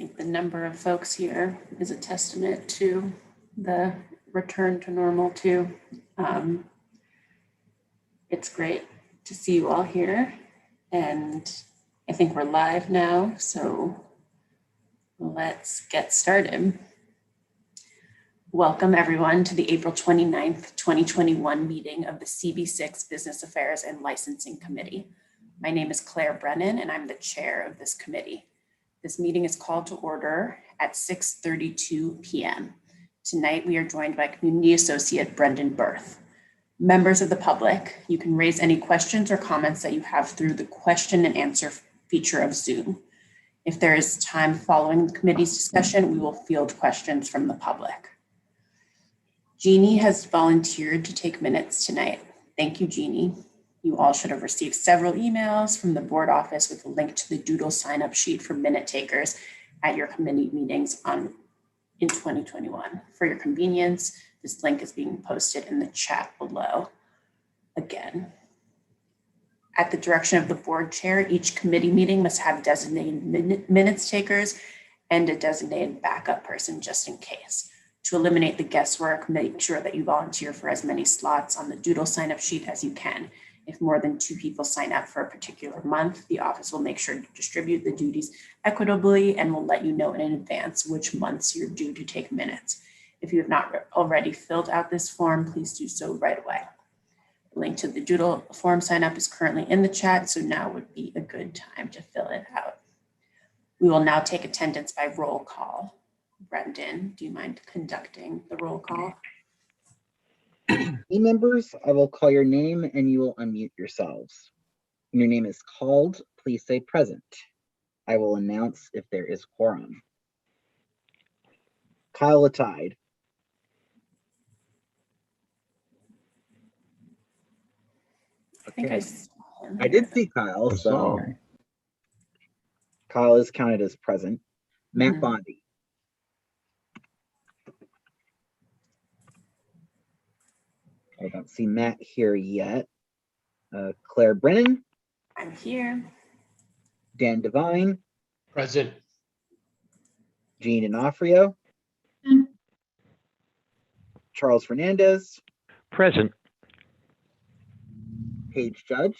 think the number of folks here is a testament to the return to normal too. It's great to see you all here, and I think we're live now, so let's get started. Welcome everyone to the April 29th, 2021 meeting of the CB6 Business Affairs and Licensing Committee. My name is Claire Brennan and I'm the chair of this committee. This meeting is called to order at 6:32 p.m. Tonight we are joined by Community Associate Brendan Berth. Members of the public, you can raise any questions or comments that you have through the question and answer feature of Zoom. If there is time following the committee's discussion, we will field questions from the public. Jeannie has volunteered to take minutes tonight. Thank you, Jeannie. You all should have received several emails from the board office with a link to the Doodle sign-up sheet for minute takers at your committee meetings in 2021. For your convenience, this link is being posted in the chat below. Again, at the direction of the board chair, each committee meeting must have designated minutes takers and a designated backup person just in case. To eliminate the guesswork, make sure that you volunteer for as many slots on the Doodle sign-up sheet as you can. If more than 2 people sign up for a particular month, the office will make sure to distribute the duties equitably and will let you know in advance which months you're due to take minutes. If you have not already filled out this form, please do so right away. The link to the Doodle form sign up is currently in the chat, so now would be a good time to fill it out. We will now take attendance by roll call. Brendan, do you mind conducting the roll call? Team members, I will call your name and you will unmute yourselves. When your name is called, please say present. I will announce if there is quorum. Kyle Latide. Okay. I did see Kyle, so Kyle is counted as present. Matt Bondi. I don't see Matt here yet. Claire Brennan. I'm here. Dan Devine. Present. Jean D'Onofrio. Charles Fernandez. Present. Paige Judge.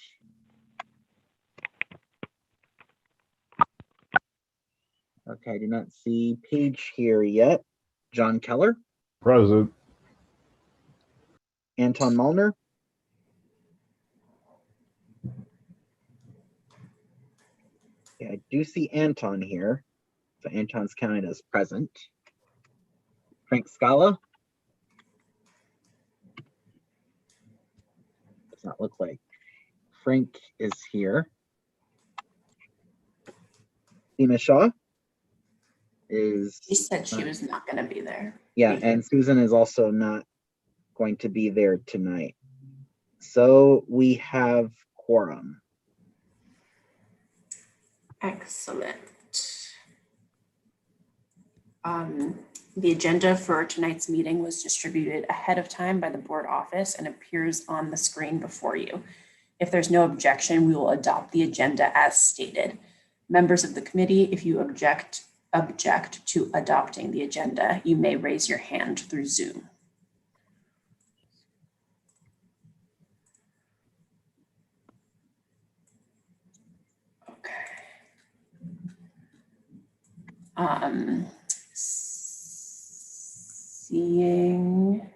Okay, I do not see Paige here yet. John Keller. Present. Anton Malner. Yeah, I do see Anton here. So Anton's counted as present. Frank Scala. Does not look like Frank is here. Seema Shaw is. She said she was not going to be there. Yeah, and Susan is also not going to be there tonight. So we have quorum. Excellent. The agenda for tonight's meeting was distributed ahead of time by the board office and appears on the screen before you. If there's no objection, we will adopt the agenda as stated. Members of the committee, if you object to adopting the agenda, you may raise your hand through Zoom. Seeing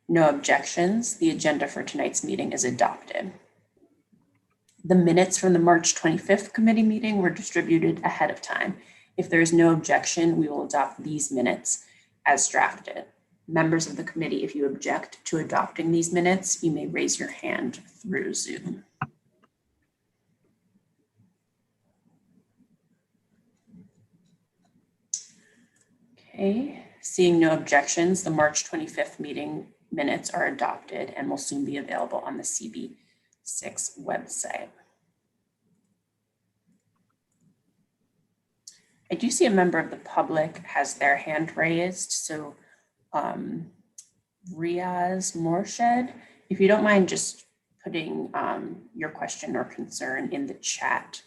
no objections, the agenda for tonight's meeting is adopted. The minutes from the March 25th committee meeting were distributed ahead of time. If there is no objection, we will adopt these minutes as drafted. Members of the committee, if you object to adopting these minutes, you may raise your hand through Zoom. Okay, seeing no objections, the March 25th meeting minutes are adopted and will soon be available on the CB6 website. I do see a member of the public has their hand raised. So Riaz Morshed, if you don't mind just putting your question or concern in the chat,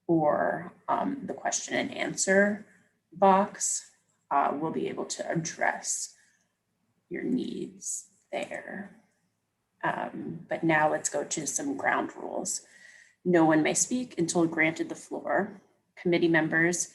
or the question and answer box, we'll be able to address your needs there. But now let's go to some ground rules. No one may speak until granted the floor. Committee members,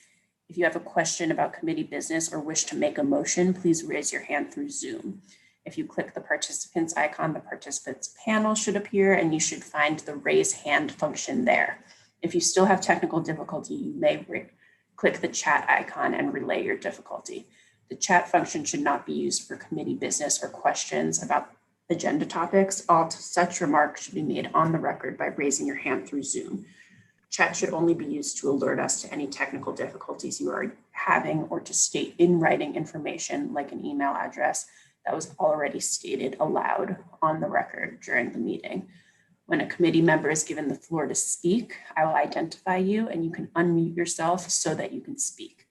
if you have a question about committee business or wish to make a motion, please raise your hand through Zoom. If you click the participants icon, the participants panel should appear and you should find the raise hand function there. If you still have technical difficulty, you may click the chat icon and relay your difficulty. The chat function should not be used for committee business or questions about agenda topics. All such remarks should be made on the record by raising your hand through Zoom. Chat should only be used to alert us to any technical difficulties you are having or to state in writing information like an email address that was already stated aloud on the record during the meeting. When a committee member is given the floor to speak, I will identify you and you can unmute yourself so that you can speak.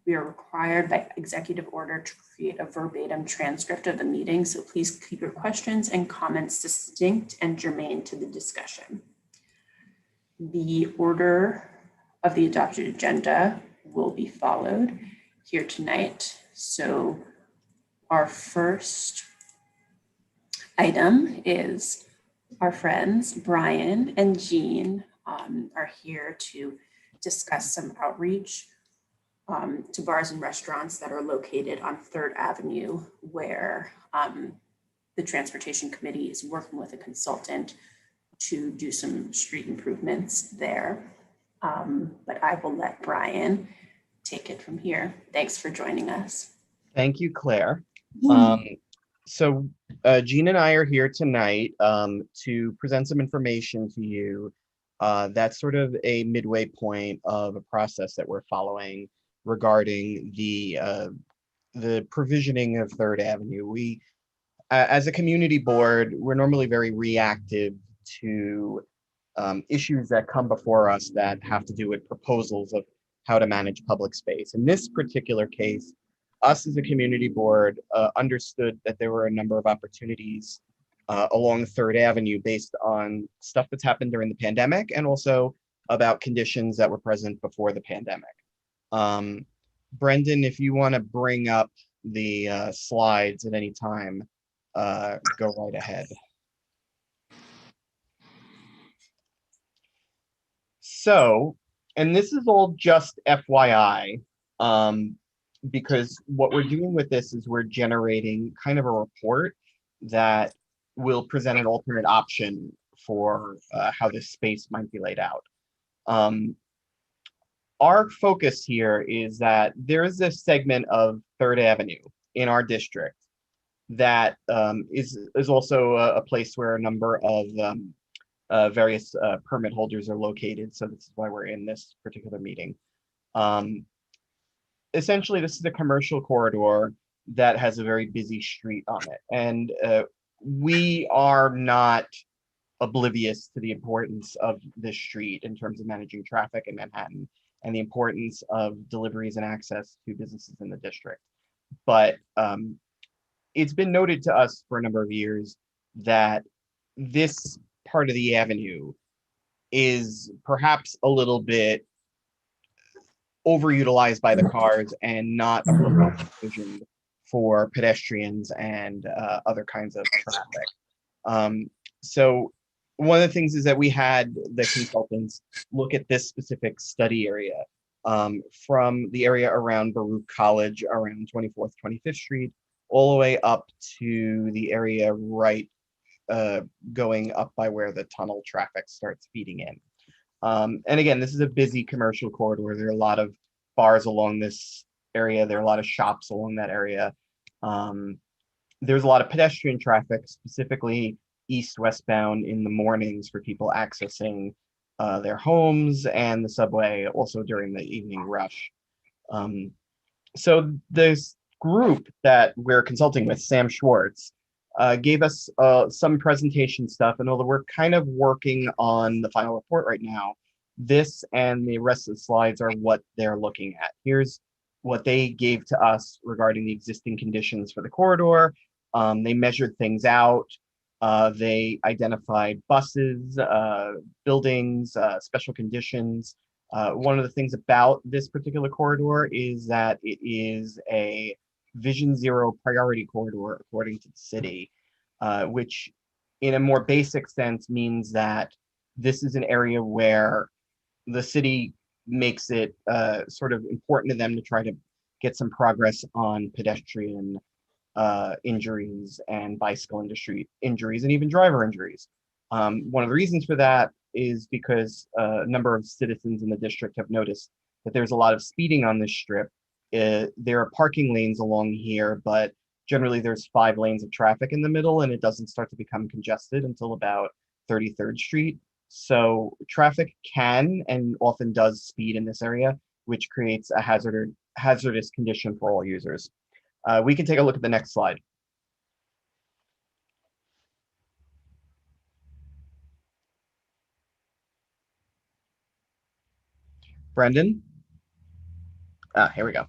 We are required by executive order to create a verbatim transcript of the meeting, so please keep your questions and comments distinct and germane to the discussion. The order of the adopted agenda will be followed here tonight. So our first item is our friends Brian and Jean are here to discuss some outreach to bars and restaurants that are located on 3rd Avenue, where the Transportation Committee is working with a consultant to do some street improvements there. But I will let Brian take it from here. Thanks for joining us. Thank you, Claire. So Jean and I are here tonight to present some information to you. That's sort of a midway point of a process that we're following regarding the provisioning of 3rd Avenue. We, as a community board, we're normally very reactive to issues that come before us that have to do with proposals of how to manage public space. In this particular case, us as a community board understood that there were a number of opportunities along 3rd Avenue based on stuff that's happened during the pandemic and also about conditions that were present before the pandemic. Brendan, if you want to bring up the slides at any time, go right ahead. So, and this is all just FYI, because what we're doing with this is we're generating kind of a report that will present an alternate option for how this space might be laid out. Our focus here is that there is a segment of 3rd Avenue in our district that is also a place where a number of various permit holders are located. So this is why we're in this particular meeting. Essentially, this is a commercial corridor that has a very busy street on it. And we are not oblivious to the importance of this street in terms of managing traffic in Manhattan and the importance of deliveries and access to businesses in the district. But it's been noted to us for a number of years that this part of the avenue is perhaps a little bit overutilized by the cars and not appropriately provisioned for pedestrians and other kinds of traffic. So one of the things is that we had the consultants look at this specific study area from the area around Baruch College, around 24th, 25th Street, all the way up to the area right going up by where the tunnel traffic starts feeding in. And again, this is a busy commercial corridor. There are a lot of bars along this area. There are a lot of shops along that area. There's a lot of pedestrian traffic, specifically east-westbound in the mornings for people accessing their homes and the subway, also during the evening rush. So this group that we're consulting with, Sam Schwartz, gave us some presentation stuff, and although we're kind of working on the final report right now, this and the rest of the slides are what they're looking at. Here's what they gave to us regarding the existing conditions for the corridor. They measured things out. They identified buses, buildings, special conditions, One of the things about this particular corridor is that it is a Vision Zero priority corridor, according to the city, which in a more basic sense means that this is an area where the city makes it sort of important to them to try to get some progress on pedestrian injuries and bicycle industry injuries and even driver injuries. One of the reasons for that is because a number of citizens in the district have noticed that there's a lot of speeding on this strip. There are parking lanes along here, but generally there's 5 lanes of traffic in the middle, and it doesn't start to become congested until about 33rd Street. So traffic can and often does speed in this area, which creates a hazardous condition for all users. We can take a look at the next slide. Brendan? Here we go.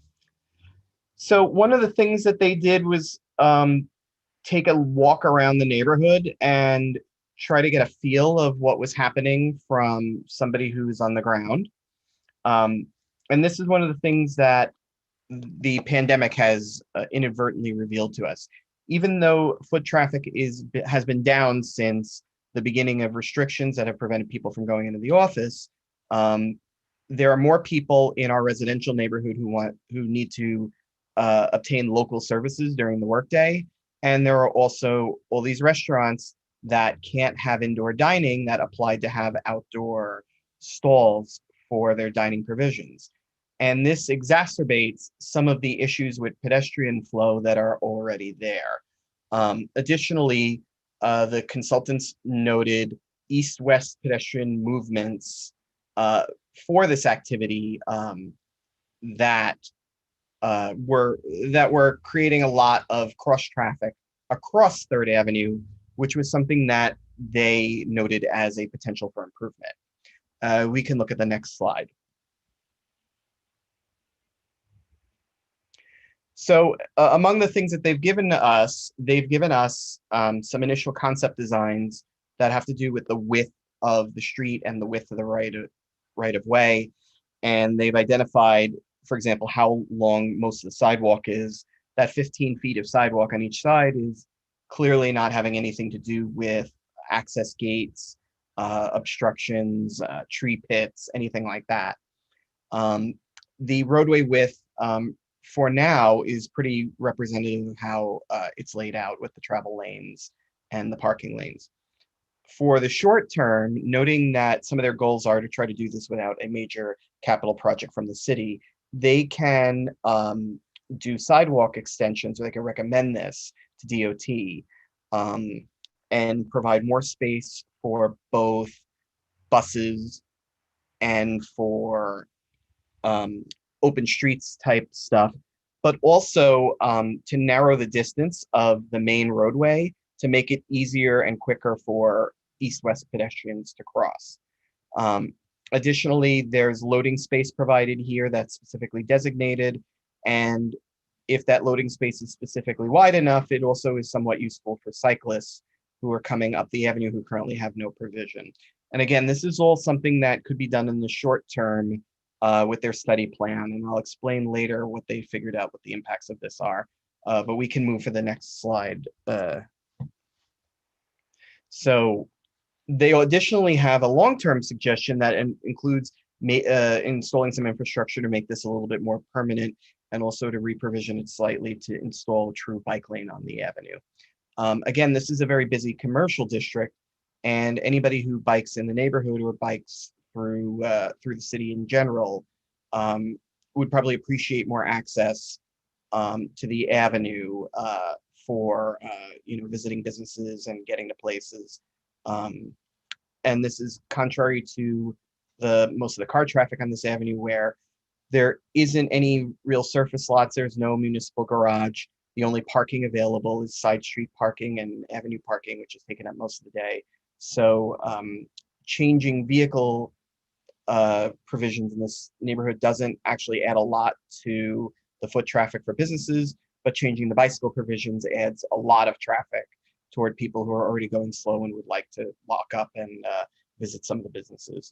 So one of the things that they did was take a walk around the neighborhood and try to get a feel of what was happening from somebody who's on the ground. And this is one of the things that the pandemic has inadvertently revealed to us. Even though foot traffic has been down since the beginning of restrictions that have prevented people from going into the office, there are more people in our residential neighborhood who need to obtain local services during the workday. And there are also all these restaurants that can't have indoor dining that applied to have outdoor stalls for their dining provisions. And this exacerbates some of the issues with pedestrian flow that are already there. Additionally, the consultants noted east-west pedestrian movements for this activity that were creating a lot of cross traffic across 3rd Avenue, which was something that they noted as a potential for improvement. We can look at the next slide. So among the things that they've given us some initial concept designs that have to do with the width of the street and the width of the right of way. And they've identified, for example, how long most of the sidewalk is. That 15 feet of sidewalk on each side is clearly not having anything to do with access gates, obstructions, tree pits, anything like that. The roadway width for now is pretty representative of how it's laid out with the travel lanes and the parking lanes. For the short term, noting that some of their goals are to try to do this without a major capital project from the city, they can do sidewalk extensions, or they can recommend this to DOT and provide more space for both buses and for open streets type stuff, but also to narrow the distance of the main roadway to make it easier and quicker for east-west pedestrians to cross. Additionally, there's loading space provided here that's specifically designated, and if that loading space is specifically wide enough, it also is somewhat useful for cyclists who are coming up the avenue who currently have no provision. And again, this is all something that could be done in the short term with their study plan, and I'll explain later what they figured out what the impacts of this are. But we can move for the next slide. So they additionally have a long-term suggestion that includes installing some infrastructure to make this a little bit more permanent, and also to reprovision it slightly to install a true bike lane on the avenue. Again, this is a very busy commercial district, and anybody who bikes in the neighborhood or bikes through the city in general would probably appreciate more access to the avenue for visiting businesses and getting to places. And this is contrary to most of the car traffic on this avenue, where there isn't any real surface lots. There's no municipal garage. The only parking available is side street parking and avenue parking, which is taken up most of the day. So changing vehicle provisions in this neighborhood doesn't actually add a lot to the foot traffic for businesses, but changing the bicycle provisions adds a lot of traffic toward people who are already going slow and would like to lock up and visit some of the businesses.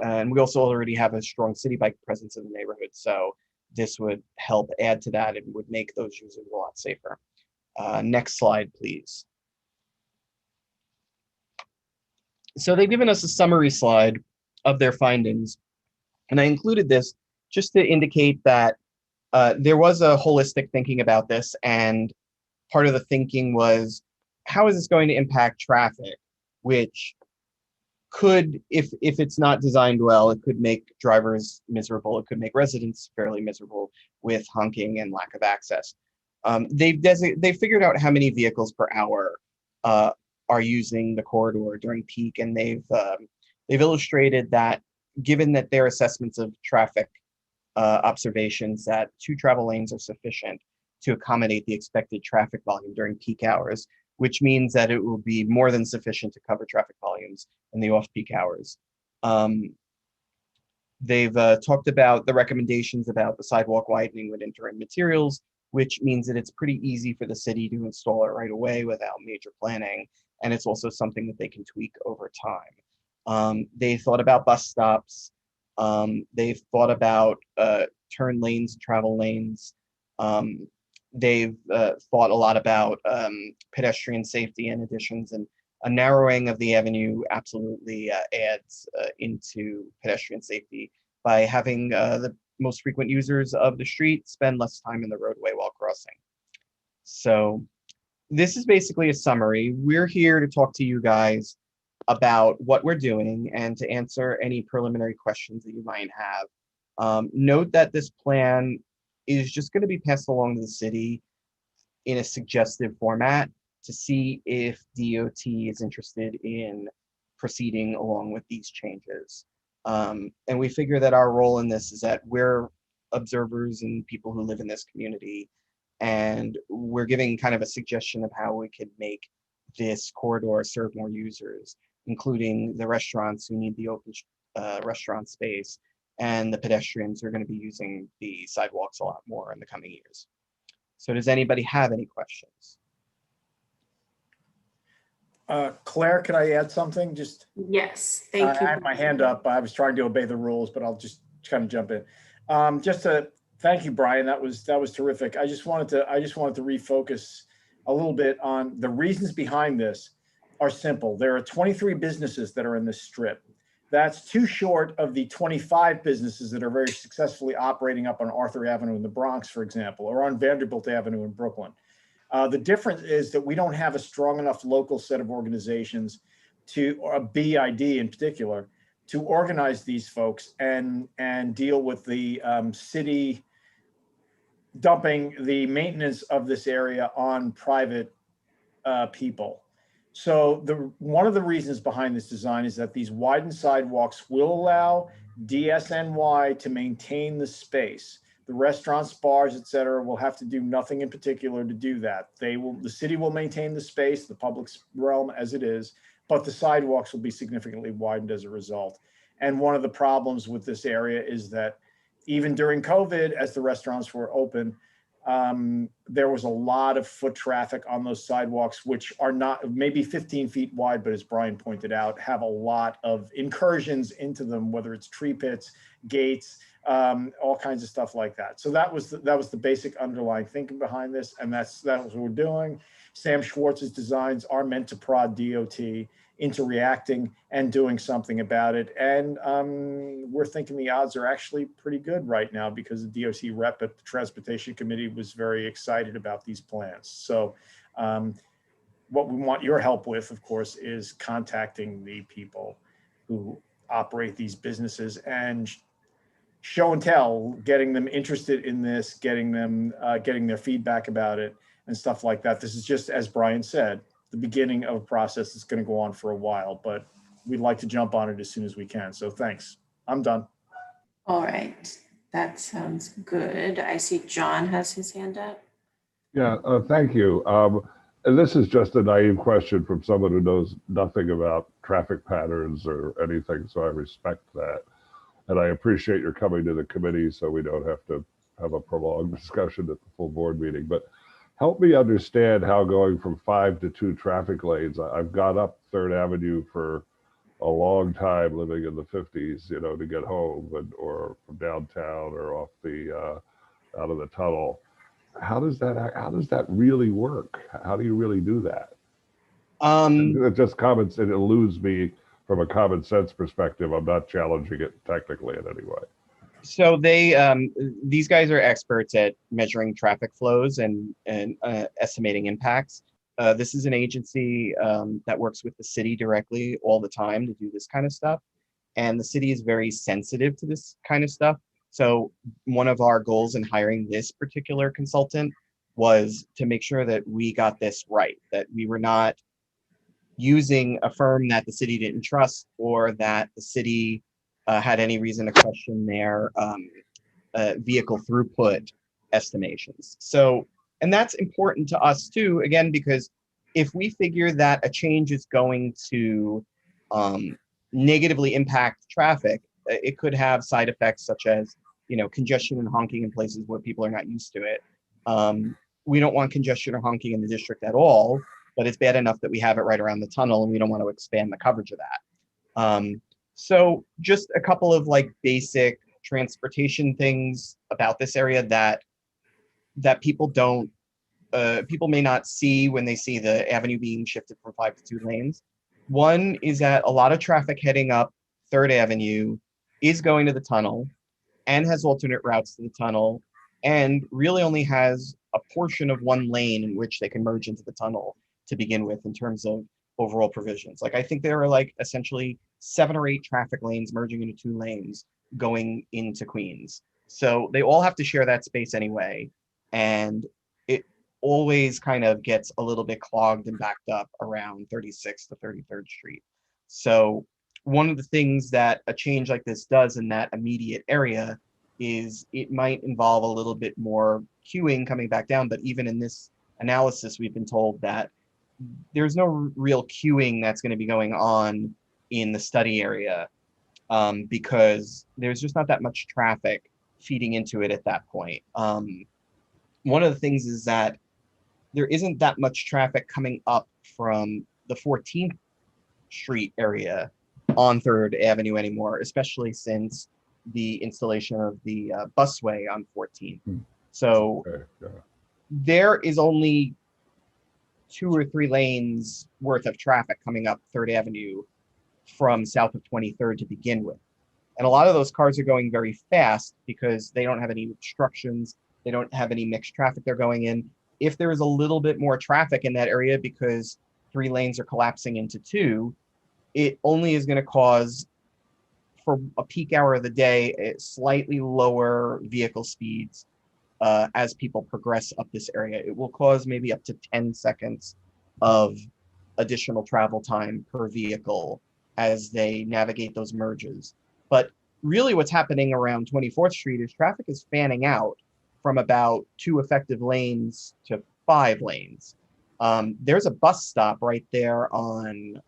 and we also already have a strong city bike presence in the neighborhood. So this would help add to that and would make those users a lot safer. Next slide, please. So they've given us a summary slide of their findings. And I included this just to indicate that there was a holistic thinking about this. And part of the thinking was, how is this going to impact traffic? Which could, if it's not designed well, it could make drivers miserable. It could make residents fairly miserable with honking and lack of access. They figured out how many vehicles per hour are using the corridor during peak, and they've illustrated that, given that their assessments of traffic observations, that 2 travel lanes are sufficient to accommodate the expected traffic volume during peak hours, which means that it will be more than sufficient to cover traffic volumes in the off-peak hours. They've talked about the recommendations about the sidewalk widening with interim materials, which means that it's pretty easy for the city to install it right away without major planning. And it's also something that they can tweak over time. They thought about bus stops. They've thought about turn lanes, travel lanes. They've thought a lot about pedestrian safety and additions, and a narrowing of the avenue absolutely adds into pedestrian safety by having the most frequent users of the street spend less time in the roadway while crossing. So this is basically a summary. We're here to talk to you guys about what we're doing and to answer any preliminary questions that you might have. Note that this plan is just going to be passed along to the city in a suggestive format to see if DOT is interested in proceeding along with these changes. And we figure that our role in this is that we're observers and people who live in this community, and we're giving kind of a suggestion of how we could make this corridor serve more users, including the restaurants who need the open restaurant space, and the pedestrians who are going to be using the sidewalks a lot more in the coming years. So does anybody have any questions? Claire, could I add something? Just Yes, thank you. I had my hand up. I was trying to obey the rules, but I'll just kind of jump in. Just to thank you, Brian. That was terrific. I just wanted to refocus a little bit on the reasons behind this. Are simple. There are 23 businesses that are in this strip. That's too short of the 25 businesses that are very successfully operating up on Arthur Avenue in the Bronx, for example, or on Vanderbilt Avenue in Brooklyn. The difference is that we don't have a strong enough local set of organizations or a BID in particular, to organize these folks and deal with the city dumping the maintenance of this area on private people. So one of the reasons behind this design is that these widened sidewalks will allow DSNY to maintain the space. The restaurants, bars, et cetera, will have to do nothing in particular to do that. The city will maintain the space, the public realm as it is, but the sidewalks will be significantly widened as a result. And one of the problems with this area is that even during COVID, as the restaurants were open, there was a lot of foot traffic on those sidewalks, which are not maybe 15 feet wide, but as Brian pointed out, have a lot of incursions into them, whether it's tree pits, gates, all kinds of stuff like that. So that was the basic underlying thinking behind this, and that's what we're doing. Sam Schwartz's designs are meant to prod DOT into reacting and doing something about it. And we're thinking the odds are actually pretty good right now, because the DOT rep at the Transportation Committee was very excited about these plans. So what we want your help with, of course, is contacting the people who operate these businesses and show and tell, getting them interested in this, getting their feedback about it and stuff like that. This is just, as Brian said, the beginning of a process that's going to go on for a while, but we'd like to jump on it as soon as we can. So thanks. I'm done. All right, that sounds good. I see John has his hand up. Yeah, thank you. And this is just a naive question from someone who knows nothing about traffic patterns or anything, so I respect that. And I appreciate your coming to the committee so we don't have to have a prolonged discussion at the full board meeting. But help me understand how going from 5 to 2 traffic lanes, I've got up 3rd Avenue for a long time living in the 50s, to get home or from downtown or off the out of the tunnel. How does that really work? How do you really do that? It's just common sense. It eludes me from a common sense perspective. I'm not challenging it technically in any way. So these guys are experts at measuring traffic flows and estimating impacts. This is an agency that works with the city directly all the time to do this kind of stuff. And the city is very sensitive to this kind of stuff. So one of our goals in hiring this particular consultant was to make sure that we got this right, that we were not using a firm that the city didn't trust or that the city had any reason to question their vehicle throughput estimations. So, and that's important to us too, again, because if we figure that a change is going to negatively impact traffic, it could have side effects such as, congestion and honking in places where people are not used to it. We don't want congestion or honking in the district at all, but it's bad enough that we have it right around the tunnel and we don't want to expand the coverage of that. So just a couple of basic transportation things about this area that people don't, people may not see when they see the avenue being shifted from 5 to 2 lanes. One is that a lot of traffic heading up 3rd Avenue is going to the tunnel and has alternate routes to the tunnel and really only has a portion of 1 lane in which they can merge into the tunnel to begin with in terms of overall provisions. I think there are essentially 7 or 8 traffic lanes merging into 2 lanes going into Queens. So they all have to share that space anyway. And it always kind of gets a little bit clogged and backed up around 36th to 33rd Street. So one of the things that a change like this does in that immediate area is it might involve a little bit more queuing coming back down. But even in this analysis, we've been told that there's no real queuing that's going to be going on in the study area because there's just not that much traffic feeding into it at that point. One of the things is that there isn't that much traffic coming up from the 14th Street area on 3rd Avenue anymore, especially since the installation of the busway on 14th. So there is only 2 or 3 lanes worth of traffic coming up 3rd Avenue from south of 23rd to begin with. And a lot of those cars are going very fast because they don't have any obstructions. They don't have any mixed traffic they're going in. If there is a little bit more traffic in that area because 3 lanes are collapsing into 2, it only is going to cause, for a peak hour of the day, slightly lower vehicle speeds as people progress up this area. It will cause maybe up to 10 seconds of additional travel time per vehicle as they navigate those merges. But really what's happening around 24th Street is traffic is fanning out from about 2 effective lanes to 5 lanes. There's a bus stop right there on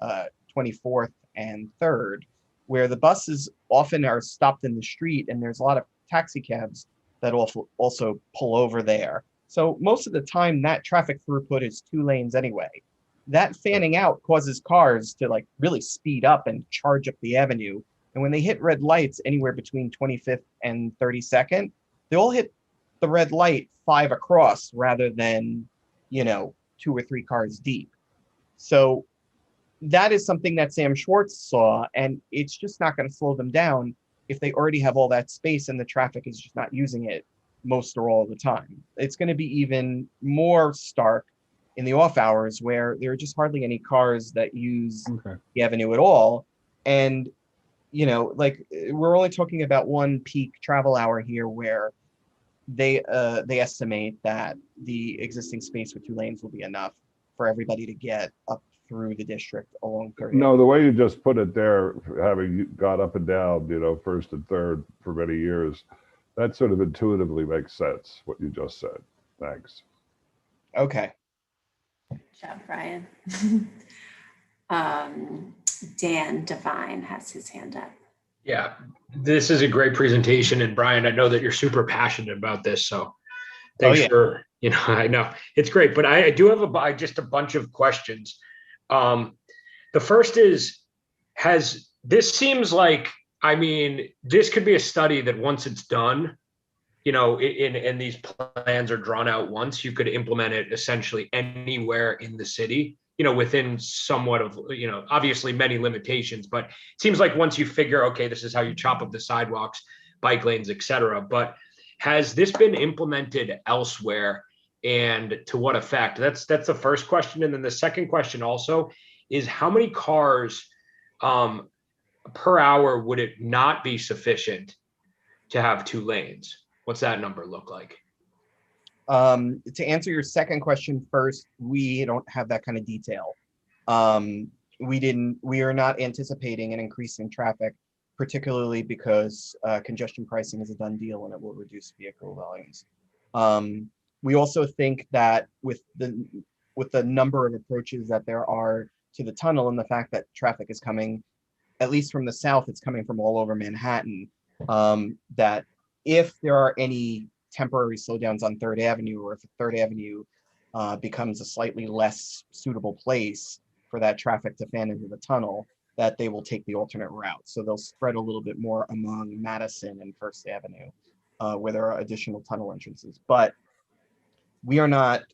24th and 3rd, where the buses often are stopped in the street, and there's a lot of taxi cabs that also pull over there. So most of the time that traffic throughput is 2 lanes anyway. That fanning out causes cars to really speed up and charge up the avenue. And when they hit red lights anywhere between 25th and 32nd, they all hit the red light 5 across rather than, 2 or 3 cars deep. So that is something that Sam Schwartz saw, and it's just not going to slow them down if they already have all that space and the traffic is just not using it most or all the time. It's going to be even more stark in the off hours where there are just hardly any cars that use the avenue at all. And, we're only talking about 1 peak travel hour here where they estimate that the existing space with 2 lanes will be enough for everybody to get up through the district along 30. No, the way you just put it there, having gone up and down, 1st and 3rd for many years, that sort of intuitively makes sense, what you just said. Thanks. Okay. Good job, Brian. Dan Devine has his hand up. Yeah, this is a great presentation. And Brian, I know that you're super passionate about this. So thanks for, I know it's great, but I do have just a bunch of questions. The first is, this seems like, I mean, this could be a study that once it's done, you know, and these plans are drawn out once, you could implement it essentially anywhere in the city, you know, within somewhat of, you know, obviously many limitations, but it seems like once you figure, okay, this is how you chop up the sidewalks, bike lanes, et cetera. But has this been implemented elsewhere, and to what effect? That's the first question. And then the second question also is, how many cars per hour would it not be sufficient to have 2 lanes? What's that number look like? To answer your second question first, we don't have that kind of detail. We are not anticipating an increase in traffic, particularly because congestion pricing is a done deal and it will reduce vehicle volumes. We also think that with the number of approaches that there are to the tunnel and the fact that traffic is coming, at least from the south, it's coming from all over Manhattan, that if there are any temporary slowdowns on 3rd Avenue, or if 3rd Avenue becomes a slightly less suitable place for that traffic to fan into the tunnel, that they will take the alternate route. So they'll spread a little bit more among Madison and 1st Avenue, where there are additional tunnel entrances. But we don't have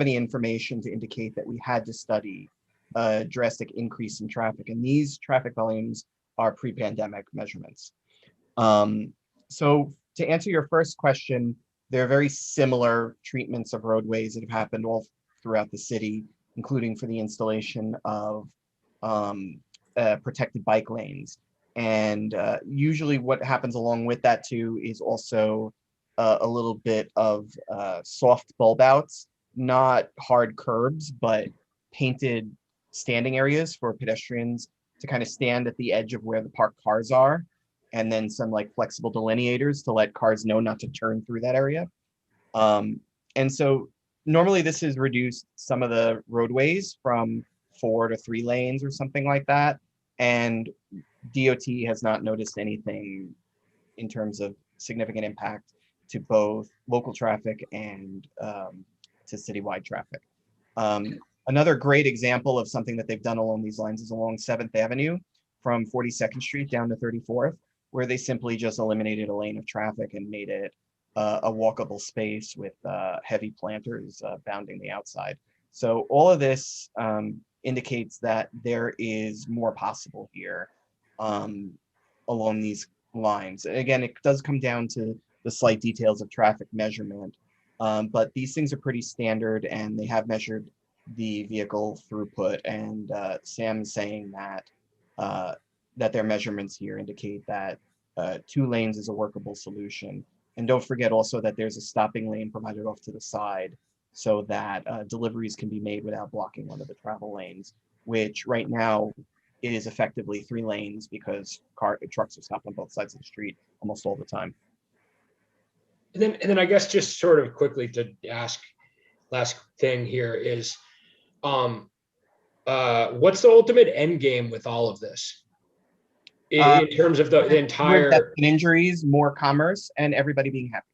any information to indicate that we had to study a drastic increase in traffic. And these traffic volumes are pre-pandemic measurements. So to answer your first question, there are very similar treatments of roadways that have happened all throughout the city, including for the installation of protected bike lanes. And usually what happens along with that too is also a little bit of soft bulb outs, not hard curbs, but painted standing areas for pedestrians to kind of stand at the edge of where the parked cars are, and then some like flexible delineators to let cars know not to turn through that area. And so normally this has reduced some of the roadways from 4 to 3 lanes or something like that. And DOT has not noticed anything in terms of significant impact to both local traffic and to citywide traffic. Another great example of something that they've done along these lines is along 7th Avenue from 42nd Street down to 34th, where they simply just eliminated a lane of traffic and made it a walkable space with heavy planters bounding the outside. So all of this indicates that there is more possible here along these lines. Again, it does come down to the slight details of traffic measurement, but these things are pretty standard, and they have measured the vehicle throughput. And Sam's saying that that their measurements here indicate that 2 lanes is a workable solution. And don't forget also that there's a stopping lane provided off to the side so that deliveries can be made without blocking one of the travel lanes, which right now is effectively 3 lanes because trucks are stopped on both sides of the street almost all the time. And then I guess just sort of quickly to ask, last thing here is, what's the ultimate end game with all of this? In terms of the entire injuries, more commerce, and everybody being happy.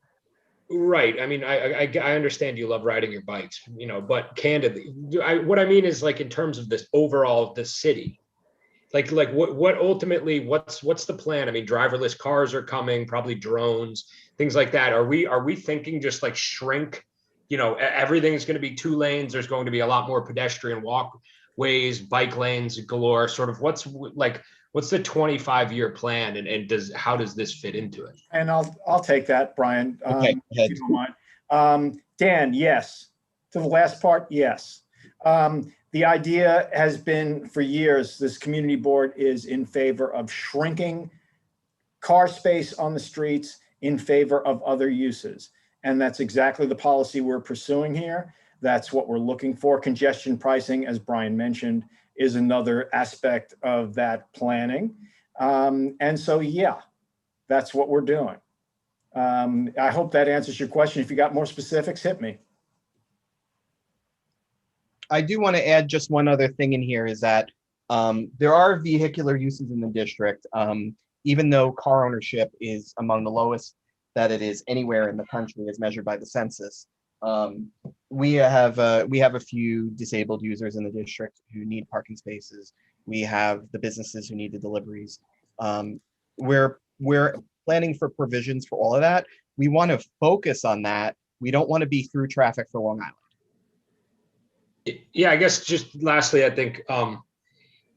Right. I mean, I understand you love riding your bikes, you know, but candidly, what I mean is, like, in terms of this overall, the city, like what ultimately, what's the plan? I mean, driverless cars are coming, probably drones, things like that. Are we thinking just like shrink, you know, everything's going to be 2 lanes. There's going to be a lot more pedestrian walkways, bike lanes galore, sort of what's the 25-year plan, and how does this fit into it? And I'll take that, Brian. Okay, if you don't mind. Dan, yes. To the last part, yes. The idea has been for years, this community board is in favor of shrinking car space on the streets in favor of other uses. And that's exactly the policy we're pursuing here. That's what we're looking for. Congestion pricing, as Brian mentioned, is another aspect of that planning. And so, yeah, that's what we're doing. I hope that answers your question. If you got more specifics, hit me. I do want to add just one other thing in here, is that there are vehicular uses in the district. Even though car ownership is among the lowest that it is anywhere in the country as measured by the census, we have a few disabled users in the district who need parking spaces, We have the businesses who need the deliveries. We're planning for provisions for all of that. We want to focus on that. We don't want to be through traffic for Long Island. Yeah, I guess just lastly, I think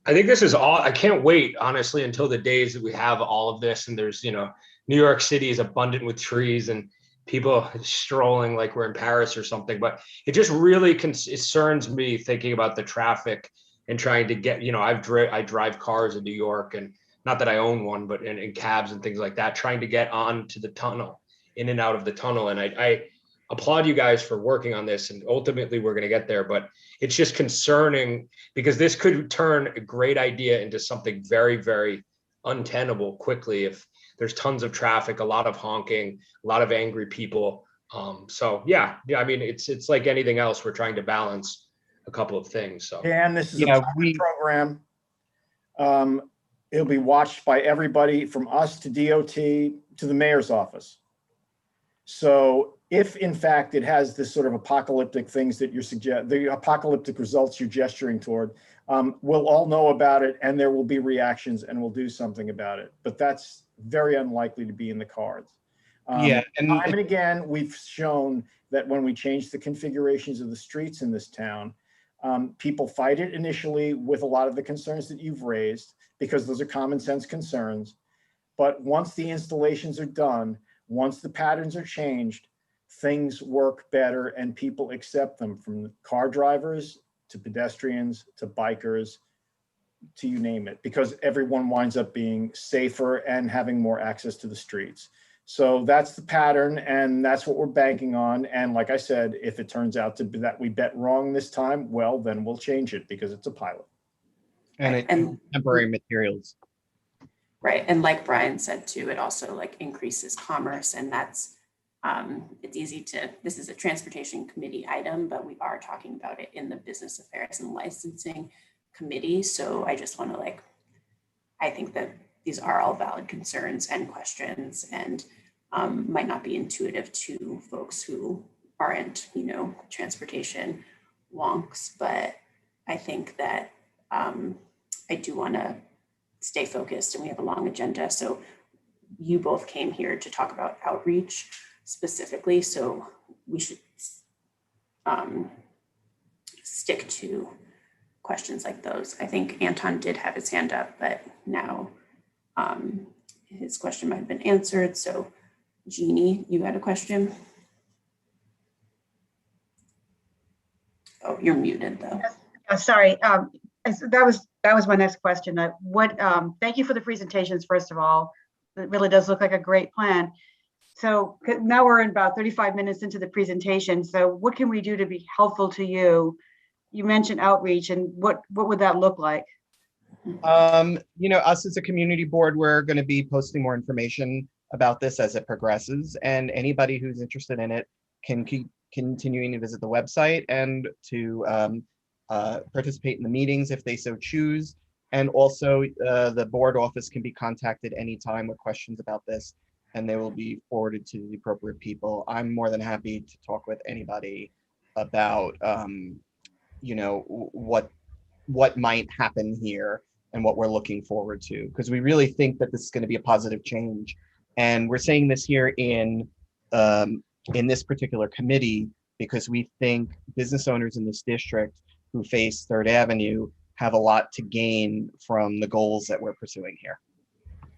this is all, I can't wait, honestly, until the days that we have all of this and there's, New York City is abundant with trees and people strolling like we're in Paris or something. But it just really concerns me thinking about the traffic and trying to get, I drive cars in New York, and not that I own one, but in cabs and things like that, trying to get onto the tunnel, in and out of the tunnel. And I applaud you guys for working on this, and ultimately we're going to get there. But it's just concerning because this could turn a great idea into something very, very untenable quickly if there's tons of traffic, a lot of honking, a lot of angry people. So yeah, I mean, it's like anything else. We're trying to balance a couple of things. So And this is a pilot program. It'll be watched by everybody from us to DOT to the mayor's office. So if in fact it has this sort of apocalyptic things that the apocalyptic results you're gesturing toward, we'll all know about it and there will be reactions and we'll do something about it. But that's very unlikely to be in the cards. And time and again, we've shown that when we change the configurations of the streets in this town, people fight it initially with a lot of the concerns that you've raised, because those are common sense concerns. But once the installations are done, once the patterns are changed, things work better and people accept them, from car drivers to pedestrians to bikers to you name it, because everyone winds up being safer and having more access to the streets. So that's the pattern, and that's what we're banking on. And like I said, if it turns out to be that we bet wrong this time, well, then we'll change it because it's a pilot. And temporary materials. Right, and like Brian said too, it also like increases commerce, and that's it's easy to, this is a transportation committee item, but we are talking about it in the business affairs and licensing committee. So I just want to I think that these are all valid concerns and questions, and might not be intuitive to folks who aren't, transportation wonks, but I think that I do want to stay focused, and we have a long agenda. So you both came here to talk about outreach specifically, so we should stick to questions like those. I think Anton did have his hand up, but now his question might have been answered. So Jeannie, you had a question? Oh, you're muted though. Yes. Sorry, that was my next question. Thank you for the presentations, first of all. It really does look like a great plan. So now we're in about 35 minutes into the presentation. So what can we do to be helpful to you? You mentioned outreach, and what would that look like? Us as a community board, we're going to be posting more information about this as it progresses, and anybody who's interested in it can keep continuing to visit the website and to participate in the meetings if they so choose. And also the board office can be contacted anytime with questions about this, and they will be forwarded to the appropriate people. I'm more than happy to talk with anybody about what might happen here and what we're looking forward to, because we really think that this is going to be a positive change. And we're saying this here in this particular committee because we think business owners in this district who face 3rd Avenue have a lot to gain from the goals that we're pursuing here.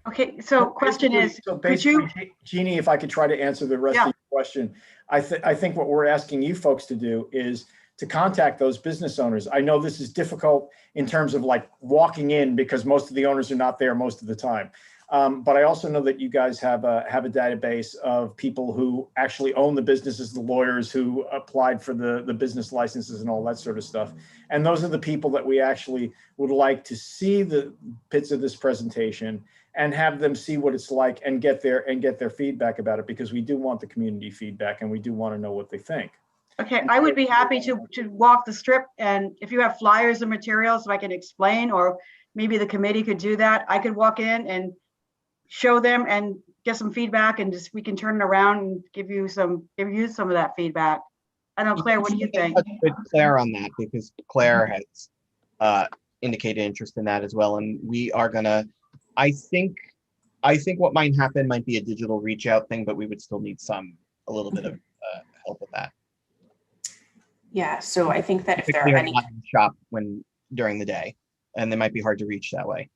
Okay, so question is, could you, Jeannie, if I could try to answer the rest of your question, I think what we're asking you folks to do is to contact those business owners. I know this is difficult in terms of walking in, because most of the owners are not there most of the time. But I also know that you guys have a database of people who actually own the businesses, the lawyers who applied for the business licenses and all that sort of stuff. And those are the people that we actually would like to see the bits of this presentation and have them see what it's like and get their feedback about it, because we do want the community feedback and we do want to know what they think. okay, I would be happy to walk the strip, and if you have flyers and materials so I can explain, or maybe the committee could do that, I could walk in and show them and get some feedback, and we can turn it around and give you some of that feedback. I don't know, Claire, what do you think? With Claire on that, because Claire has indicated interest in that as well. And we are gonna, I think what might happen might be a digital reach out thing, but we would still need a little bit of help with that. Yeah, so I think that if there Typically are are any, not in the shop during the day, and they might be hard to reach that way.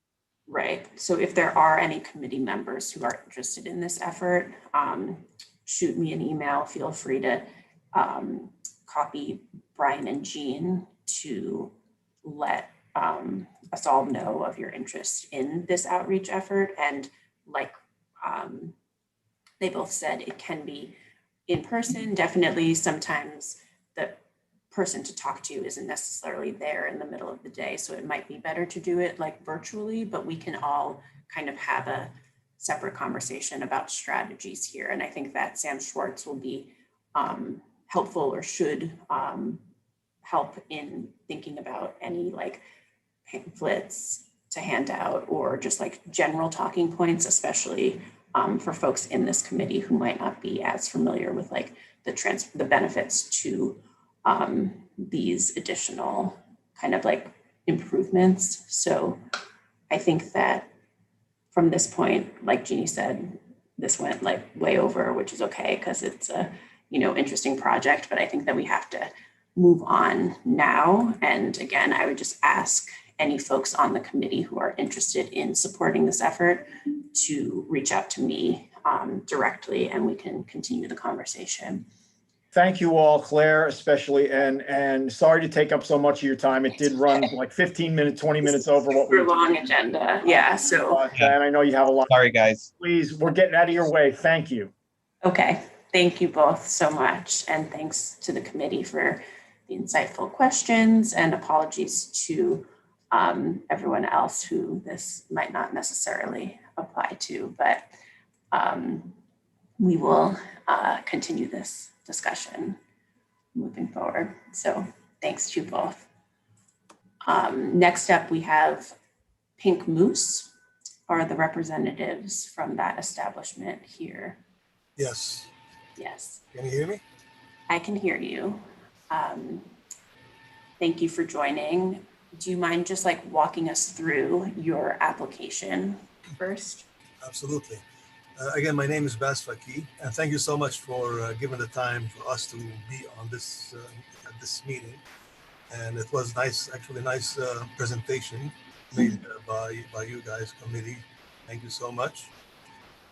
right, so if there are any committee members who are interested in this effort, shoot me an email. Feel free to copy Brian and Jean to let us all know of your interest in this outreach effort. And like they both said, it can be in person. Definitely sometimes the person to talk to isn't necessarily there in the middle of the day. So it might be better to do it like virtually, but we can all kind of have a separate conversation about strategies here. And I think that Sam Schwartz will be helpful, or should help in thinking about any like pamphlets to hand out, or just like general talking points, especially for folks in this committee who might not be as familiar with like the benefits to these additional kind of like improvements. So I think that from this point, like Jeannie said, this went like way over, which is okay because it's a, interesting project, but I think that we have to move on now. And again, I would just ask any folks on the committee who are interested in supporting this effort to reach out to me directly, and we can continue the conversation. Thank you all, Claire, especially, and sorry to take up so much of your time. It did run like 15 minutes, 20 minutes over what we. Super long agenda, yeah, so. And I know you have a lot. Sorry, guys. Please, we're getting out of your way. Thank you. Okay, thank you both so much. And thanks to the committee for the insightful questions, and apologies to everyone else who this might not necessarily apply to, but we will continue this discussion moving forward. So thanks to both. Next up, we have Pink Moose. Are the representatives from that establishment here? Yes. Yes. Can you hear me? I can hear you. Thank you for joining. Do you mind just like walking us through your application first? Absolutely. Again, my name is Bas Faki, and thank you so much for giving the time for us to be on this at this meeting. And it was nice, actually nice presentation made by you guys, committee. Thank you so much.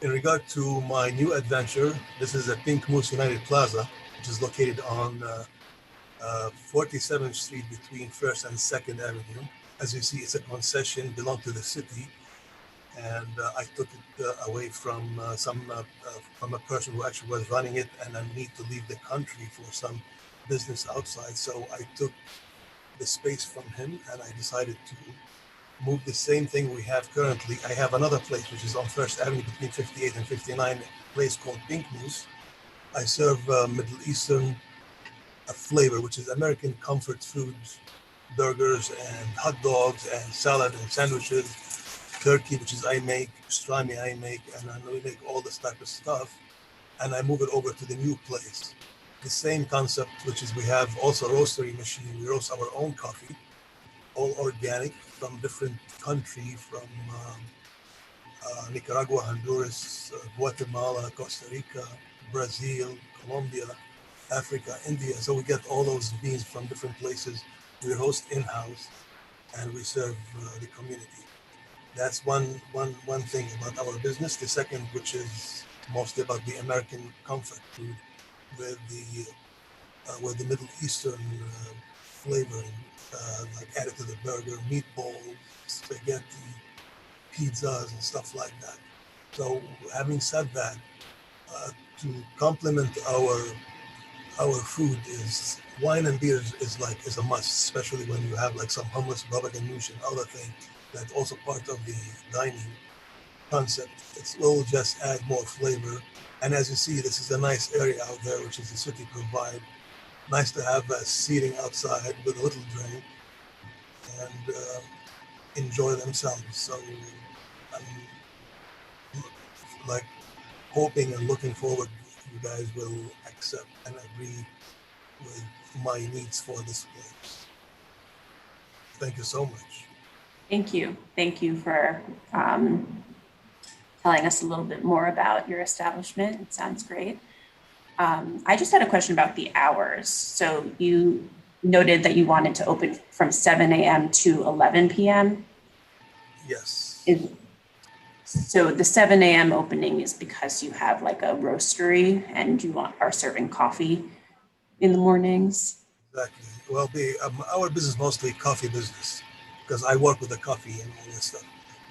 In regard to my new adventure, this is a Pink Moose United Plaza, which is located on 47th Street between 1st and 2nd Avenue. As you see, it's a concession, belong to the city. And I took it away from from a person who actually was running it, and I need to leave the country for some business outside. So I took the space from him, and I decided to move the same thing we have currently. I have another place which is on 1st Avenue between 58 and 59, a place called Pink Moose. I serve Middle Eastern flavor, which is American comfort foods, burgers and hot dogs and salad and sandwiches, turkey, which is I make, pastrami I make, and I make all this type of stuff. And I move it over to the new place. The same concept, which is we have also a roastery machine. We roast our own coffee, all organic from different countries, from Nicaragua, Honduras, Guatemala, Costa Rica, Brazil, Colombia, Africa, India. So we get all those beans from different places. We roast in-house, and we serve the community. That's one thing about our business. The second, which is mostly about the American comfort food, with the Middle Eastern flavoring, like added to the burger, meatballs, spaghetti, pizzas, and stuff like that. So, having said that, to complement our food, is wine and beer is a must, especially when you have like some hummus, baba ganoush, and other thing that's also part of the dining concept. It will just add more flavor. And as you see, this is a nice area out there, which is the city provide. Nice to have seating outside with a little drink and enjoy themselves. So I'm like hoping and looking forward you guys will accept and agree with my needs for this place. Thank you so much. Thank you. Thank you for telling us a little bit more about your establishment. It sounds great. I just had a question about the hours. So you noted that you wanted to open from 7 a.m. to 11 p.m. Yes. So the 7 a.m. opening is because you have like a roastery and you are serving coffee in the mornings? Exactly. Well, our business mostly coffee business because I work with the coffee and all that stuff.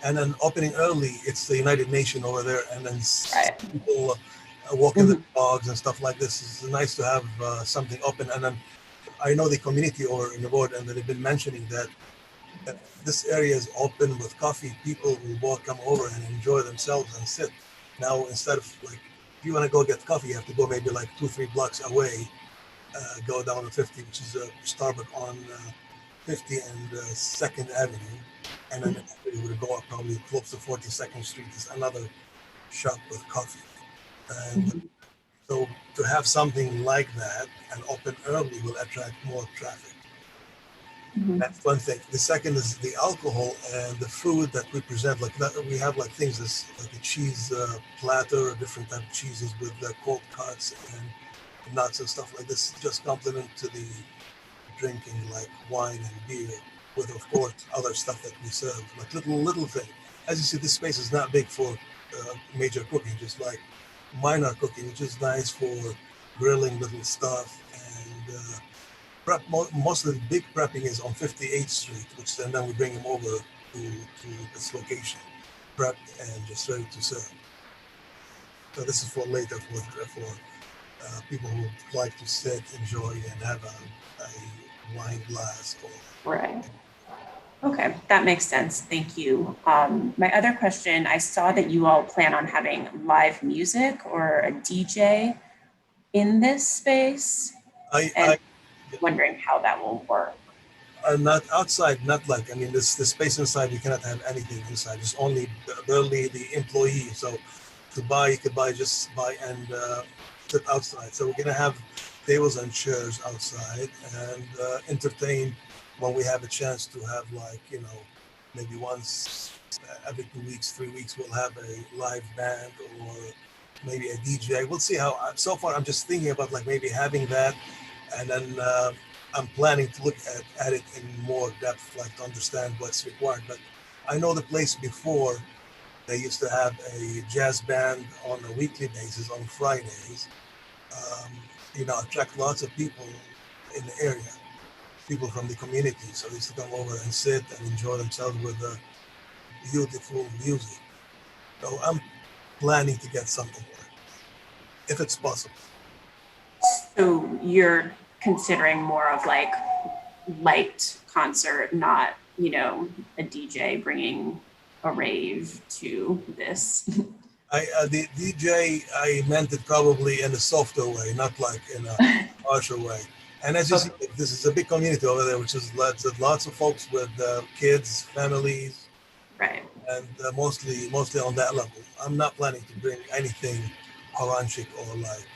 And then opening early, it's the United Nation over there, and then Right. people walking the dogs and stuff like this. It's nice to have something open. And then I know the community over in the board, and they've been mentioning that if this area is open with coffee, people will walk come over and enjoy themselves and sit. Now, instead of like, if you want to go get coffee, you have to go maybe like 2-3 blocks away, go down to 50, which is a Starbucks on 50 and 2nd Avenue. And then you would go up probably close to 42nd Street is another shop with coffee. And so to have something like that and open early will attract more traffic. That's one thing. The second is the alcohol and the food that we present. Like that, we have like things like a cheese platter, different type of cheeses with cold cuts and nuts and stuff like this. Just complement to the drinking like wine and beer, with of course other stuff that we serve, like little thing. As you see, this space is not big for major cooking, just like minor cooking, which is nice for grilling little stuff and. Prep, most of the big prepping is on 58th Street, which then we bring them over to this location, prepped and just ready to serve. So this is for later for people who like to sit, enjoy, and have a wine glass. Right. Okay, that makes sense. Thank you. My other question, I saw that you all plan on having live music or a DJ in this space. I Wondering how that will work. Not outside, not like, I mean, the space inside, you cannot have anything inside. It's only barely the employee. So to buy, you could just buy and sit outside. So we're going to have tables and chairs outside and entertain when we have a chance to have like, maybe once every 2 weeks, 3 weeks, we'll have a live band or maybe a DJ. We'll see how, so far I'm just thinking about like maybe having that. And then I'm planning to look at it in more depth, like to understand what's required. But I know the place before, they used to have a jazz band on a weekly basis on Fridays. Attract lots of people in the area, people from the community. So they used to come over and sit and enjoy themselves with beautiful music. So I'm planning to get something there, if it's possible. So you're considering more of like light concert, not, a DJ bringing a rave to this. The DJ, I meant it probably in a softer way, not like in a harsher way. And as you see, this is a big community over there, which is lots of folks with kids, families, right? And mostly on that level. I'm not planning to bring anything haranchic or like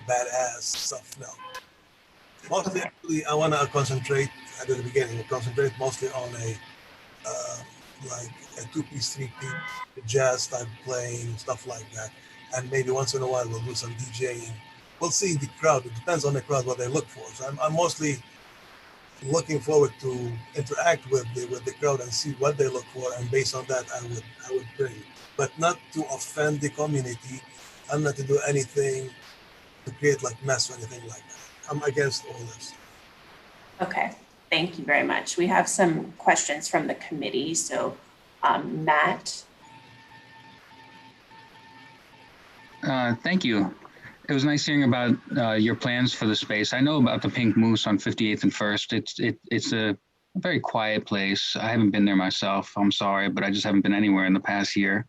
badass stuff. No. Mostly, actually, I want to concentrate at the beginning. Concentrate mostly on a like a 2-piece, 3-piece, jazz type playing, stuff like that. And maybe once in a while we'll do some DJing. We'll see the crowd. It depends on the crowd what they look for. So I'm mostly looking forward to interact with the crowd and see what they look for, and based on that I would bring, but not to offend the community. I'm not to do anything to create like mess or anything like that. I'm against all this. Okay, thank you very much. We have some questions from the committee. So Matt. Thank you. It was nice hearing about your plans for the space. I know about the Pink Moose on 58th and First. It's a very quiet place. I haven't been there myself. I'm sorry, but I just haven't been anywhere in the past year.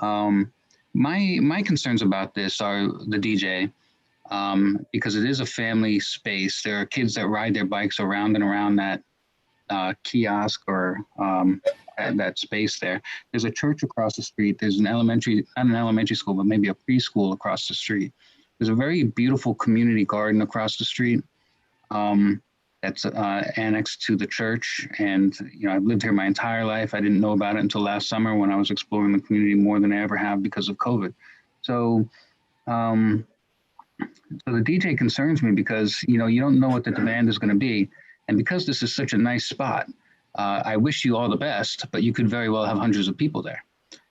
My concerns about this are the DJ, because it is a family space. There are kids that ride their bikes around and around that kiosk or that space there. There's a church across the street. There's not an elementary school, but maybe a preschool across the street. There's a very beautiful community garden across the street. that's annexed to the church. And, you know, I've lived here my entire life. I didn't know about it until last summer when I was exploring the community more than I ever have because of COVID. So, so the DJ concerns me because, you know, you don't know what the demand is going to be. And because this is such a nice spot, I wish you all the best, but you could very well have hundreds of people there.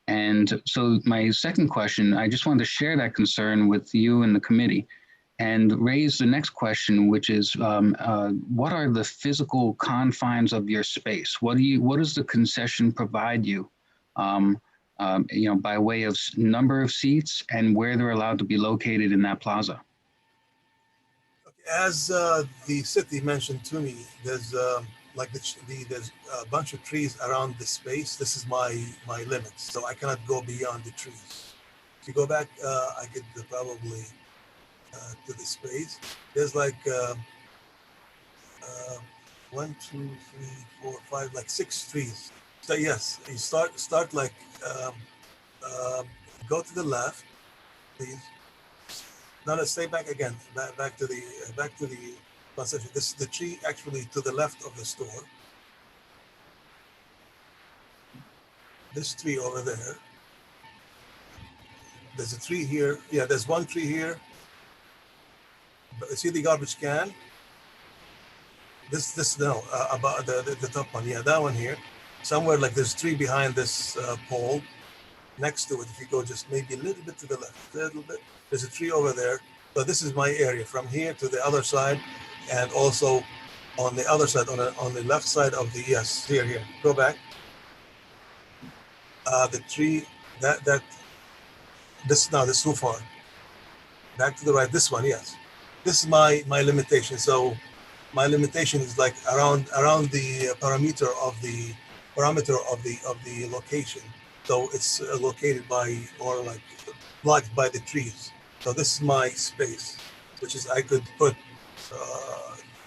And so my second question, I just wanted to share that concern with you and the committee and raise the next question, which is, what are the physical confines of your space? What does the concession provide you? You know, by way of number of seats and where they're allowed to be located in that plaza. As the city mentioned to me, there's like there's a bunch of trees around the space. This is my limit, so I cannot go beyond the trees. If you go back, I could probably to the space. There's like 1, 2, 3, 4, 5, like 6 trees. So yes, you start like go to the left, please. No, stay back again. Back to the concession. This is the tree actually to the left of the store. This tree over there. There's a tree here. Yeah, there's one tree here. But see the garbage can? No, about the top one. Yeah, that one here. Somewhere like there's a tree behind this pole. Next to it, if you go just maybe a little bit to the left, a little bit, there's a tree over there. So this is my area from here to the other side, and also on the other side, on the left side of the, yes, here, go back. The tree, this too far. Back to the right, this one, yes. This is my limitation. So my limitation is like around the parameter of the location. So it's located by, or like blocked by the trees. So this is my space, which is I could put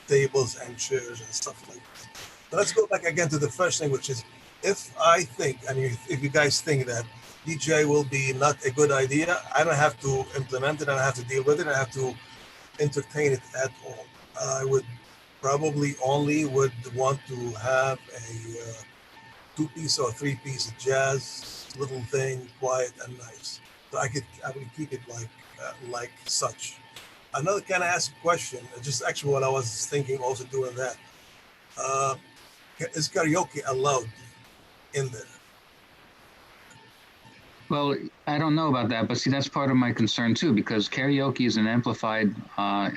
tables and chairs and stuff like that. So let's go back again to the first thing, which is if I think, and if you guys think that DJ will be not a good idea, I don't have to implement it, I don't have to deal with it, I have to entertain it at all. I would probably only would want to have a 2-piece or 3-piece jazz little thing, quiet and nice. So I would keep it like such. Another, can I ask a question? Just actually what I was thinking, also doing that. Is karaoke allowed in there? Well, I don't know about that, but see, that's part of my concern too, because karaoke is an amplified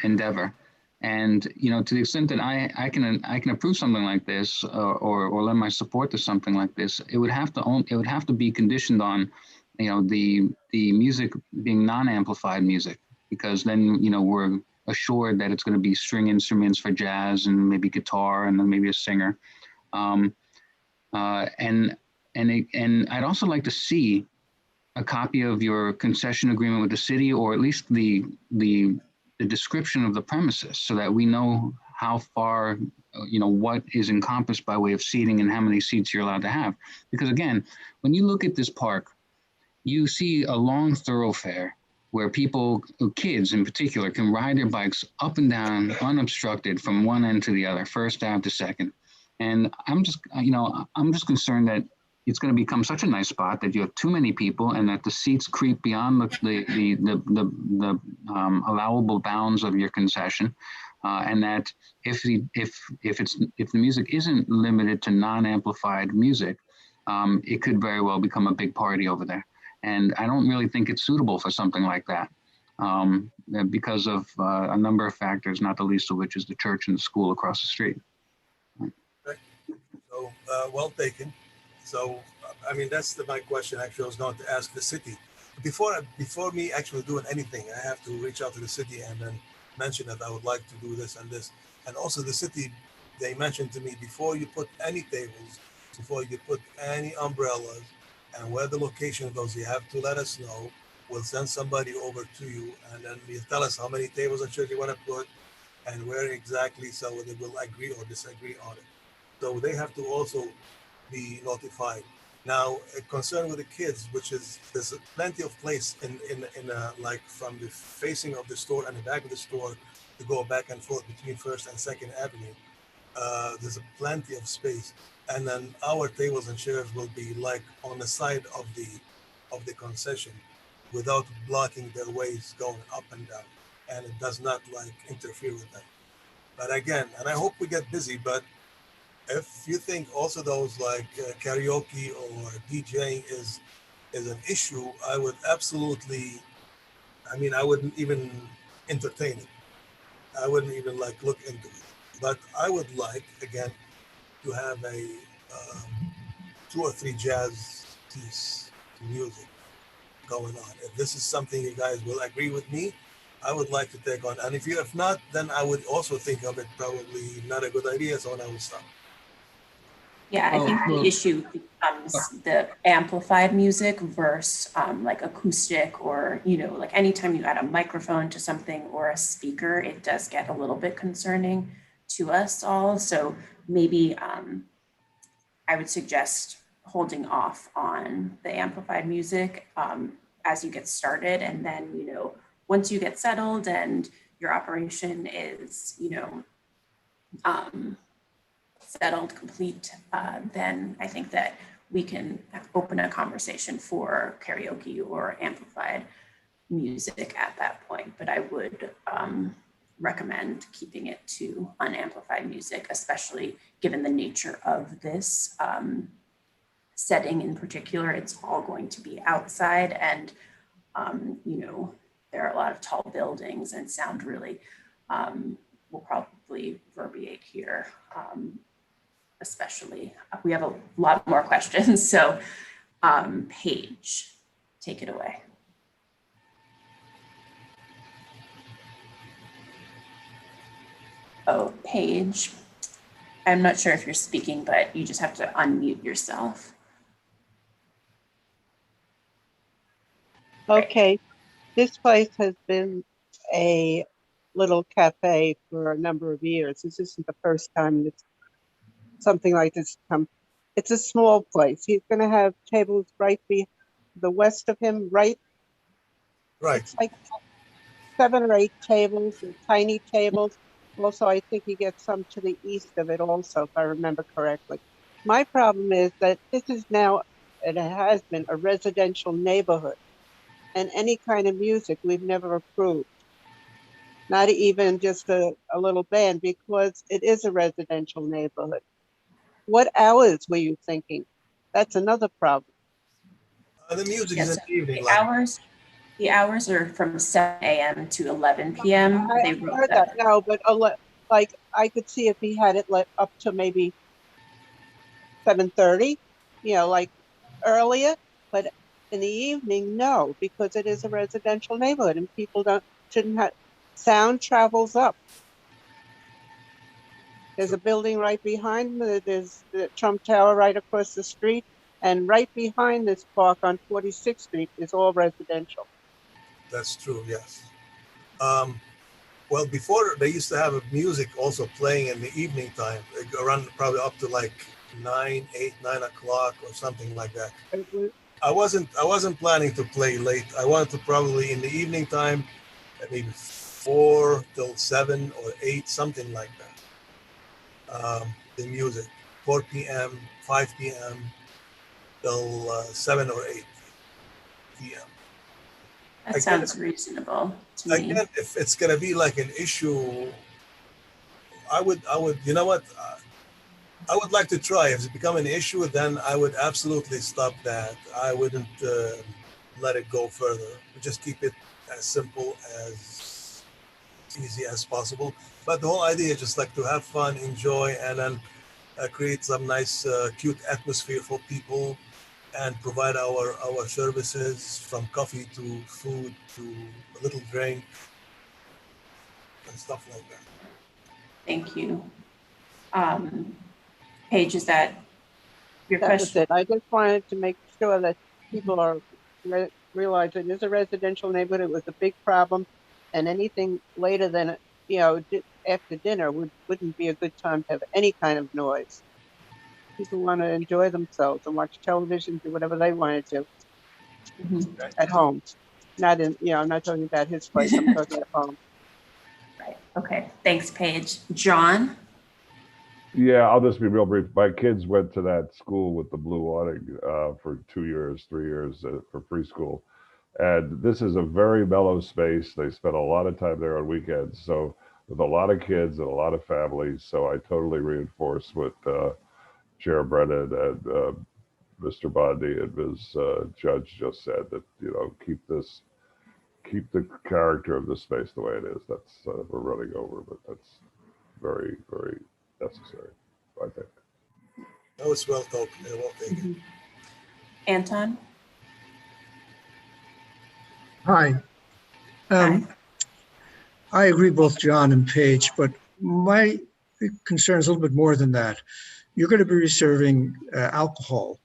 endeavor. And, you know, to the extent that I can approve something like this or lend my support to something like this, it would have to be conditioned on, you know, the music being non-amplified music, because then, you know, we're assured that it's going to be string instruments for jazz and maybe guitar and then maybe a singer. And I'd also like to see a copy of your concession agreement with the city, or at least the description of the premises, so that we know how far, you know, what is encompassed by way of seating and how many seats you're allowed to have. Because again, when you look at this park, you see a long thoroughfare where people, kids in particular, can ride their bikes up and down unobstructed from one end to the other, first ave to second. And I'm just concerned that it's going to become such a nice spot that you have too many people, and that the seats creep beyond the allowable bounds of your concession, and that if the music isn't limited to non-amplified music, it could very well become a big party over there. And I don't really think it's suitable for something like that, because of a number of factors, not the least of which is the church and the school across the street. Right. So well taken. So, I mean, that's my question. Actually, I was going to ask the city. Before me actually doing anything, I have to reach out to the city and then mention that I would like to do this and this. And also the city, they mentioned to me, before you put any tables, before you put any umbrellas, and where the location goes, you have to let us know. We'll send somebody over to you, and then you tell us how many tables and chairs you want to put and where exactly, so they will agree or disagree on it. So they have to also be notified. Now, a concern with the kids, which is there's plenty of place in like from the facing of the store and the back of the store to go back and forth between First and Second Avenue. There's plenty of space, and then our tables and chairs will be like on the side of the concession, without blocking their ways going up and down, and it does not like interfere with them. But again, and I hope we get busy, but if you think also those like karaoke or DJing is an issue, I would absolutely, I mean, I wouldn't even entertain it. I wouldn't even like look into it. But I would like, again, to have a 2 or 3 jazz piece music going on. If this is something you guys will agree with me, I would like to take on. And if not, then I would also think of it probably not a good idea, so I will stop. Yeah, I think the issue becomes the amplified music versus like acoustic, or, you know, like anytime you add a microphone to something or a speaker, it does get a little bit concerning to us all. So maybe I would suggest holding off on the amplified music as you get started. And then, you know, once you get settled and your operation is, you know, settled, complete, then I think that we can open a conversation for karaoke or amplified music at that point. But I would recommend keeping it to unamplified music, especially given the nature of this setting in particular. It's all going to be outside, and you know, there are a lot of tall buildings, and sound really will probably verbiate here. Especially, we have a lot more questions. So Paige, take it away. Oh, Paige, I'm not sure if you're speaking, but you just have to unmute yourself. Okay, this place has been a little cafe for a number of years. This isn't the first time that something like this come. It's a small place. He's going to have tables right be the west of him, right? Right. It's like 7 or 8 tables, tiny tables. Also, I think he gets some to the east of it also, if I remember correctly. My problem is that this is now, and it has been, a residential neighborhood. And any kind of music we've never approved. Not even just a little band, because it is a residential neighborhood. What hours were you thinking? That's another problem. The music Yes, is in the evening. The hours are from 7 a.m. to 11 p.m. I heard that. No, but like I could see if he had it like up to maybe 7:30, you know, like earlier. But in the evening, no, because it is a residential neighborhood and people shouldn't have. Sound travels up. There's a building right behind me. There's the Trump Tower right across the street. And right behind this park on 46th Street is all residential. That's true, yes. Well, before they used to have music also playing in the evening time, around probably up to like 9 o'clock or something like that. I wasn't planning to play late. I wanted to probably in the evening time, maybe 4 till 7 or 8, something like that. The music, 4 p.m., 5 p.m. till 7 or 8 p.m. That sounds reasonable to me. Again, if it's gonna be like an issue, I would, you know what? I would like to try. If it's become an issue, then I would absolutely stop that. I wouldn't let it go further. Just keep it as simple, as easy as possible. But the whole idea is just like to have fun, enjoy, and then create some nice, cute atmosphere for people, and provide our services from coffee to food to a little drink and stuff like that. Thank you. Paige, is that your question? That was it. I just wanted to make sure that people are realizing it's a residential neighborhood. It was a big problem, and anything later than, you know, after dinner wouldn't be a good time to have any kind of noise. People want to enjoy themselves and watch television, do whatever they want to do at home. Not in, you know, I'm not talking about his place. I'm talking at home. Right. Okay. Thanks, Paige. John? Yeah, I'll just be real brief. My kids went to that school with the blue awning for 2 years, 3 years for preschool. And this is a very mellow space. They spend a lot of time there on weekends. So with a lot of kids and a lot of families. So I totally reinforce what Chair Brennan and Mr. Bondi and Ms. Judge just said, that, you know, keep the character of the space the way it is. That's we're running over, but that's very, very necessary, I think. That was well talked, well taken. Anton? Hi. Hi. I agree both John and Paige, but my concern is a little bit more than that. You're going to be serving alcohol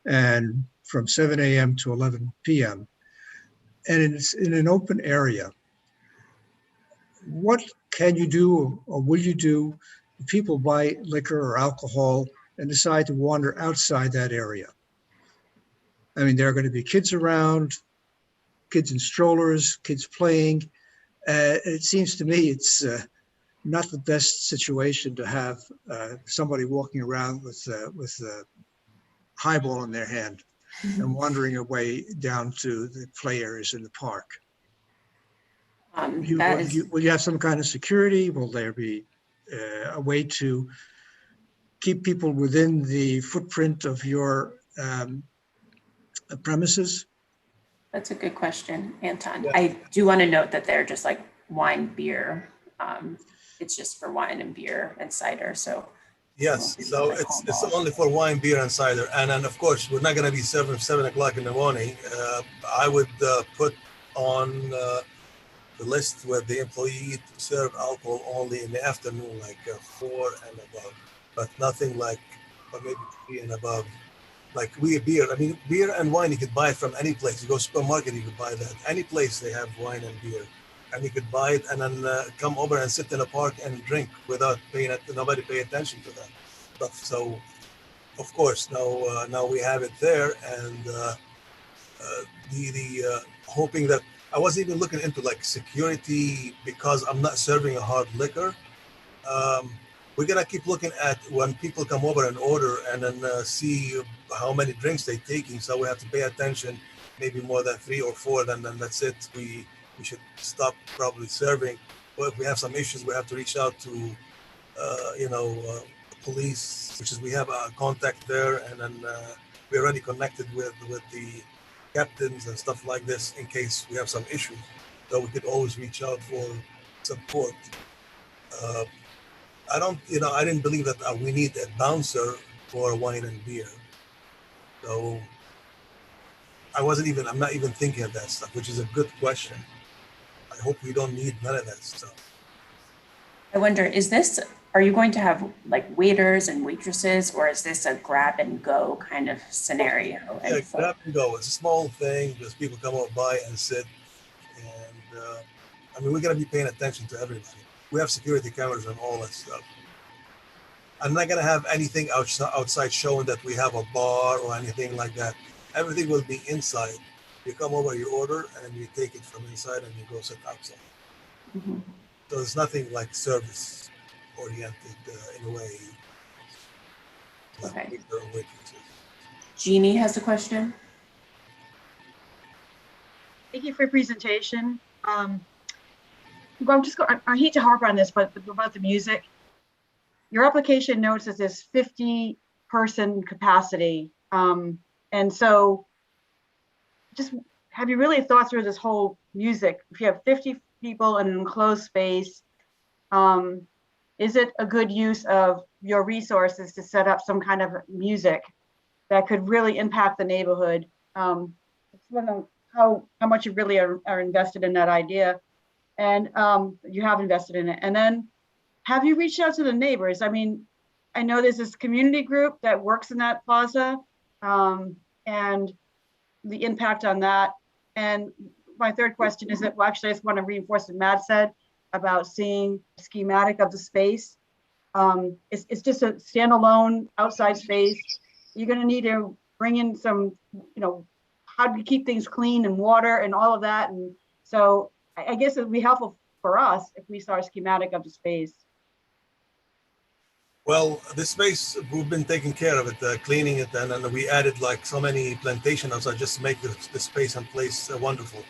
and from 7 a.m. to 11 p.m. and it's in an open area. What can you do or will you do if people buy liquor or alcohol and decide to wander outside that area? I mean, there are going to be kids around, kids in strollers, kids playing. It seems to me it's not the best situation to have somebody walking around with a highball in their hand and wandering away down to the play areas in the park. Will you have some kind of security? Will there be a way to keep people within the footprint of your premises? That's a good question, Anton. Yeah. I do want to note that they're just like wine, beer. It's just for wine and beer and cider. So Yes, so it's only for wine, beer, and cider. And then, of course, we're not going to be serving 7 o'clock in the morning. I would put on the list where the employee to serve alcohol only in the afternoon, like 4 and above, but nothing like, or maybe 3 and above. Like beer, I mean, beer and wine, you could buy it from any place. You go supermarket, you could buy that. Any place they have wine and beer. And you could buy it and then come over and sit in a park and drink without paying it, nobody pay attention to that stuff. So, of course, now we have it there, and hoping that I wasn't even looking into like security because I'm not serving a hard liquor. We're gonna keep looking at when people come over and order, and then see how many drinks they're taking. So we have to pay attention, maybe more than 3 or 4. Then that's it. We should stop probably serving. But if we have some issues, we have to reach out to, police, which is we have a contact there, and then we're already connected with the captains and stuff like this in case we have some issues. So we could always reach out for support. I didn't believe that we need a bouncer for wine and beer. So I'm not even thinking of that stuff, which is a good question. I hope we don't need none of that stuff. I wonder, are you going to have like waiters and waitresses, or is this a grab and go kind of scenario? Yeah, grab and go. It's a small thing. Just people come over by and sit. And we're going to be paying attention to everybody. We have security cameras and all that stuff. I'm not going to have anything outside showing that we have a bar or anything like that. Everything will be inside. You come over, you order, and you take it from inside and you go sit outside. Mm-hmm. So there's nothing like service oriented in a way. Like Okay. waitresses. Jeannie has a question. Thank you for your presentation. I hate to harp on this, but about the music, your application notes that there's 50-person capacity. And so just have you really thought through this whole music? If you have 50 people in an enclosed space, is it a good use of your resources to set up some kind of music that could really impact the neighborhood? I just want to know how much you really are invested in that idea, and you have invested in it. And then have you reached out to the neighbors? I mean, I know there's this community group that works in that plaza, and the impact on that. And my third question is that, well, actually, I just want to reinforce what Matt said about seeing a schematic of the space. It's just a standalone outside space. You're going to need to bring in some, how do you keep things clean and water and all of that. And so I guess it would be helpful for us if we saw a schematic of the space. Well, this space, we've been taking care of it, cleaning it, and we added like so many plantation outside just to make the space and place wonderful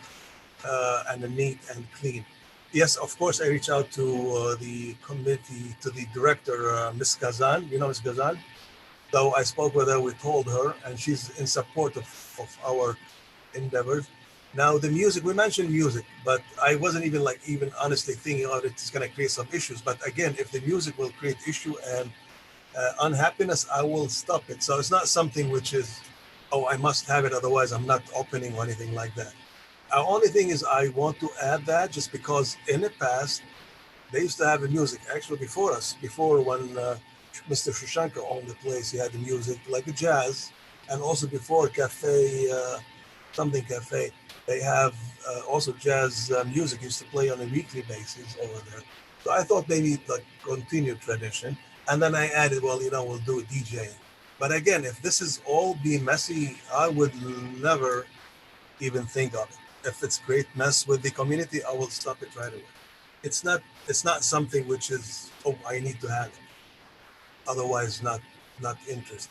and neat and clean. Yes, of course, I reached out to the committee, to the director, Ms. Gazan. You know Ms. Gazan? So I spoke with her, we told her, and she's in support of our endeavors. Now the music, we mentioned music, but I wasn't even honestly thinking, oh, it's going to create some issues. But again, if the music will create issue and unhappiness, I will stop it. So it's not something which is, oh, I must have it, otherwise I'm not opening or anything like that. The only thing is I want to add that just because in the past, they used to have the music actually before us, before when Mr. Shushanka owned the place, he had the music like a jazz, and also before Cafe, something Cafe, they have also jazz music used to play on a weekly basis over there. So I thought maybe like continued tradition. And then I added, well, we'll do a DJ. But again, if this is all be messy, I would never even think of it. If it's great mess with the community, I will stop it right away. It's not something which is, oh, I need to have it. Otherwise, not interested.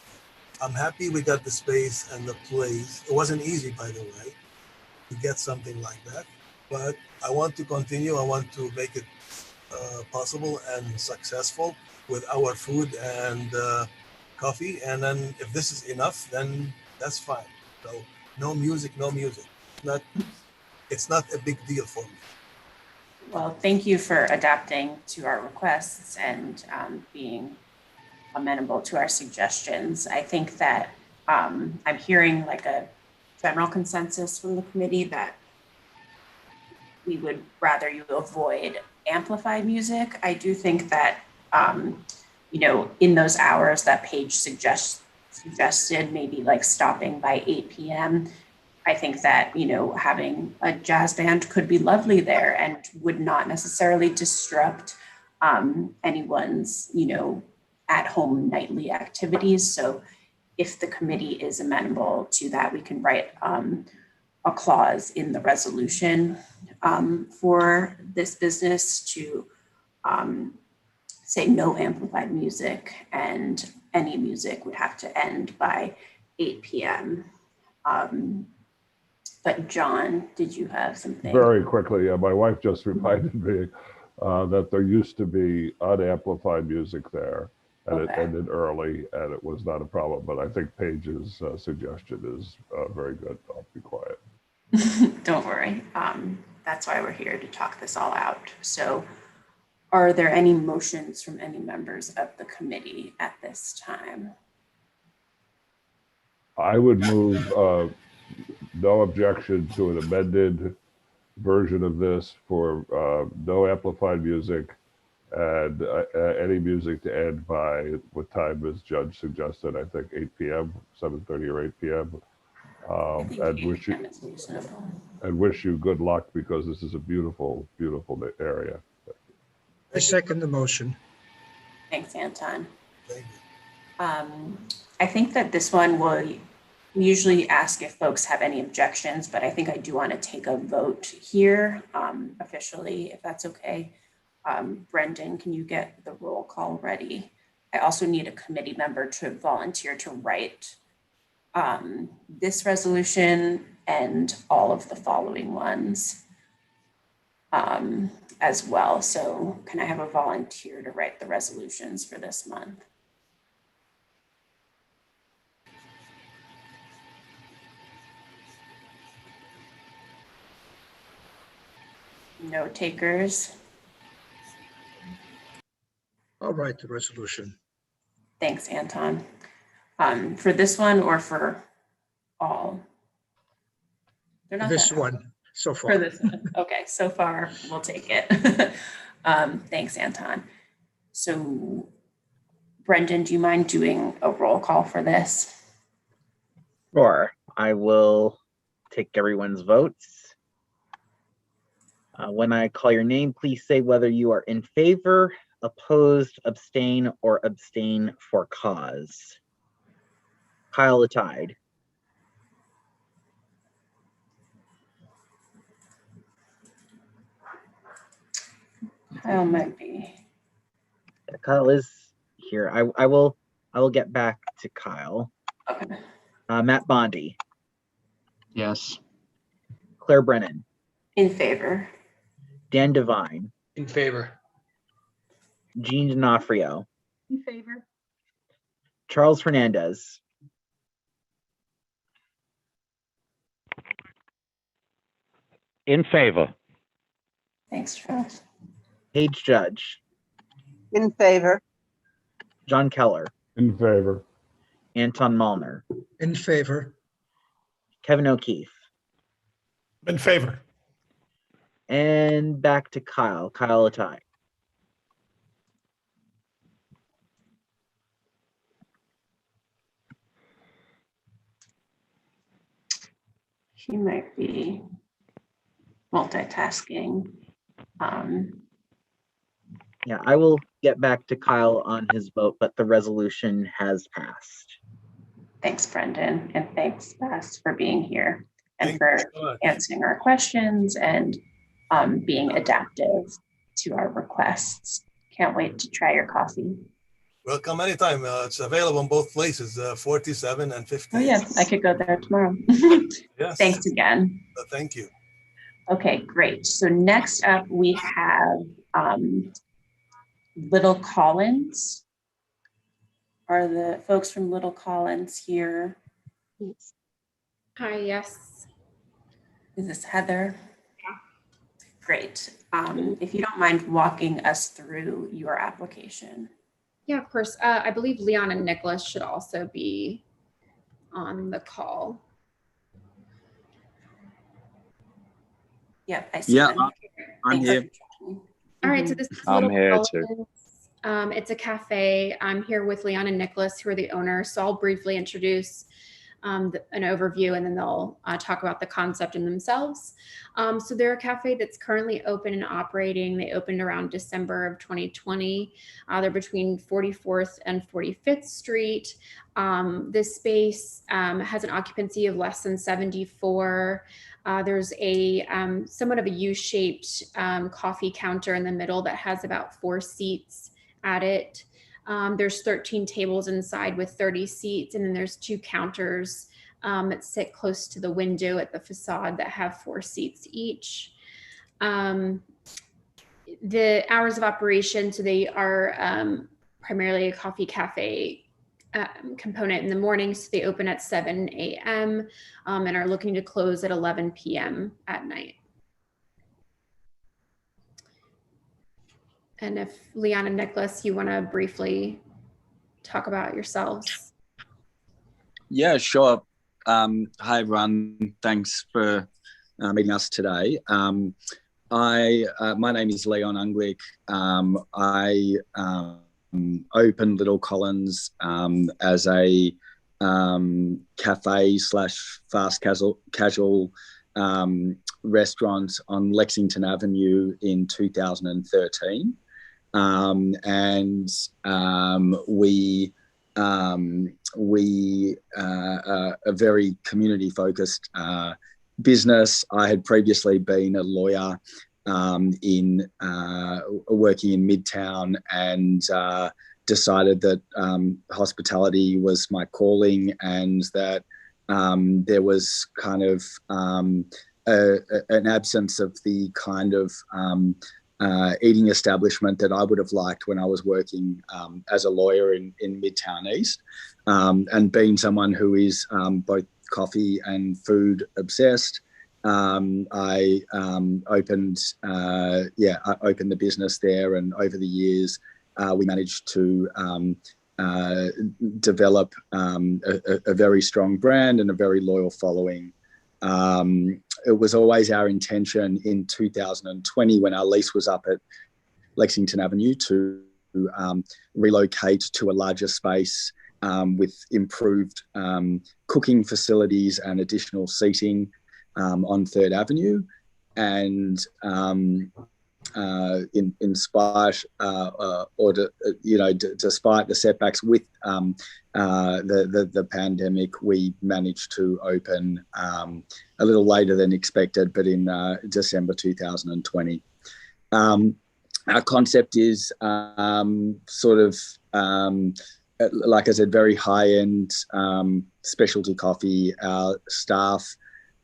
I'm happy we got the space and the place. It wasn't easy, by the way, to get something like that. But I want to continue. I want to make it possible and successful with our food and coffee. And then if this is enough, then that's fine. So no music, no music. It's not a big deal for me. Well, thank you for adapting to our requests and being amenable to our suggestions. I think that I'm hearing like a general consensus from the committee that we would rather you avoid amplified music. I do think that, in those hours that Paige suggested, maybe like stopping by 8 p.m., I think that, having a jazz band could be lovely there and would not necessarily disrupt anyone's, at-home nightly activities. So if the committee is amenable to that, we can write a clause in the resolution for this business to say no amplified music, and any music would have to end by 8 p.m. But John, did you have something? Very quickly, my wife just reminded me that there used to be unamplified music there, and it ended early, and it was not a problem. But I think Paige's suggestion is very good. I'll be quiet. Don't worry. That's why we're here, to talk this all out. So are there any motions from any members of the committee at this time? I would move no objection to an amended version of this for no amplified music and any music to end by what time as Judge suggested, I think 8 p.m., 7:30 or 8 p.m. And wish you good luck, because this is a beautiful, beautiful area. I second the motion. Thanks, Anton. I think that this one we usually ask if folks have any objections, but I think I do want to take a vote here officially, if that's okay. Brendan, can you get the roll call ready? I also need a committee member to volunteer to write this resolution and all of the following ones as well. So can I have a volunteer to write the resolutions for this month? No takers. I'll write the resolution. Thanks, Anton. For this one or for all? They're not This that one so far. for this one. Okay, so far we'll take it. Thanks, Anton. So Brendan, do you mind doing a roll call for this? Sure. I will take everyone's votes. When I call your name, please say whether you are in favor, opposed, abstain, or abstain for cause. Kyle the Tide. Kyle might be. Kyle is here. I will get back to Kyle. Okay. Matt Bondi, Yes. Claire Brennan, In favor. Dan Devine, In favor. Jean D'Onofrio, In favor. Charles Hernandez, In favor. Thanks, Charles. Paige Judge, In favor. John Keller, In favor. Anton Malner, In favor. Kevin O'Keefe, In favor. and back to Kyle Latai. She might be multitasking. Yeah, I will get back to Kyle on his vote, but the resolution has passed. Thanks, Brendan, and thanks, Bess, for being here and Thank for you so much. answering our questions and being adaptive to our requests. Can't wait to try your coffee. Welcome anytime. It's available in both places, 47 and 50. Oh yeah, I could go there tomorrow. Yes. Thanks again. Thank you. Okay, great. So next up we have Little Collins. Are the folks from Little Collins here? Hi, yes. Is this Heather? Yeah. Great. If you don't mind walking us through your application. Yeah, of course. I believe Leon and Nicholas should also be on the call. Yep, I see them. I'm here. All right, so this is I'm Little here Collins. too. It's a cafe. I'm here with Leon and Nicholas, who are the owners. So I'll briefly introduce an overview, and then they'll talk about the concept in themselves. So they're a cafe that's currently open and operating. They opened around December of 2020. They're between 44th and 45th Street. This space has an occupancy of less than 74. There's a somewhat of a U-shaped coffee counter in the middle that has about 4 seats at it. There's 13 tables inside with 30 seats, and then there's 2 counters that sit close to the window at the facade that have 4 seats each. The hours of operation, so they are primarily a coffee cafe component in the morning, so they open at 7 a.m. And are looking to close at 11 p.m. at night. And if Leon and Nicholas, you want to briefly talk about yourselves. Yeah, sure. Hi, everyone. Thanks for meeting us today. My name is Leon Unglick. I opened Little Collins as a cafe / fast casual restaurant on Lexington Avenue in 2013. We are a very community focused business. I had previously been a lawyer working in Midtown, and decided that hospitality was my calling, and that there was kind of an absence of the kind of eating establishment that I would have liked when I was working as a lawyer in Midtown East. And being someone who is both coffee and food obsessed, I opened the business there, and over the years we managed to develop a very strong brand and a very loyal following. It was always our intention in 2020, when our lease was up at Lexington Avenue, to relocate to a larger space with improved cooking facilities and additional seating on 3rd Avenue. And despite the setbacks with the pandemic, we managed to open a little later than expected, but in December 2020. our concept is like I said, very high-end specialty coffee. Our staff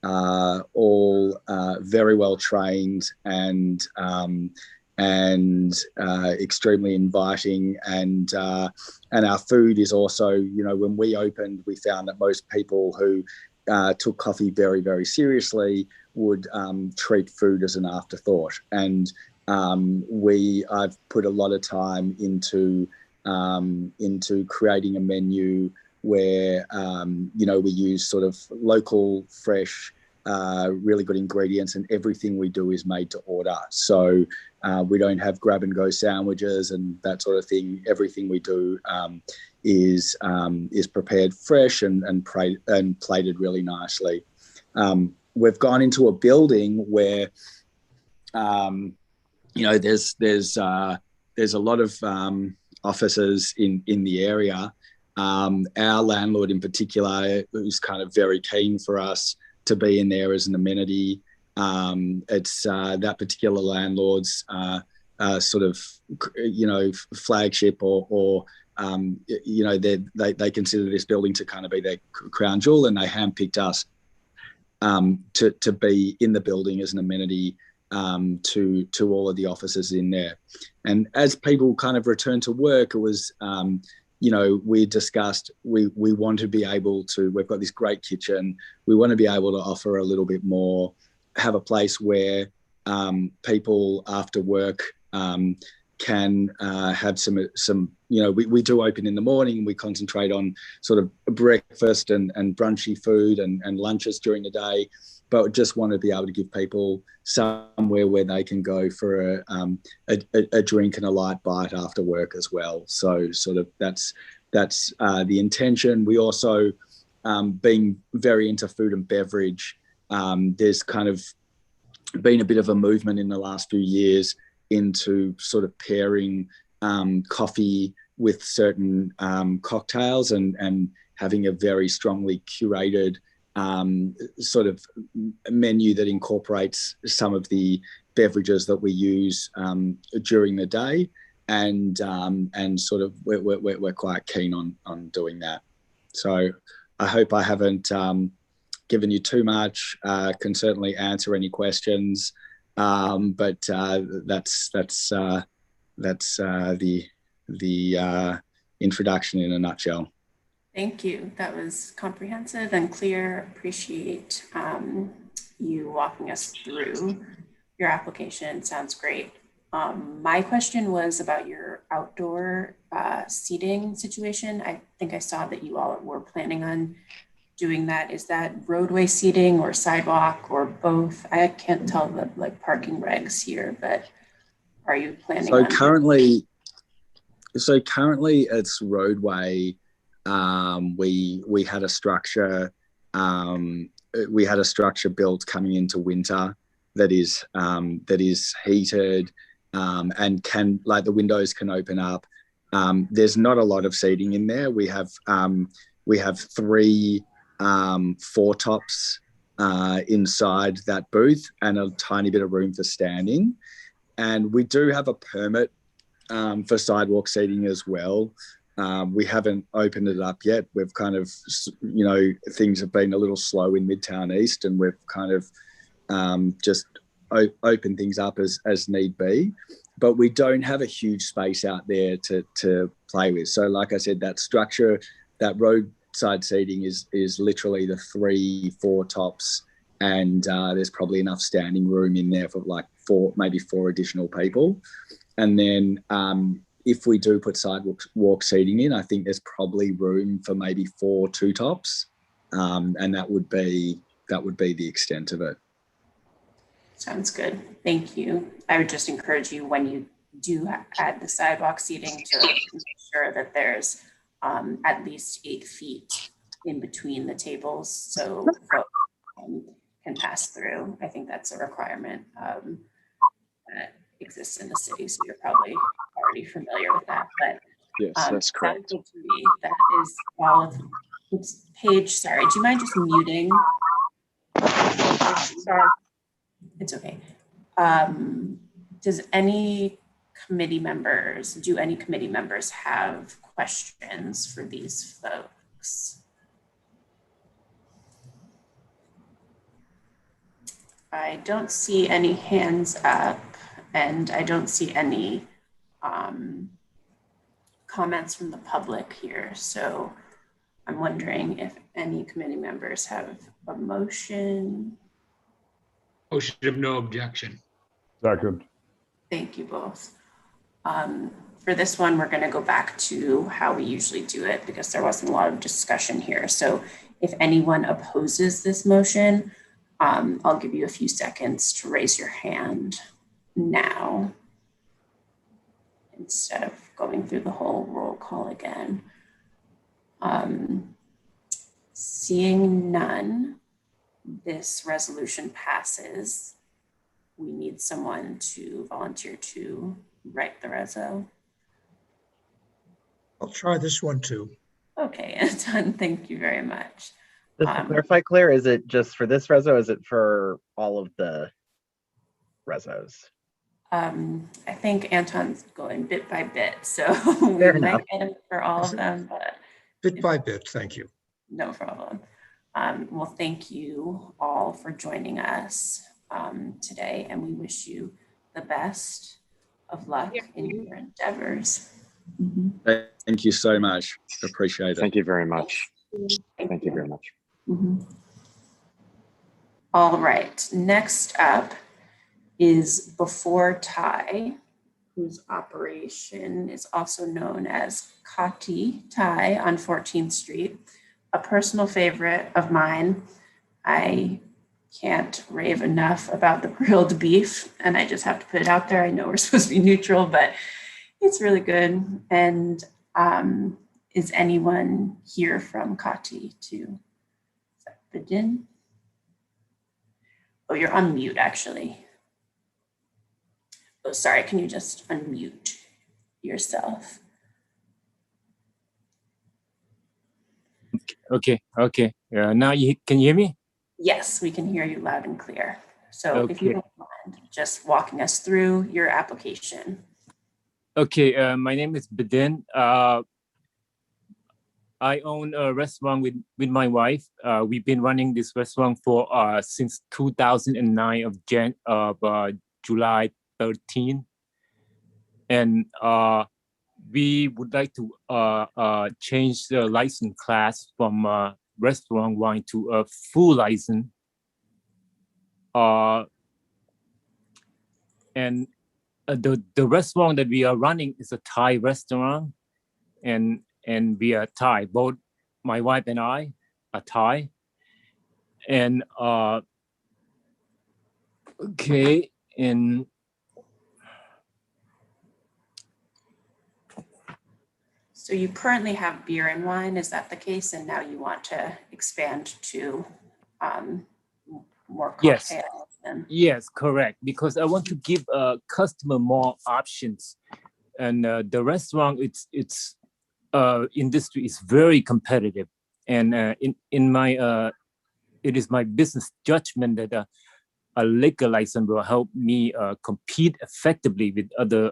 are all very well trained and extremely inviting. And our food is also, when we opened, we found that most people who took coffee very, very seriously would treat food as an afterthought. And I've put a lot of time into creating a menu where we use sort of local, fresh, really good ingredients, and everything we do is made to order. So we don't have grab and go sandwiches and that sort of thing. Everything we do is prepared fresh and plated really nicely. We've gone into a building where there's a lot of offices in the area. Our landlord in particular, who's kind of very keen for us to be in there as an amenity. It's that particular landlord's sort of, flagship or they consider this building to kind of be their crown jewel, and they handpicked us to be in the building as an amenity to all of the offices in there. And as people kind of return to work, it was, we discussed, we want to be able to, we've got this great kitchen. We want to be able to offer a little bit more, have a place where people after work can have some we do open in the morning. We concentrate on sort of breakfast and brunchy food and lunches during the day, but just want to be able to give people somewhere where they can go for a drink and a light bite after work as well. So sort of that's the intention. We also, being very into food and beverage, there's kind of been a bit of a movement in the last few years into sort of pairing coffee with certain cocktails and having a very strongly curated sort of menu that incorporates some of the beverages that we use during the day, and sort of we're quite keen on doing that. So I hope I haven't given you too much. Can certainly answer any questions, but that's the introduction in a nutshell. Thank you. That was comprehensive and clear. Appreciate you walking us through your application. Sounds great. My question was about your outdoor seating situation. I think I saw that you all were planning on doing that. Is that roadway seating or sidewalk or both? I can't tell the parking regs here, but are you planning on? So currently it's roadway. We had a structure. We had a structure built coming into winter that is heated and can, like, the windows can open up. There's not a lot of seating in there. We have 3 4 tops inside that booth and a tiny bit of room for standing. And we do have a permit for sidewalk seating as well. We haven't opened it up yet. We've kind of, things have been a little slow in Midtown East, and we've kind of just opened things up as need be. But we don't have a huge space out there to play with. So like I said, that structure, that roadside seating is literally the 3 4 tops, and there's probably enough standing room in there for like 4 additional people. And then if we do put sidewalk seating in, I think there's probably room for maybe 4 2 tops, and that would be the extent of it. Sounds good. Thank you. I would just encourage you, when you do add the sidewalk seating, to make sure that there's at least 8 feet in between the tables so folks can pass through. I think that's a requirement that exists in the city, so you're probably already familiar with that. But yes, that's correct. To me, that is all of. Oops, Paige, sorry. Do you mind just muting? Sorry. It's okay. Does any committee members, do any committee members have questions for these folks? I don't see any hands up, and I don't see any comments from the public here. So I'm wondering if any committee members have a motion. Motion of no objection. Second. Thank you both. For this one, we're going to go back to how we usually do it because there wasn't a lot of discussion here. So if anyone opposes this motion, I'll give you a few seconds to raise your hand now instead of going through the whole roll call again. Seeing none, this resolution passes. We need someone to volunteer to write the reso. I'll try this one too. Okay, Anton, thank you very much. Just to clarify, Claire, is it just for this reso? Is it for all of the resos? I think Anton's going bit by bit, so we Fair might enough. get him for all of them, but Bit by bit, thank you. no problem. Well, thank you all for joining us today, and we wish you the best of luck in your endeavors. Thank you so much. Appreciate it. Thank you very much. Thank you very much. All right, next up is Before Thai, whose operation is also known as Kati Thai on 14th Street, a personal favorite of mine. I can't rave enough about the grilled beef, and I just have to put it out there. I know we're supposed to be neutral, but it's really good. And is anyone here from Kati to begin? Oh, you're on mute, actually. Oh, sorry, can you just unmute yourself? Okay. Now can you hear me? Yes, we can hear you loud and clear. So Okay. if you don't mind just walking us through your application. Okay, my name is Bedin. I own a restaurant with my wife. We've been running this restaurant for since 2009 of July 13, and we would like to change the license class from restaurant wine to a full license. And the restaurant that we are running is a Thai restaurant, and we are Thai. Both my wife and I are Thai. And okay, and So you currently have beer and wine, is that the case? And now you want to expand to more yes, cocktails? And yes, correct. Because I want to give a customer more options, and the restaurant it's industry is very competitive, and in my it is my business judgment that a liquor license will help me compete effectively with other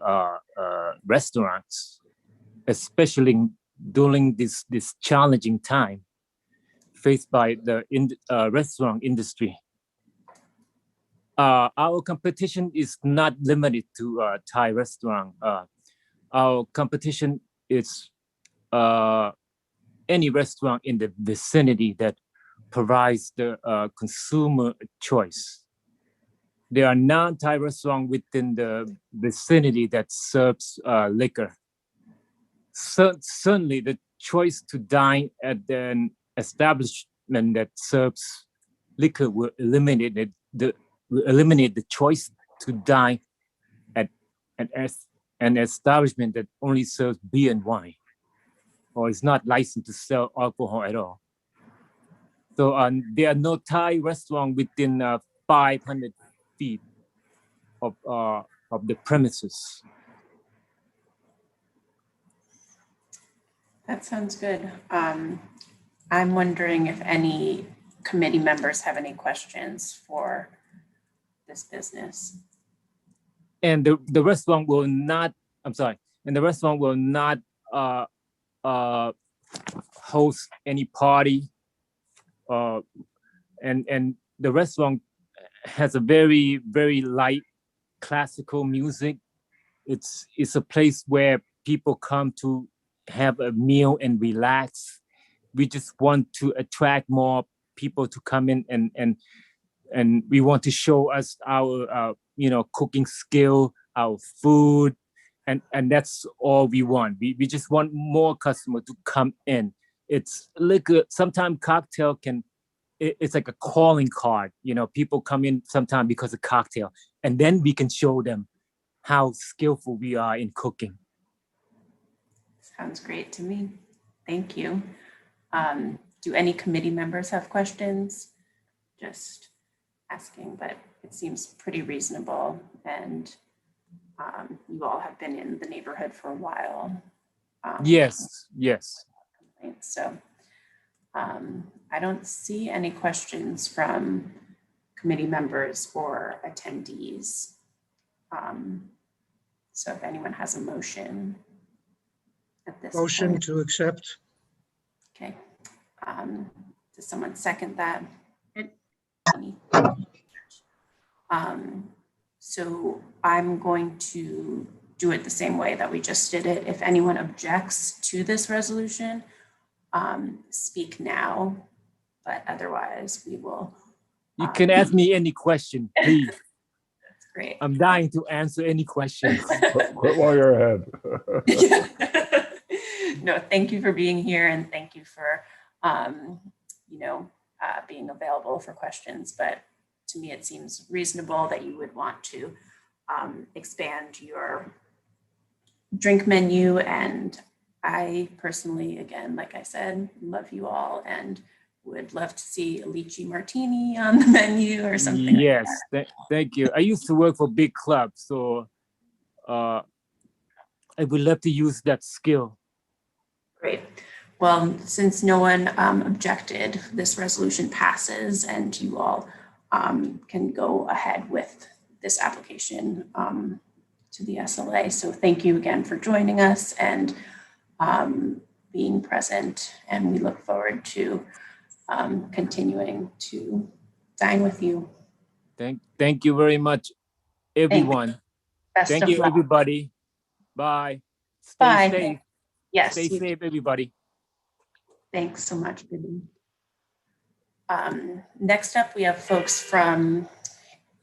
restaurants, especially during this challenging time faced by the restaurant industry. Our competition is not limited to Thai restaurant. Our competition is any restaurant in the vicinity that provides the consumer choice. There are non-Thai restaurants within the vicinity that serves liquor. Certainly, the choice to dine at an establishment that serves liquor will eliminate the choice to dine at an establishment that only serves beer and wine, or is not licensed to sell alcohol at all. So there are no Thai restaurant within 500 feet of the premises. that sounds good. I'm wondering if any committee members have any questions for this business. and the restaurant will not, I'm sorry, and the restaurant will not host any party. And the restaurant has a very, very light classical music. It's a place where people come to have a meal and relax. We just want to attract more people to come in, and we want to show us our cooking skill, our food, and that's all we want. We just want more customers to come in. It's like sometimes cocktail it's like a calling card. People come in sometimes because of cocktail, and then we can show them how skillful we are in cooking. Sounds great to me. Thank you. Do any committee members have questions? Just asking, but it seems pretty reasonable, and you all have been in the neighborhood for a while. Yes. So I don't see any questions from committee members or attendees. So if anyone has a motion at this Motion point. to accept. Okay. Does someone second that? So I'm going to do it the same way that we just did it. If anyone objects to this resolution, speak now, but otherwise we will. You can ask me any question, please. That's great. I'm dying to answer any questions. Quit while you're ahead. No, thank you for being here, and thank you for, being available for questions. But to me, it seems reasonable that you would want to expand your drink menu. And I personally, again, like I said, love you all and would love to see a lychee martini on the menu or something. Yes, thank you. I used to work for big clubs, so I would love to use that skill. Great. Well, since no one objected, this resolution passes, and you all can go ahead with this application to the SLA. So thank you again for joining us and being present, and we look forward to continuing to dine with you. Thank you very much, everyone. Thank you, everybody. Bye. Stay safe. Yes. Stay safe, everybody. Thanks so much, Biddy. Next up, we have folks from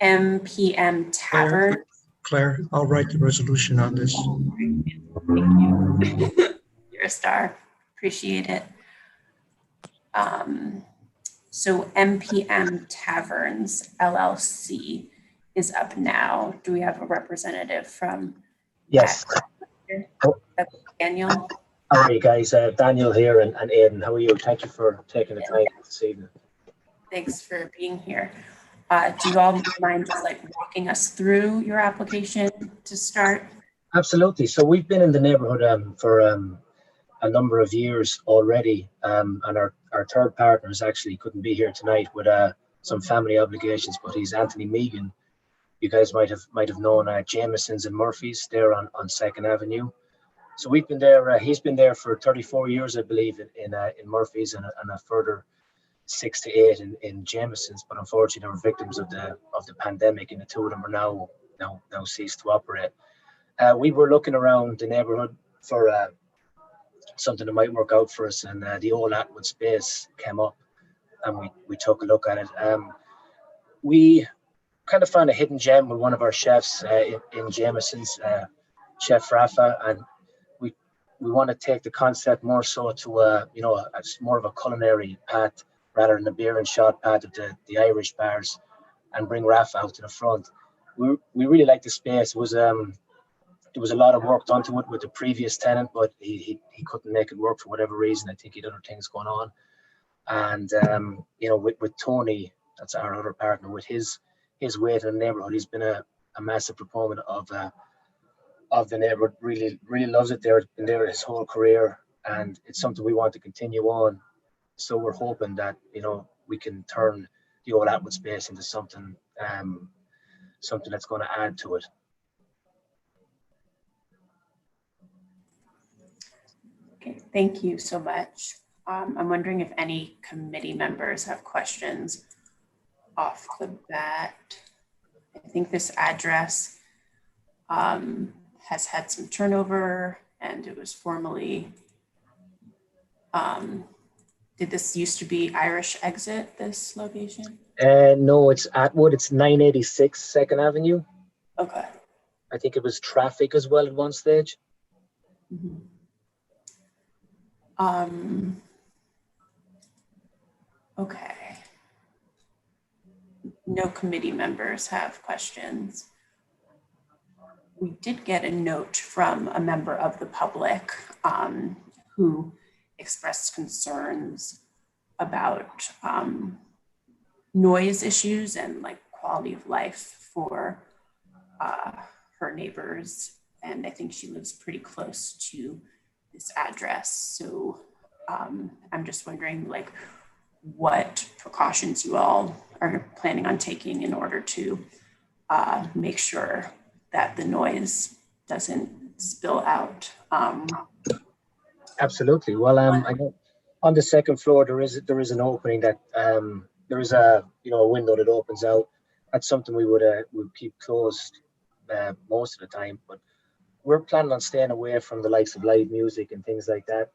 MPM Tavern. Claire, I'll write the resolution on this. Thank you. You're a star. Appreciate it. So MPM Taverns LLC is up now. Do we have a representative from? Yes. That's Daniel. How are you guys? Daniel here and Aidan. How are you? Thank you for taking the time this evening. Thanks for being here. Do you all mind just walking us through your application to start? Absolutely. So we've been in the neighborhood for a number of years already, and our third partner actually couldn't be here tonight with some family obligations, but he's Anthony Megan. You guys might have known Jameson's and Murphy's there on 2nd Avenue. So we've been there. He's been there for 34 years, I believe, in Murphy's, and a further 6 to 8 in Jameson's. But unfortunately, they were victims of the pandemic, and the two of them are now ceased to operate. We were looking around the neighborhood for something that might work out for us, and the old Atwood space came up, and we took a look at it. We kind of found a hidden gem with one of our chefs in Jameson's, Chef Rafa, and we want to take the concept more so to it's more of a culinary path rather than a beer and shot path of the Irish bars, and bring Rafa out to the front. We really like the space. There was a lot of work done to it with the previous tenant, but he couldn't make it work for whatever reason. I think he had other things going on. And with Tony, that's our other partner, with his weight in the neighborhood, he's been a massive proponent of the neighborhood. Really loves it there. Been there his whole career, and it's something we want to continue on. So we're hoping that we can turn the old Atwood space into something that's going to add to it. Okay, thank you so much. I'm wondering if any committee members have questions off the bat. I think this address has had some turnover, and it was formerly, did this used to be Irish Exit, this location? No, it's Atwood. It's 986 Second Avenue. Okay. I think it was traffic as well at one stage. Mhm. Okay. No committee members have questions. We did get a note from a member of the public who expressed concerns about noise issues and like quality of life for her neighbors. And I think she lives pretty close to this address. So I'm just wondering like what precautions you all are planning on taking in order to make sure that the noise doesn't spill out. Absolutely. Well, I know on the second floor there is an opening that there is a a window that opens out. That's something we would keep closed most of the time, but we're planning on staying away from the likes of live music and things like that.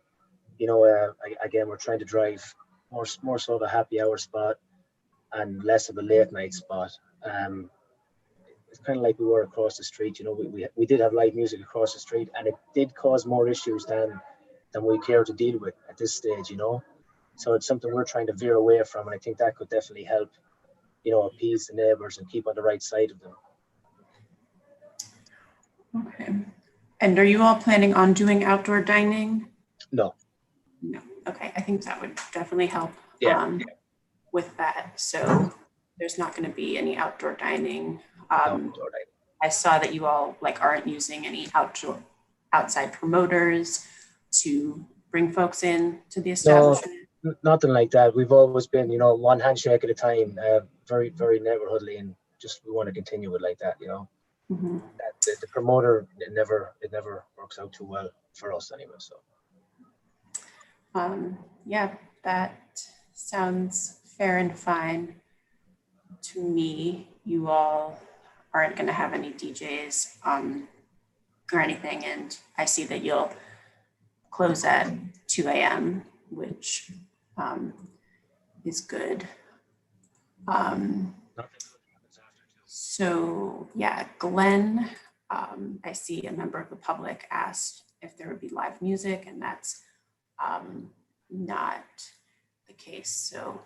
Again, we're trying to drive more so of a happy hour spot and less of a late night spot. It's kind of like we were across the street. We did have live music across the street, and it did cause more issues than we care to deal with at this stage. So it's something we're trying to veer away from, and I think that could definitely help, appease the neighbors and keep on the right side of them. Okay. And are you all planning on doing outdoor dining? No. No. Okay. I think that would definitely help Yeah. with that. So there's not going to be any outdoor dining. Outdoor dining. I saw that you all aren't using any outside promoters to bring folks in to the establishment. No, nothing like that. We've always been, one handshake at a time, very, very neighborhoodly, and just we want to continue it like that. Mm-hmm. The promoter, it never works out too well for us anyway. So. Yeah, that sounds fair and fine to me. You all aren't going to have any DJs or anything, and I see that you'll close at 2 a.m., which is good. So yeah, Glenn, I see a member of the public asked if there would be live music, and that's not the case. So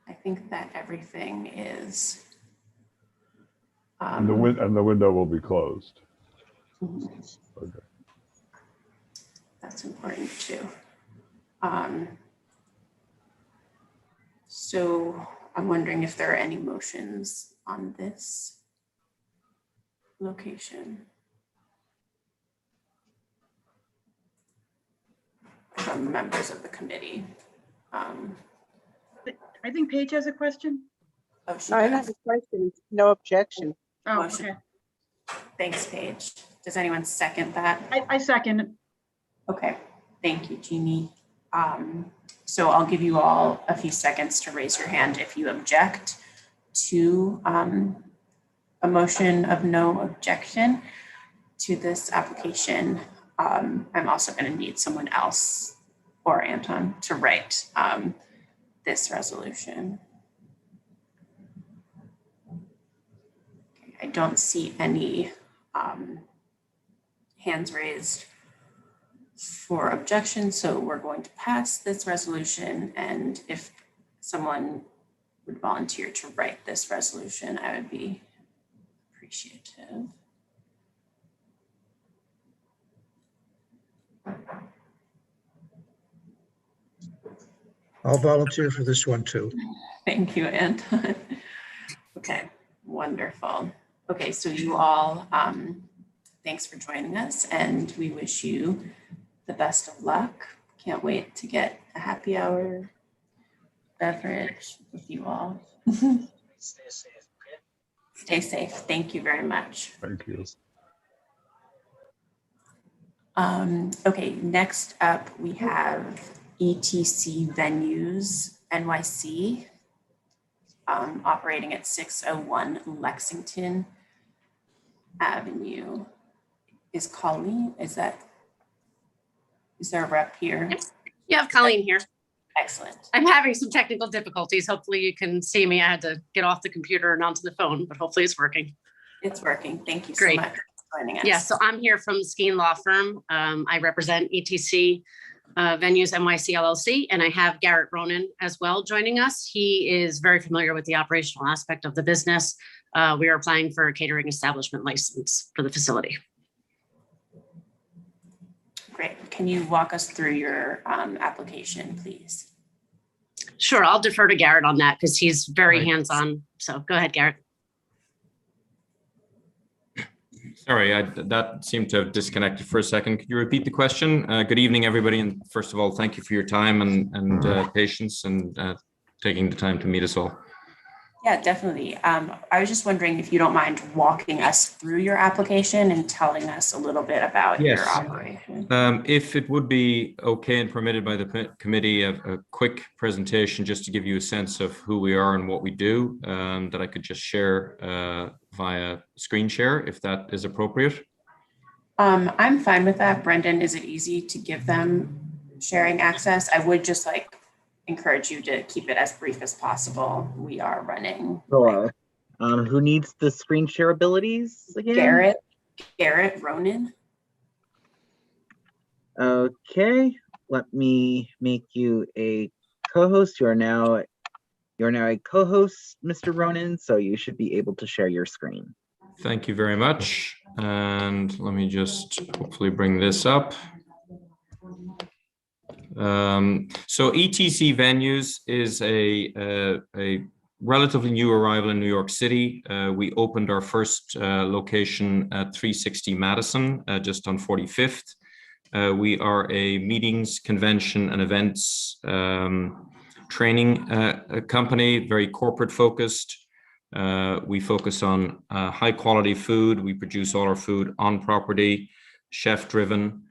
I think that everything is. And the window will be closed. Mhm. Okay. That's important too. So I'm wondering if there are any motions on this location from members of the committee. I think Paige has a question. Oh, she I does. have a question. No objection. Oh, Motion. okay. Thanks, Paige. Does anyone second that? I second it. Okay, thank you, Jeannie. So I'll give you all a few seconds to raise your hand if you object to a motion of no objection to this application. I'm also going to need someone else or Anton to write this resolution. Okay, I don't see any hands raised for objection, so we're going to pass this resolution, and if someone would volunteer to write this resolution, I would be appreciative. I'll volunteer for this one too. Thank you, Anton. Okay, wonderful. Okay, so you all, thanks for joining us, and we wish you the best of luck. Can't wait to get a happy hour beverage with you all. Stay safe. Okay? Stay safe. Thank you very much. Thank you. Okay, next up we have ETC Venues NYC, operating at 601 Lexington Avenue. Is Colleen, is there a rep here? Yep. You have Colleen here. Excellent. I'm having some technical difficulties. Hopefully you can see me. I had to get off the computer and onto the phone, but hopefully it's working. It's working. Thank you Great. so much for joining us. Yeah, so I'm here from Skeen Law Firm. I represent ETC Venues NYC LLC, and I have Garrett Ronan as well joining us. He is very familiar with the operational aspect of the business. We are applying for a catering establishment license for the facility. Great. Can you walk us through your application, please? Sure, I'll defer to Garrett on that because he's very hands-on. So go ahead, Garrett. Sorry, that seemed to have disconnected for a second. Could you repeat the question? Good evening, everybody. And first of all, thank you for your time and patience and taking the time to meet us all. Yeah, definitely. I was just wondering if you don't mind walking us through your application and telling us a little bit about your operation. If it would be okay and permitted by the committee, a quick presentation just to give you a sense of who we are and what we do, that I could just share via screen share, if that is appropriate. I'm fine with that. Brendan, is it easy to give them sharing access? I would just encourage you to keep it as brief as possible. We are running. Sure. Who needs the screen share abilities again? Garrett Ronan. Okay, let me make you a co-host. You're now a co-host, Mr. Ronan, so you should be able to share your screen. Thank you very much. And let me just hopefully bring this up. So ETC Venues is a relatively new arrival in New York City. We opened our first location at 360 Madison, just on 45th. We are a meetings, convention, and events training company, very corporate focused. We focus on high quality food. We produce all our food on property, chef driven.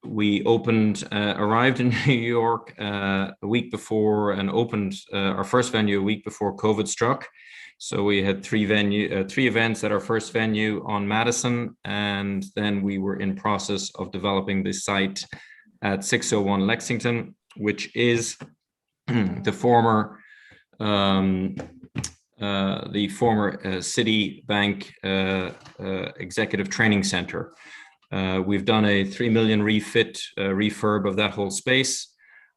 We arrived in New York a week before and opened our first venue a week before COVID struck. So we had three events at our first venue on Madison, and then we were in process of developing the site at 601 Lexington, which is the former Citibank Executive Training Center. We've done a $3 million refurb of that whole space.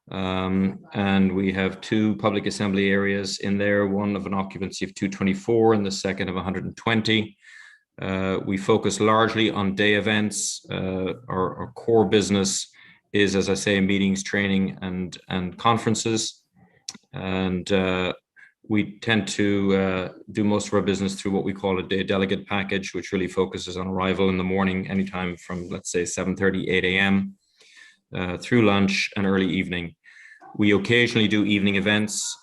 And we have two public assembly areas in there, one of an occupancy of 224 and the second of 120. We focus largely on day events. Our core business is, as I say, meetings, training, and conferences. And we tend to do most of our business through what we call a day delegate package, which really focuses on arrival in the morning, anytime from, let's say, 7:30, 8 a.m. Through lunch and early evening. We occasionally do evening events,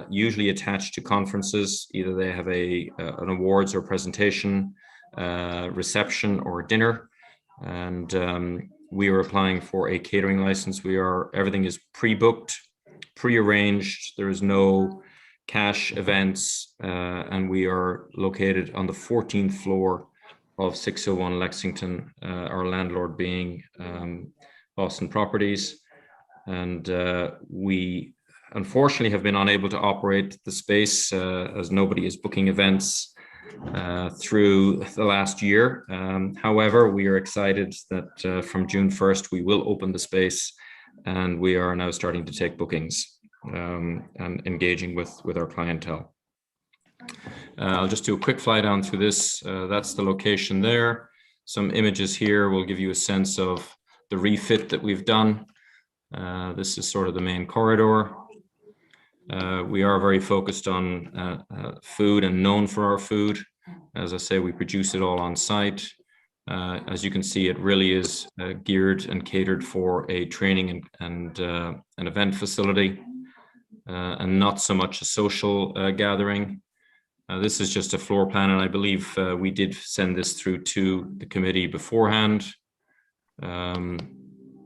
usually attached to conferences. Either they have an awards or presentation, reception or dinner. And we are applying for a catering license. Everything is pre-booked, pre-arranged. There is no cash events, and we are located on the 14th floor of 601 Lexington, our landlord being Boston Properties. And we unfortunately have been unable to operate the space as nobody is booking events through the last year. However, we are excited that from June 1st, we will open the space, and we are now starting to take bookings and engaging with our clientele. I'll just do a quick fly down through this. That's the location there. Some images here will give you a sense of the refit that we've done. This is sort of the main corridor. We are very focused on food and known for our food. As I say, we produce it all on site. As you can see, it really is geared and catered for a training and an event facility, and not so much a social gathering. This is just a floor plan, and I believe we did send this through to the committee beforehand. And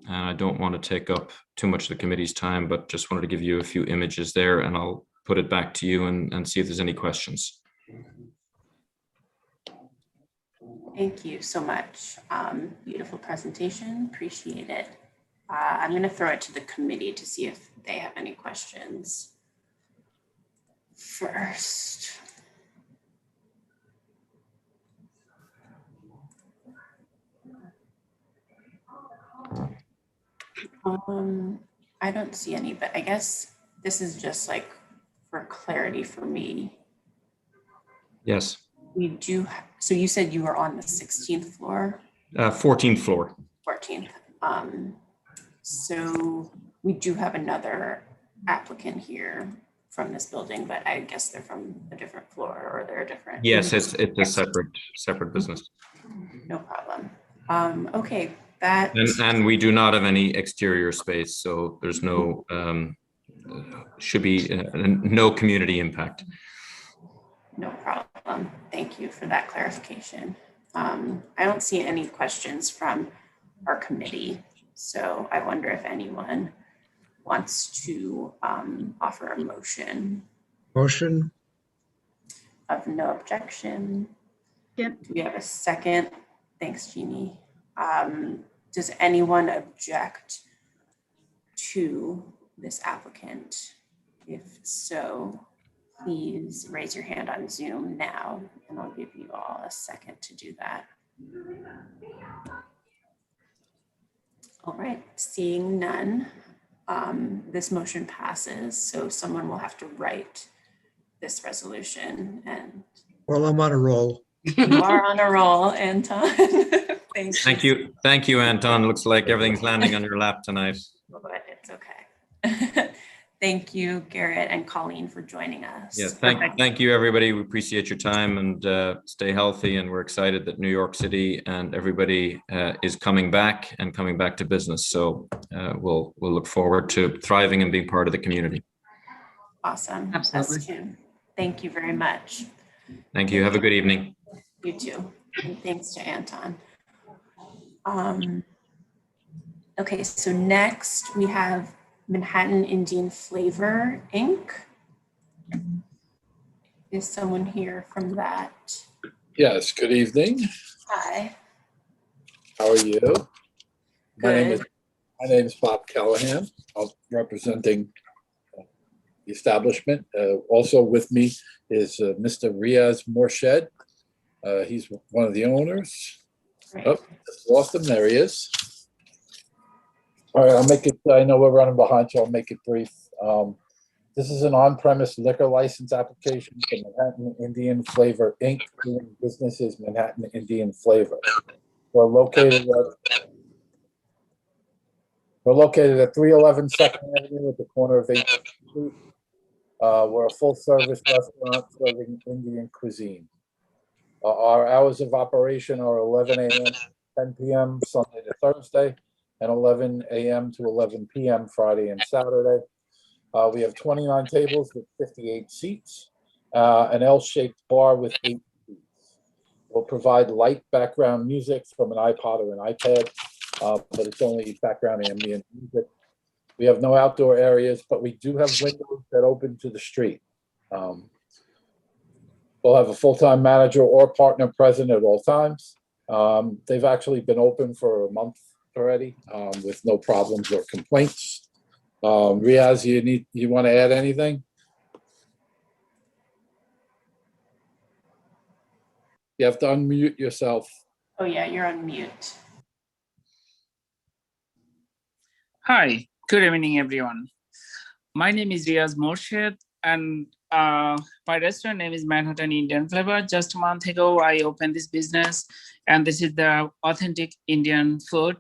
I don't want to take up too much of the committee's time, but just wanted to give you a few images there, and I'll put it back to you and see if there's any questions. Thank you so much. Beautiful presentation, appreciate it. I'm going to throw it to the committee to see if they have any questions first. I don't see any, but I guess this is just like for clarity for me. Yes. We do, so you said you were on the 16th floor? 14th floor. 14th. So we do have another applicant here from this building, but I guess they're from a different floor, or they're a different. Yes, it's a separate business. No problem. Okay, that. And we do not have any exterior space, so there's no, should be no community impact. No problem. Thank you for that clarification. I don't see any questions from our committee, so I wonder if anyone wants to offer a motion. Motion. Of no objection. Yep. Do we have a second? Thanks, Jeannie. Does anyone object to this applicant? If so, please raise your hand on Zoom now, and I'll give you all a second to do that. All right, seeing none, this motion passes, so someone will have to write this resolution. And Well, I'm on a roll. you are on a roll, Anton. Thank you, Anton. Looks like everything's landing on your lap tonight. But it's okay. Thank you, Garrett and Colleen, for joining us. Yes, thank you, everybody. We appreciate your time, and stay healthy. And we're excited that New York City and everybody is coming back to business. So we'll look forward to thriving and being part of the community. Awesome. Absolutely. Us too. Thank you very much. Thank you. Have a good evening. You too. And thanks to Anton. Okay, so next we have Manhattan Indian Flavor, Inc. Is someone here from that? Yes, good evening. Hi. How are you? My Good. name is Bob Callahan. I'm representing the establishment. Also with me is Mr. Riaz Morshed. He's one of the owners. Right. Oh, just lost him. There he is. All right, I'll make it, I know we're running behind, so I'll make it brief. This is an on-premise liquor license application for Manhattan Indian Flavor, Inc., doing business as Manhattan Indian Flavor. We're located at 311 2nd Avenue at the corner of 8th Street. We're a full-service restaurant serving Indian cuisine. Our hours of operation are 11 a.m. to 10 p.m. Sunday to Thursday, and 11 a.m. to 11 p.m. Friday and Saturday. We have 29 tables with 58 seats, an L-shaped bar with 8 seats. We'll provide light background music from an iPod or an iPad, but it's only background ambient music. We have no outdoor areas, but we do have windows that open to the street. We'll have a full-time manager or partner present at all times. They've actually been open for a month already with no problems or complaints. Riaz, you want to add anything? You have to unmute yourself. Oh yeah, you're on mute. Hi, good evening, everyone. My name is Riaz Morshed, and my restaurant name is Manhattan Indian Flavor. Just a month ago, I opened this business, and this is the authentic Indian food.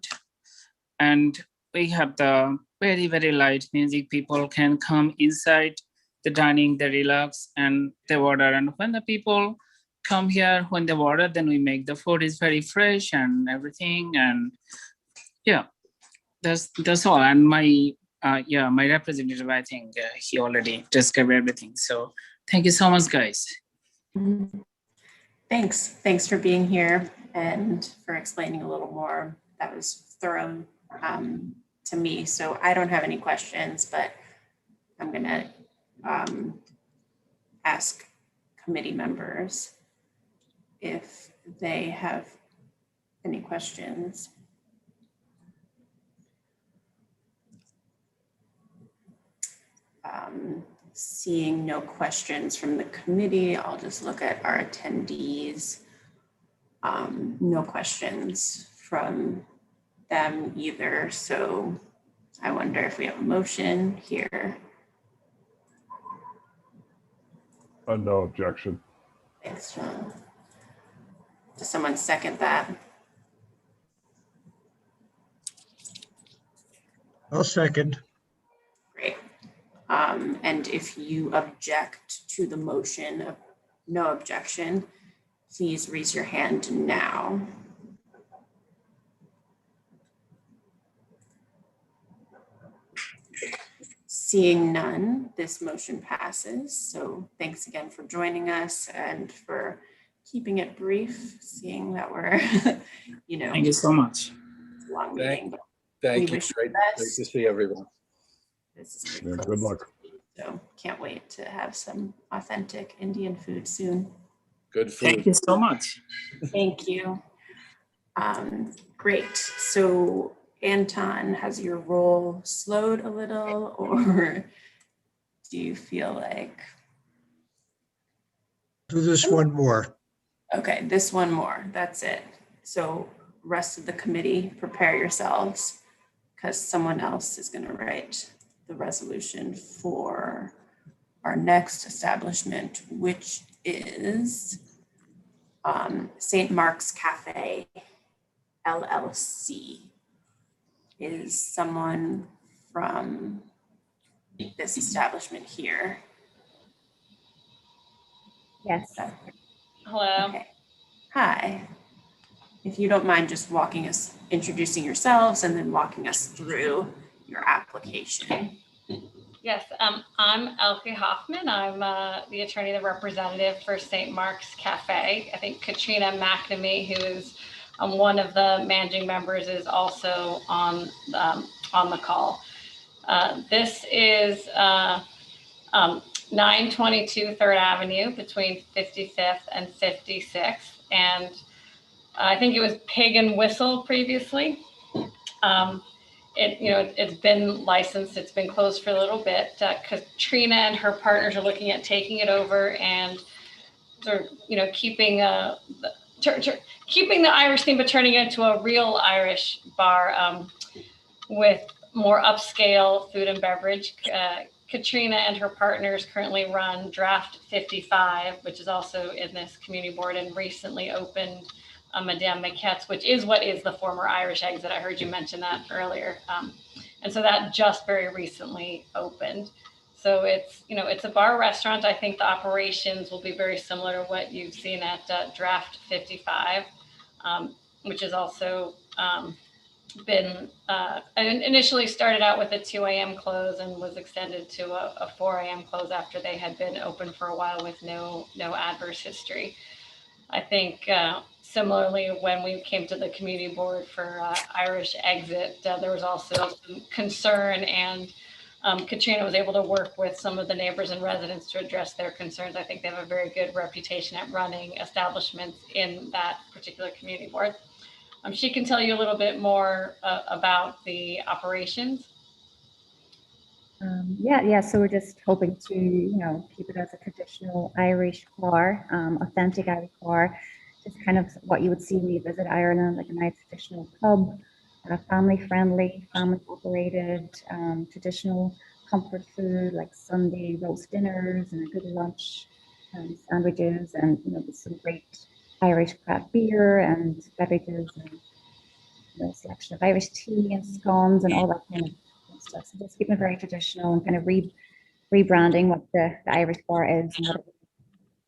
And we have the very, very light music. People can come inside the dining, they relax, and they order. And when the people come here, when they order, then we make the food is very fresh and everything. And yeah, that's all. And my my representative, I think he already described everything. So thank you so much, guys. Thanks for being here and for explaining a little more that was thorough to me. So I don't have any questions, but I'm gonna ask committee members if they have any questions. Seeing no questions from the committee, I'll just look at our attendees. No questions from them either. So I wonder if we have a motion here. No objection. Thanks, John. Does someone second that? I'll second. Great. And if you object to the motion of no objection, please raise your hand now. Seeing none, this motion passes. So thanks again for joining us and for keeping it brief, seeing that we're, you know. Thank you so much. It's a long meeting, but Thank we you. wish you Great, the great best. to see everyone. This is Yeah, good luck. So can't wait to have some authentic Indian food soon. Good Thank food. you so much. Thank you. Great. So Anton, has your role slowed a little, or do you feel like? Do this one more. Okay, this one more, that's it. So rest of the committee, prepare yourselves, because someone else is gonna write the resolution for our next establishment, which is St. Mark's Cafe LLC. Is someone from this establishment here? Yes. Hello. Okay. Hi. If you don't mind just introducing yourselves and then walking us through your application. Yes, I'm Elke Hoffman. I'm the attorney, the representative for St. Mark's Cafe. I think Katrina McNamee, who is one of the managing members, is also on the call. This is 922 3rd Avenue between 55th and 56th. And I think it was Pig and Whistle previously. It's been licensed, it's been closed for a little bit. Katrina and her partners are looking at taking it over and sort of, keeping the Irish theme, but turning it into a real Irish bar with more upscale food and beverage. Katrina and her partners currently run Draft 55, which is also in this community board, and recently opened Madame Maquette's, which is what is the former Irish Exit. I heard you mention that earlier. And so that just very recently opened. So it's a bar restaurant. I think the operations will be very similar to what you've seen at Draft 55, which has also been initially started out with a 2 a.m. close and was extended to a 4 a.m. close after they had been open for a while with no adverse history. I think similarly, when we came to the community board for Irish Exit, there was also some concern, and Katrina was able to work with some of the neighbors and residents to address their concerns. I think they have a very good reputation at running establishments in that particular community board. She can tell you a little bit more about the operations. Yeah. So we're just hoping to, keep it as a traditional Irish bar, authentic Irish bar. Just kind of what you would see when you visit Ireland, like a nice traditional pub, family friendly, family operated, traditional comfort food like Sunday roast dinners and a good lunch, sandwiches, and with some great Irish craft beer and beverages, and a selection of Irish tea and scones and all that kind of stuff. So just keeping it very traditional and kind of rebranding what the Irish bar is and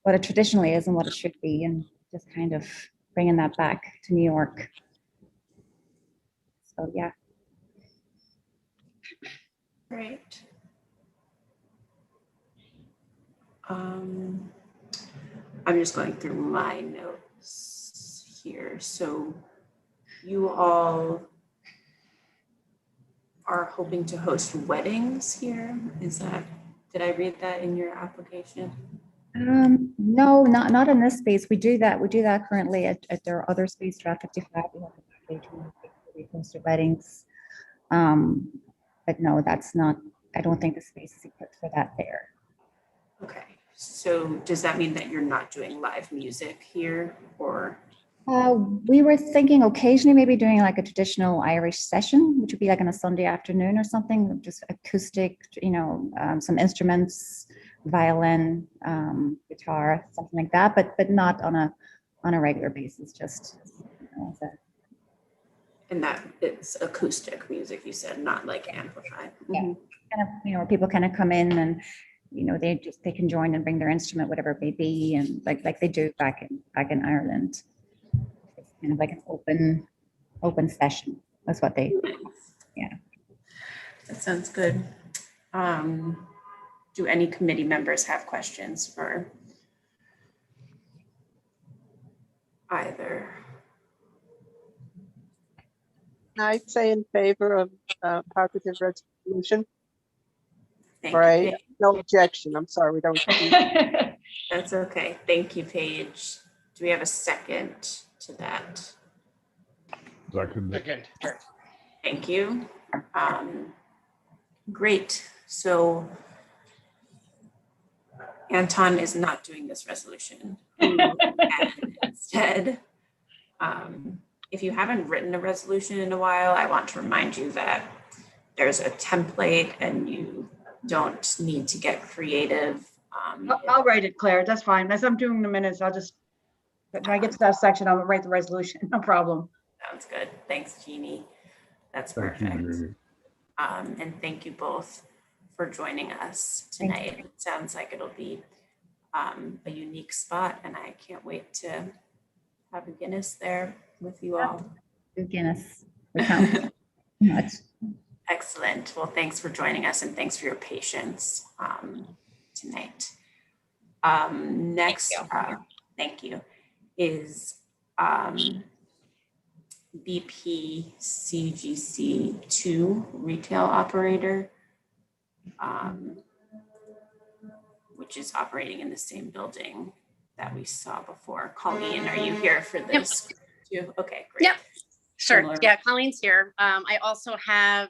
what it traditionally is and what it should be, and just kind of bringing that back to New York. So yeah. Great. I'm just going through my notes here. So you all are hoping to host weddings here. Did I read that in your application? No, not in this space. We do that currently at their other space, Draft 55. We have a catering, we host their weddings. But no, that's not, I don't think the space is equipped for that there. Okay, so does that mean that you're not doing live music here, or? We were thinking occasionally maybe doing like a traditional Irish session, which would be like on a Sunday afternoon or something, just acoustic, some instruments, violin, guitar, something like that, but not on a regular basis, just. And that it's acoustic music, you said, not like amplified. Yeah, kind of, where people kind of come in and, they can join and bring their instrument, whatever it may be, and like they do back in Ireland. It's kind of like an open session. That's what they, yeah. That sounds good. Do any committee members have questions for either? I'd say in favor of positive resolution. Thank you. No objection. I'm sorry, we don't. That's okay. Thank you, Paige. Do we have a second to that? Second. Thank you. Great. So Anton is not doing this resolution. And instead, if you haven't written a resolution in a while, I want to remind you that there's a template and you don't need to get creative. I'll write it, Claire. That's fine. As I'm doing the minutes, I'll just, when I get to that section, I'll write the resolution. No problem. Sounds good. Thanks, Jeannie. That's Thank perfect. you. And thank you both for joining us tonight. It sounds like it'll be a unique spot, and I can't wait to have a Guinness there with you all. Guinness. We count much. Excellent. Well, thanks for joining us, and thanks for your patience tonight. Next, thank you, is BPCGC 2 retail operator, which is operating in the same building that we saw before. Colleen, are you here for this too? Okay, great. Yep, sure. Similar. Yeah, Colleen's here. I also have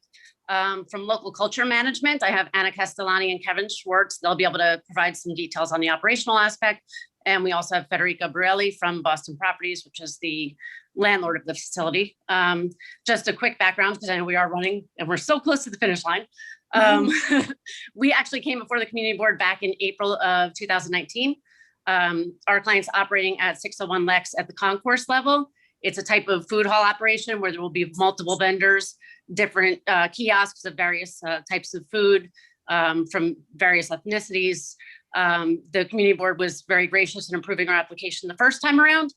from local culture management, I have Anna Castellani and Kevin Schwartz. They'll be able to provide some details on the operational aspect. And we also have Federica Borelli from Boston Properties, which is the landlord of the facility. Just a quick background, because I know we are running and we're so close to the finish line. We actually came before the community board back in April of 2019. Our client's operating at 601 Lex at the concourse level. It's a type of food hall operation where there will be multiple vendors, different kiosks of various types of food from various ethnicities. The community board was very gracious in approving our application the first time around.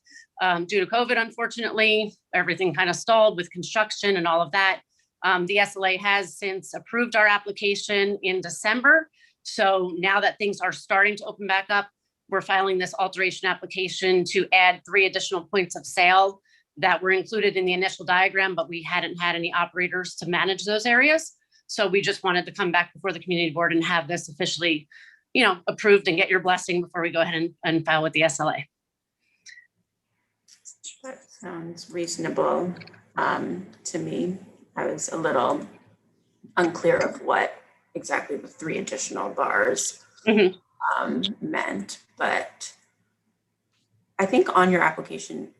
Due to COVID, unfortunately, everything kind of stalled with construction and all of that. The SLA has since approved our application in December. So now that things are starting to open back up, we're filing this alteration application to add 3 additional points of sale that were included in the initial diagram, but we hadn't had any operators to manage those areas. So we just wanted to come back before the community board and have this officially, approved and get your blessing before we go ahead and file with the SLA. That sounds reasonable to me. I was a little unclear of what exactly the 3 additional bars meant, but I think on your application,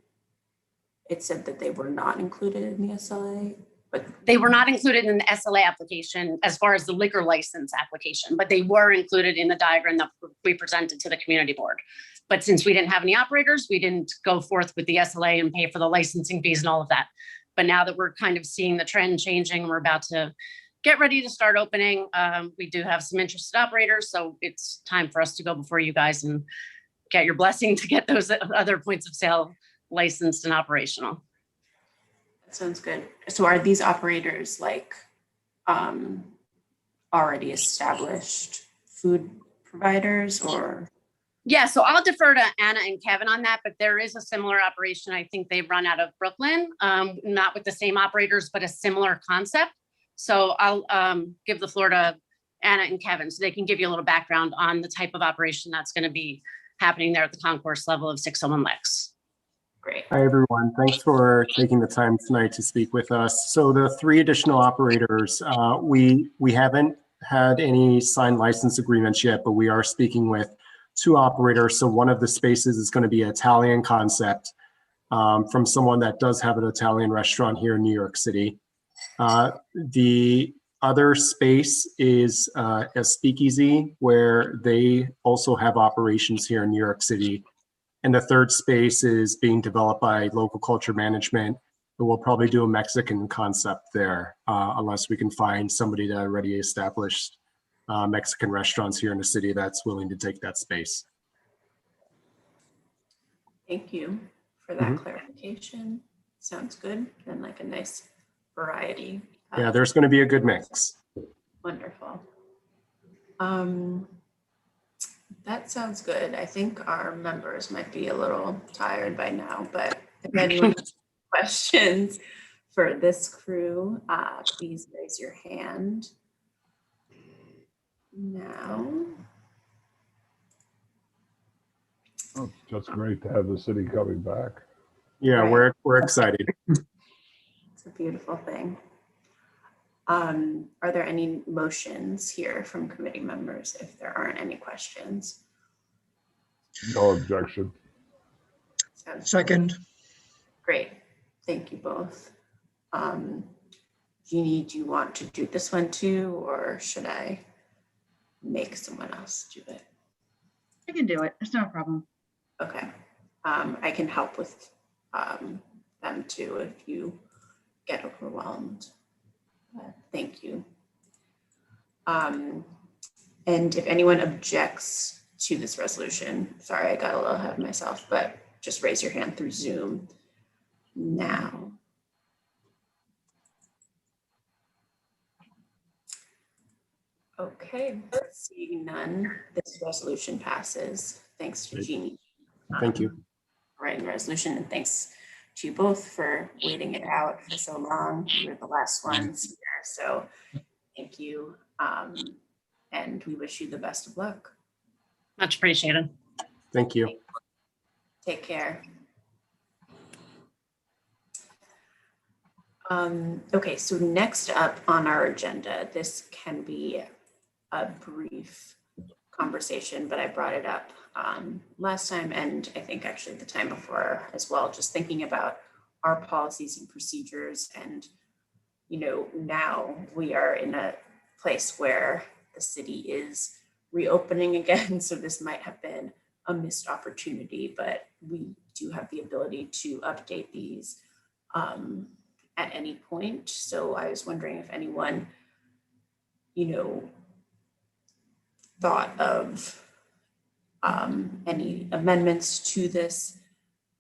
it said that they were not included in the SLA, but they were not included in the SLA application as far as the liquor license application, but they were included in the diagram that we presented to the community board. But since we didn't have any operators, we didn't go forth with the SLA and pay for the licensing fees and all of that. But now that we're kind of seeing the trend changing, we're about to get ready to start opening. We do have some interested operators, so it's time for us to go before you guys and get your blessing to get those other points of sale licensed and operational. that sounds good. So are these operators like already established food providers, or? Yeah, so I'll defer to Anna and Kevin on that, but there is a similar operation. I think they run out of Brooklyn, not with the same operators, but a similar concept. So I'll give the floor to Anna and Kevin so they can give you a little background on the type of operation that's going to be happening there at the concourse level of 601 Lex. Great. Hi, everyone. Thanks for taking the time tonight to speak with us. So the 3 additional operators, we haven't had any signed license agreements yet, but we are speaking with 2 operators. So one of the spaces is going to be an Italian concept from someone that does have an Italian restaurant here in New York City. The other space is a speakeasy where they also have operations here in New York City. And the third space is being developed by local culture management. And we'll probably do a Mexican concept there unless we can find somebody that already established Mexican restaurants here in the city that's willing to take that space. Thank you for that clarification. Sounds good and like a nice variety. Yeah, there's going to be a good mix. Wonderful. That sounds good. I think our members might be a little tired by now, but if anyone has questions for this crew, please raise your hand now. Oh, it's just great to have the city coming back. Yeah, Right. we're excited. It's a beautiful thing. Are there any motions here from committee members if there aren't any questions? No objection. Sounds Second. great. Thank you both. Jeannie, do you want to do this one too, or should I make someone else do it? I can do it. It's no problem. Okay. I can help with them too if you get overwhelmed. Thank you. And if anyone objects to this resolution, sorry, I got a little ahead of myself, but just raise your hand through Zoom now. Okay, seeing none, this resolution passes. Thanks to Jeannie. Thank you. Writing the resolution, and thanks to you both for waiting it out for so long. You're the last ones here, so thank you. And we wish you the best of luck. Much appreciated. Thank you. Take care. Okay, so next up on our agenda, this can be a brief conversation, but I brought it up last time and I think actually the time before as well, just thinking about our policies and procedures. And, you know, now we are in a place where the city is reopening again. So this might have been a missed opportunity, but we do have the ability to update these at any point. So I was wondering if anyone, you know, thought of any amendments to this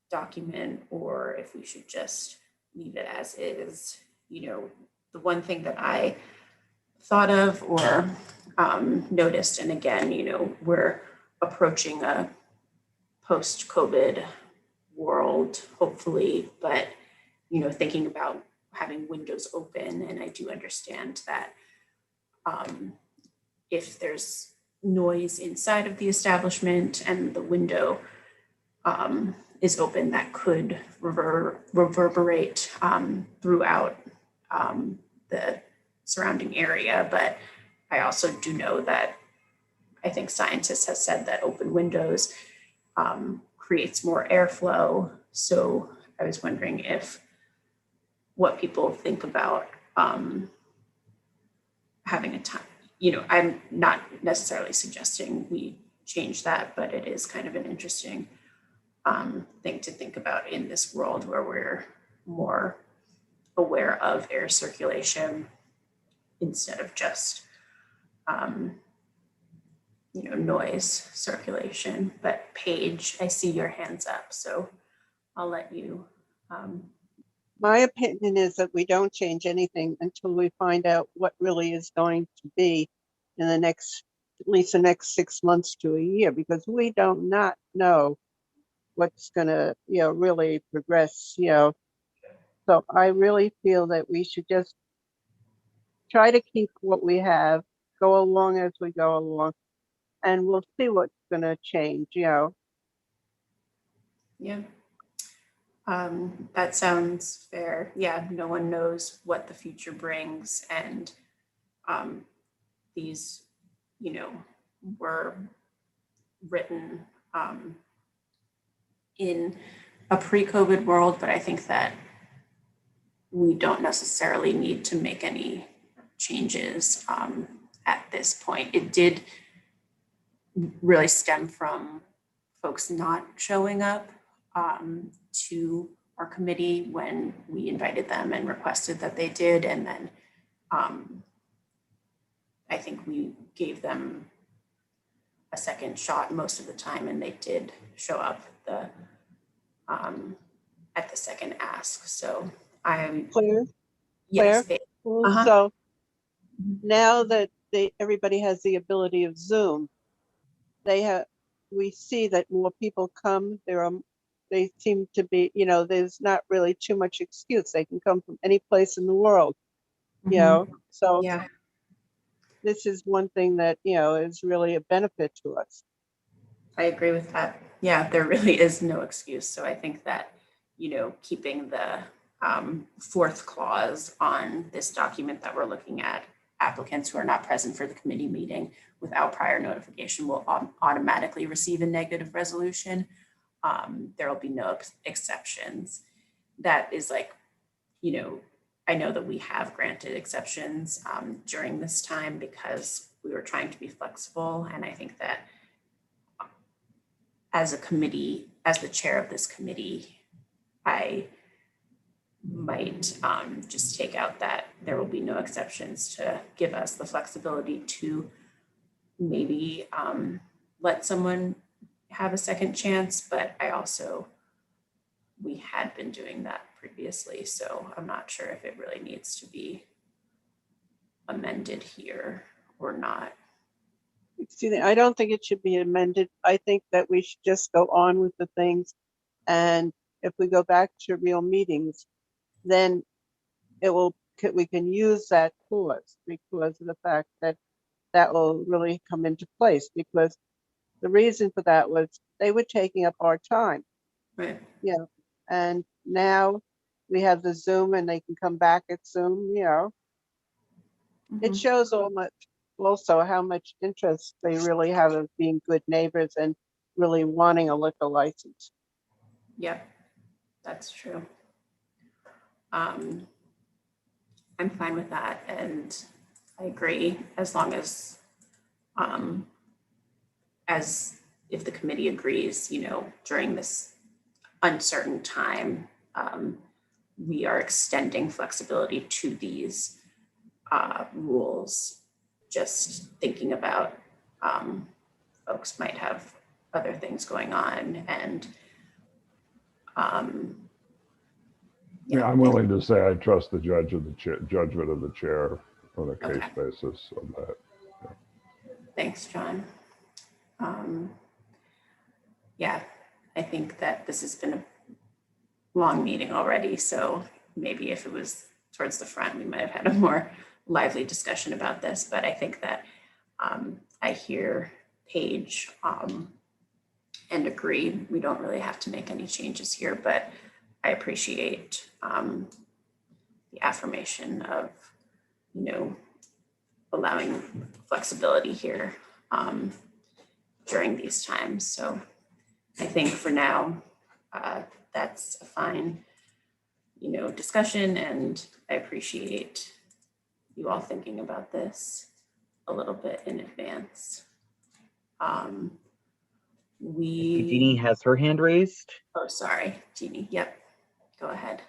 document, or if we should just leave it as is. You know, the one thing that I thought of or noticed, and again, you know, we're approaching a post-COVID world, hopefully, but, you know, thinking about having windows open, and I do understand that if there's noise inside of the establishment and the window is open, that could reverberate throughout the surrounding area. But I also do know that I think scientists have said that open windows creates more airflow. So I was wondering if what people think about having a time. You know, I'm not necessarily suggesting we change that, but it is kind of an interesting thing to think about in this world where we're more aware of air circulation instead of just, you know, noise circulation. But Paige, I see your hands up, so I'll let you. My opinion is that we don't change anything until we find out what really is going to be in the next at least the next 6 months to a year, because we don't not know what's gonna, really progress, So I really feel that we should just try to keep what we have, go along as we go along, and we'll see what's gonna change, Yeah. That sounds fair. Yeah, no one knows what the future brings, and these, were written in a pre-COVID world, but I think that we don't necessarily need to make any changes at this point. It did really stem from folks not showing up to our committee when we invited them and requested that they did. And then I think we gave them a second shot most of the time, and they did show up at the second ask. So I'm Claire? yes. Claire? So now that everybody has the ability of Zoom, we see that more people come. They seem to be, there's not really too much excuse. They can come from any place in the world, So yeah, this is one thing that, is really a benefit to us. I agree with that. Yeah, there really is no excuse. So I think that, keeping the fourth clause on this document that we're looking at, applicants who are not present for the committee meeting without prior notification will automatically receive a negative resolution. There will be no exceptions. That is like, I know that we have granted exceptions during this time because we were trying to be flexible. And I think that as a committee, as the chair of this committee, I might just take out that there will be no exceptions to give us the flexibility to maybe let someone have a second chance, but we had been doing that previously, so I'm not sure if it really needs to be amended here or not. Excuse me, I don't think it should be amended. I think that we should just go on with the things. And if we go back to real meetings, then we can use that clause because of the fact that that will really come into place, because the reason for that was they were taking up our time. Right. Yeah. And now we have the Zoom and they can come back at Zoom, It shows also how much interest they really have of being good neighbors and really wanting a liquor license. Yep, that's true. I'm fine with that, and I agree as long as if the committee agrees, during this uncertain time, we are extending flexibility to these rules, just thinking about folks might have other things going on, and yeah, I'm willing to say I trust the judgment of the chair on a case basis on that. Yeah. Thanks, John. Yeah, I think that this has been a long meeting already, so maybe if it was towards the front, we might have had a more lively discussion about this, but I think that I hear Paige and agree. We don't really have to make any changes here, but I appreciate the affirmation of, allowing flexibility here during these times. So I think for now, that's a fine, discussion, and I appreciate you all thinking about this a little bit in advance. Jeannie has her hand raised. Oh, sorry, Jeannie. Yep, go ahead.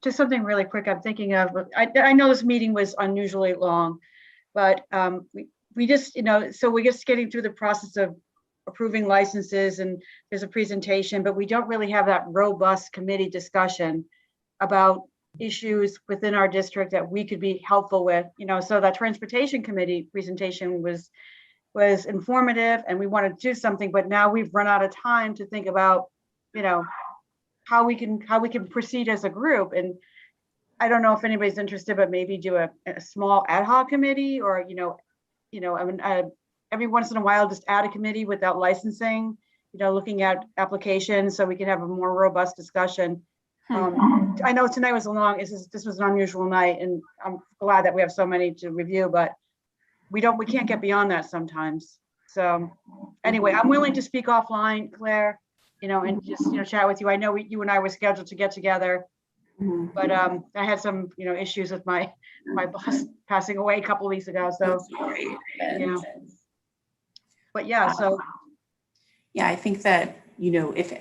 Just something really quick I'm thinking of. I know this meeting was unusually long, but we just, so we're just getting through the process of approving licenses, and there's a presentation, but we don't really have that robust committee discussion about issues within our district that we could be helpful with, so that transportation committee presentation was informative and we wanted to do something, but now we've run out of time to think about, how we can proceed as a group. And I don't know if anybody's interested, but maybe do a small ad hoc committee or, every once in a while, just add a committee without licensing, looking at applications so we can have a more robust discussion. I know tonight was this was an unusual night and I'm glad that we have so many to review, but we can't get beyond that sometimes. So anyway, I'm willing to speak offline, Claire, and just, chat with you. I know you and I were scheduled to get together, but I had some, issues with my boss passing away a couple of weeks ago. So, but yeah, so. Yeah, I think that, if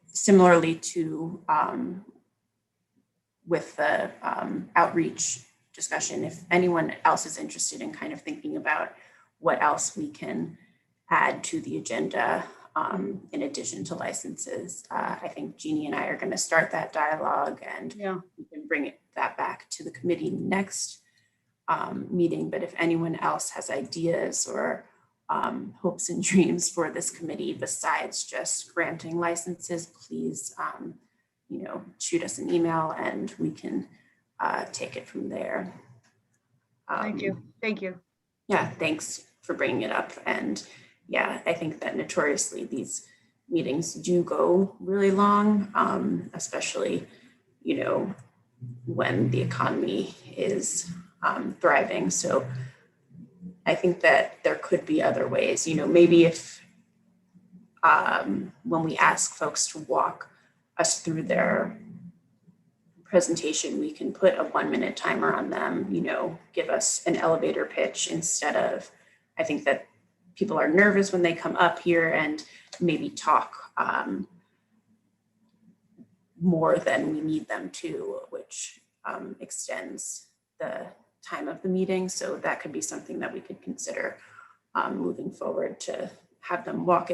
similarly to with the outreach discussion, if anyone else is interested in kind of thinking about what else we can add to the agenda in addition to licenses, I think Jeannie and I are going to start that dialogue and we can bring that back to the committee next meeting. But if anyone else has ideas or hopes and dreams for this committee besides just granting licenses, please shoot us an email and we can take it from there. Thank you. Yeah, thanks for bringing it up. And yeah, I think that notoriously these meetings do go really long, especially, when the economy is thriving. So I think that there could be other ways, maybe if when we ask folks to walk us through their presentation, we can put a 1-minute timer on them, give us an elevator pitch instead of, I think that people are nervous when they come up here and maybe talk more than we need them to, which extends the time of the meeting. So that could be something that we could consider moving forward, to have them walk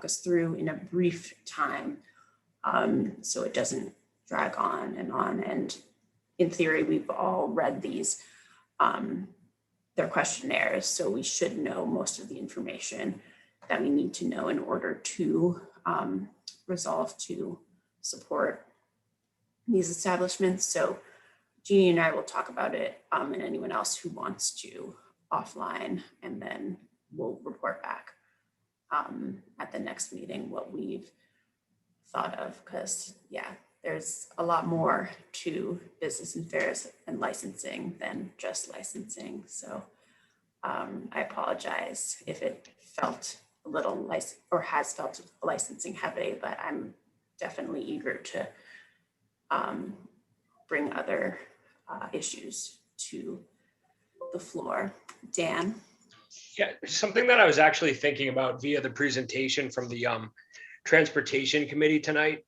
us through in a brief time, so it doesn't drag on. And in theory, we've all read these, their questionnaires, so we should know most of the information that we need to know in order to resolve to support these establishments. So Jeannie and I will talk about it, and anyone else who wants to offline, and then we'll report back at the next meeting what we've thought of, because there's a lot more to business and fairs and licensing than just licensing. So I apologize if it felt a little has felt licensing heavy, but I'm definitely eager to bring other issues to the floor. Dan? Yeah, something that I was actually thinking about via the presentation from the Transportation Committee tonight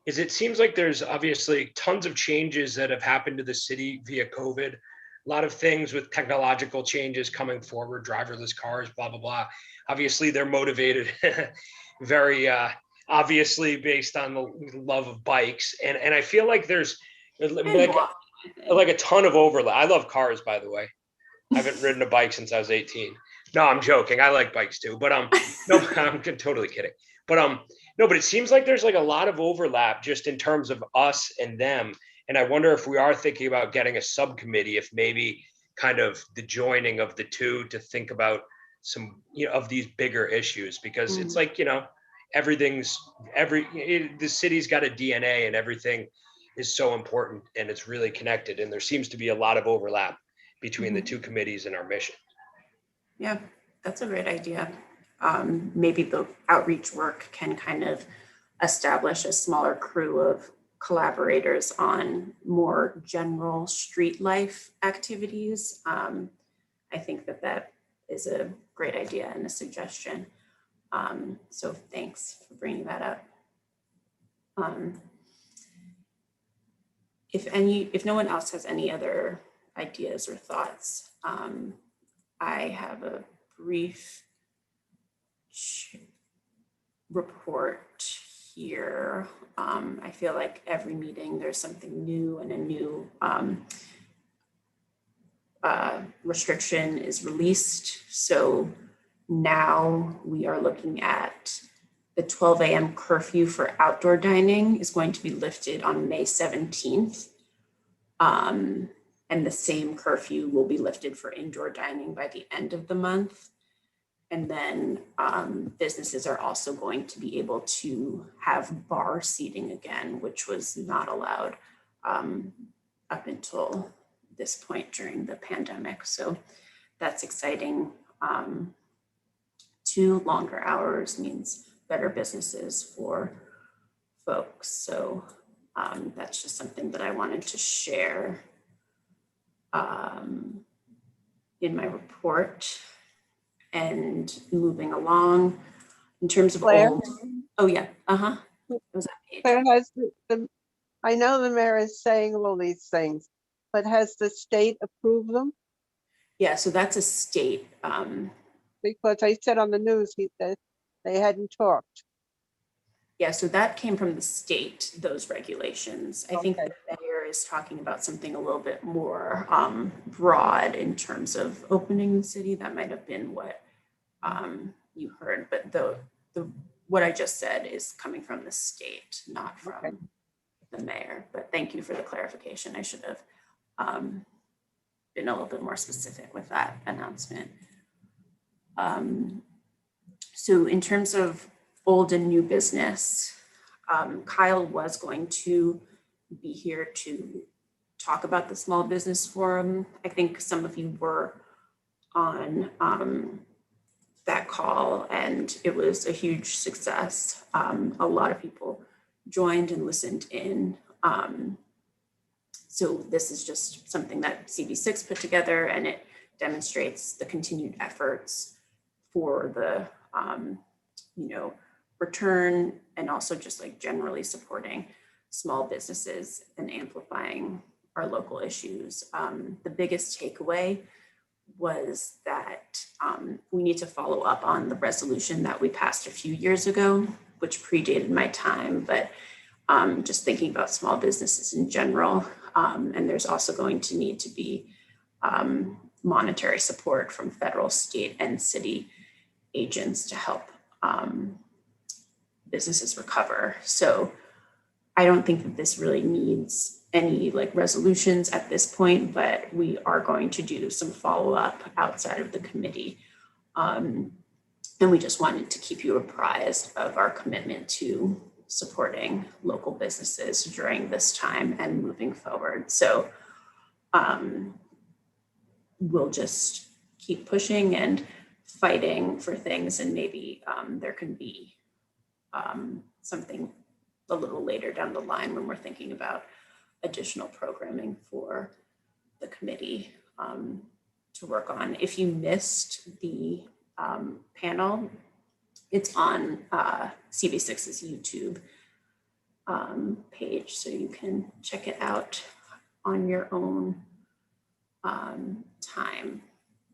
is it seems like there's obviously tons of changes that have happened to the city via COVID. A lot of things with technological changes coming forward, driverless cars, blah, blah, blah. Obviously, they're motivated very obviously based on the love of bikes. And I feel like there's like a ton of overlap. I love cars, by the way. I haven't ridden a bike since I was 18. No, I'm joking. I like bikes too, but no, I'm totally kidding. But no, but it seems like there's like a lot of overlap just in terms of us and them. And I wonder if we are thinking about getting a subcommittee, if maybe kind of the joining of the two to think about some, of these bigger issues, because it's like, the city's got a DNA and everything is so important and it's really connected. And there seems to be a lot of overlap between the two committees and our mission. Yeah, that's a great idea. Maybe the outreach work can kind of establish a smaller crew of collaborators on more general street life activities. I think that is a great idea and a suggestion. So thanks for bringing that up. If no one else has any other ideas or thoughts, I have a brief report here. I feel like every meeting there's something new and a new restriction is released. So now we are looking at the 12 a.m. curfew for outdoor dining is going to be lifted on May 17th. And the same curfew will be lifted for indoor dining by the end of the month. And then businesses are also going to be able to have bar seating again, which was not allowed up until this point during the pandemic. So that's exciting. 2 longer hours means better businesses for folks. So that's just something that I wanted to share in my report. And moving along in terms of Claire? old. Oh yeah, was that page? Claire, I know the mayor is saying all these things, but has the state approved them? Yeah, so that's a state. Because I said on the news that they hadn't talked. Yeah, so that came from the state, those regulations. I think Okay. the mayor is talking about something a little bit more broad in terms of opening the city. That might have been what you heard, but the what I just said is coming from the state, not from the mayor. But thank you for the clarification. I should have been a little bit more specific with that announcement. So in terms of old and new business, Kyle was going to be here to talk about the Small Business Forum. I think some of you were on that call and it was a huge success. A lot of people joined and listened in. So this is just something that CB6 put together and it demonstrates the continued efforts for the return and also just like generally supporting small businesses and amplifying our local issues. The biggest takeaway was that we need to follow up on the resolution that we passed a few years ago, which predated my time, but just thinking about small businesses in general. And there's also going to need to be monetary support from federal, state, and city agents to help businesses recover. So I don't think that this really needs any like resolutions at this point, but we are going to do some follow-up outside of the committee. And we just wanted to keep you apprised of our commitment to supporting local businesses during this time and moving forward. So we'll just keep pushing and fighting for things, and maybe there can be something a little later down the line when we're thinking about additional programming for the committee to work on. If you missed the panel, it's on CB6's YouTube page, so you can check it out on your own time.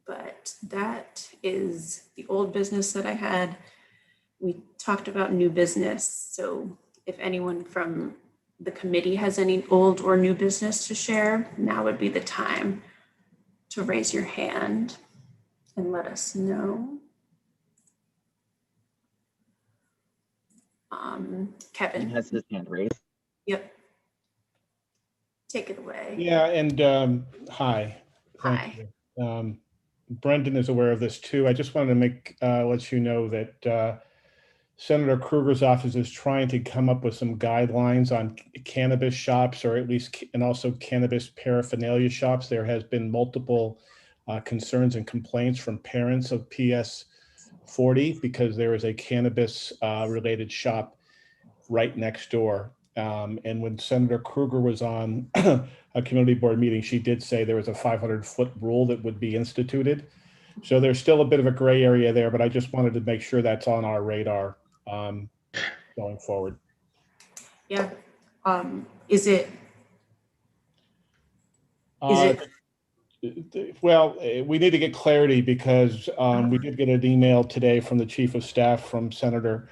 But that is the old business that I had. We talked about new business. So if anyone from the committee has any old or new business to share, now would be the time to raise your hand and let us know. Kevin has his hand raised. Yep. Take it away. Yeah, and hi. Hi. Brendan is aware of this too. I just wanted to let you know that Senator Kruger's office is trying to come up with some guidelines on cannabis shops, or at least, and also cannabis paraphernalia shops. There has been multiple concerns and complaints from parents of PS 40 because there is a cannabis related shop right next door. And when Senator Kruger was on a community board meeting, she did say there was a 500-foot rule that would be instituted. So there's still a bit of a gray area there, but I just wanted to make sure that's on our radar going forward. Yeah. Is it? Well, we need to get clarity because we did get an email today from the chief of staff from Senator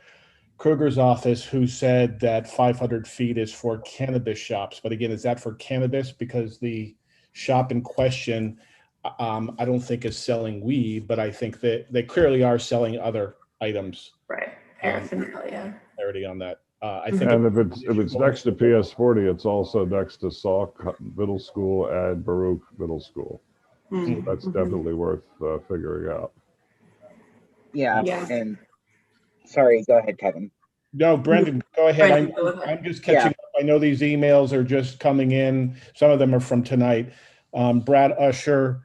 Kruger's office who said that 500 feet is for cannabis shops. But again, is that for cannabis? Because the shop in question, I don't think is selling weed, but I think that they clearly are selling other items. Right, paraphernalia. Clarity on that. I think. And if it's next to PS40, it's also next to Sauk Middle School and Baruch Middle School. So that's definitely worth figuring out. Yeah, and sorry, go ahead, Kevin. No, Brendan, go ahead. Brendan, go ahead. I'm just catching up. I know these emails are just coming in. Some of them are from tonight. Brad Usher,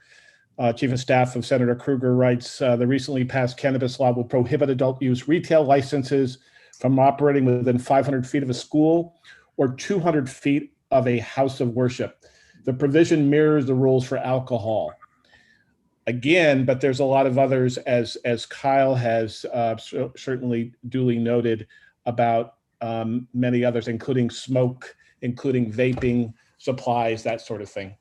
Chief of Staff of Senator Kruger, writes, the recently passed cannabis law will prohibit adult use retail licenses from operating within 500 feet of a school or 200 feet of a house of worship. The provision mirrors the rules for alcohol. Again, but there's a lot of others, as Kyle has certainly duly noted, about many others, including smoke, including vaping, supplies, that sort of thing.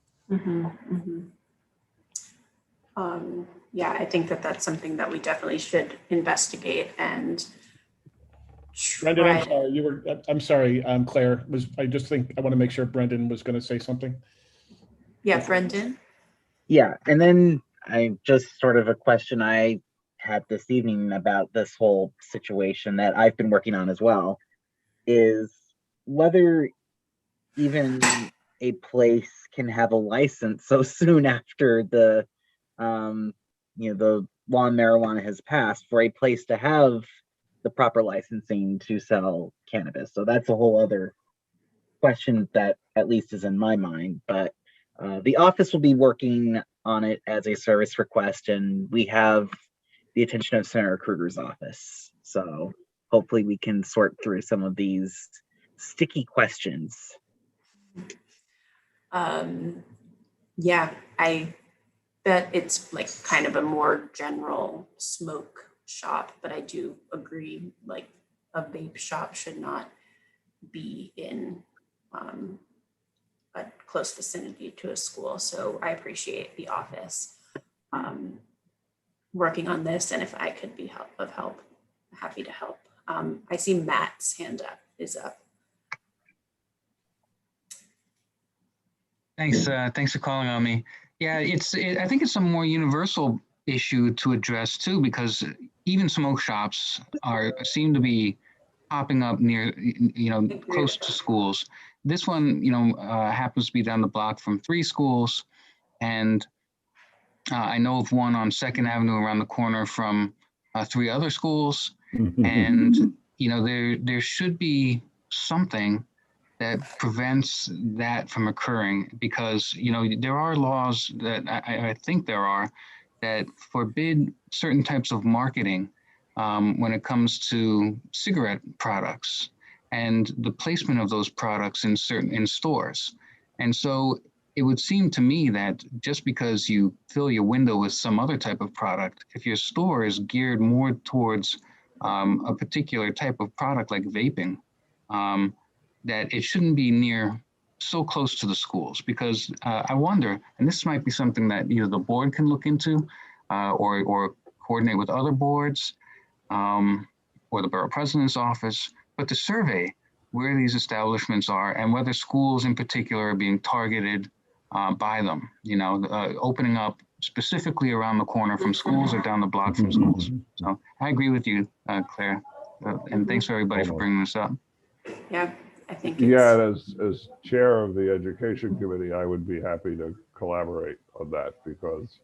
Yeah, I think that that's something that we definitely should investigate and try. Brendan, I'm sorry, Claire. I want to make sure Brendan was going to say something. Yeah, Brendan. Yeah, and then I just sort of a question I had this evening about this whole situation that I've been working on as well, is whether even a place can have a license so soon after the the law on marijuana has passed, for a place to have the proper licensing to sell cannabis. So that's a whole other question that at least is in my mind, but the office will be working on it as a service request, and we have the attention of Senator Kruger's office. So hopefully we can sort through some of these sticky questions. Yeah, I bet it's like kind of a more general smoke shop, but I do agree, like a vape shop should not be in a close vicinity to a school. So I appreciate the office working on this, and if I could be of help, happy to help. I see Matt's hand is up. Thanks. Thanks for calling on me. Yeah, I think it's a more universal issue to address too, because even smoke shops seem to be popping up near, close to schools. This one, happens to be down the block from 3 schools, and I know of one on 2nd Avenue around the corner from 3 other schools, and there should be something that prevents that from occurring, because there are laws that I think there are that forbid certain types of marketing when it comes to cigarette products and the placement of those products in stores. And so it would seem to me that just because you fill your window with some other type of product, if your store is geared more towards a particular type of product like vaping, that it shouldn't be so close to the schools, because I wonder, and this might be something that either the board can look into or coordinate with other boards or the borough president's office, but to survey where these establishments are and whether schools in particular are being targeted by them, opening up specifically around the corner from schools or down the block from schools. So I agree with you, Claire, and thanks everybody for bringing this up. Yeah, I think as chair of the education committee, I would be happy to collaborate on that, because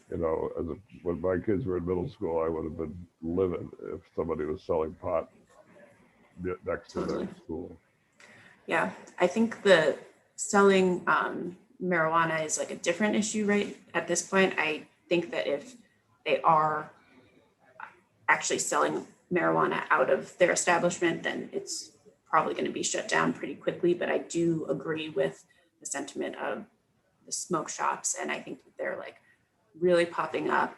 when my kids were in middle school, I would have been livid if somebody was selling pot next to their school. Yeah, I think the selling marijuana is like a different issue right at this point. I think that if they are actually selling marijuana out of their establishment, then it's probably going to be shut down pretty quickly. But I do agree with the sentiment of the smoke shops, and I think that they're like really popping up.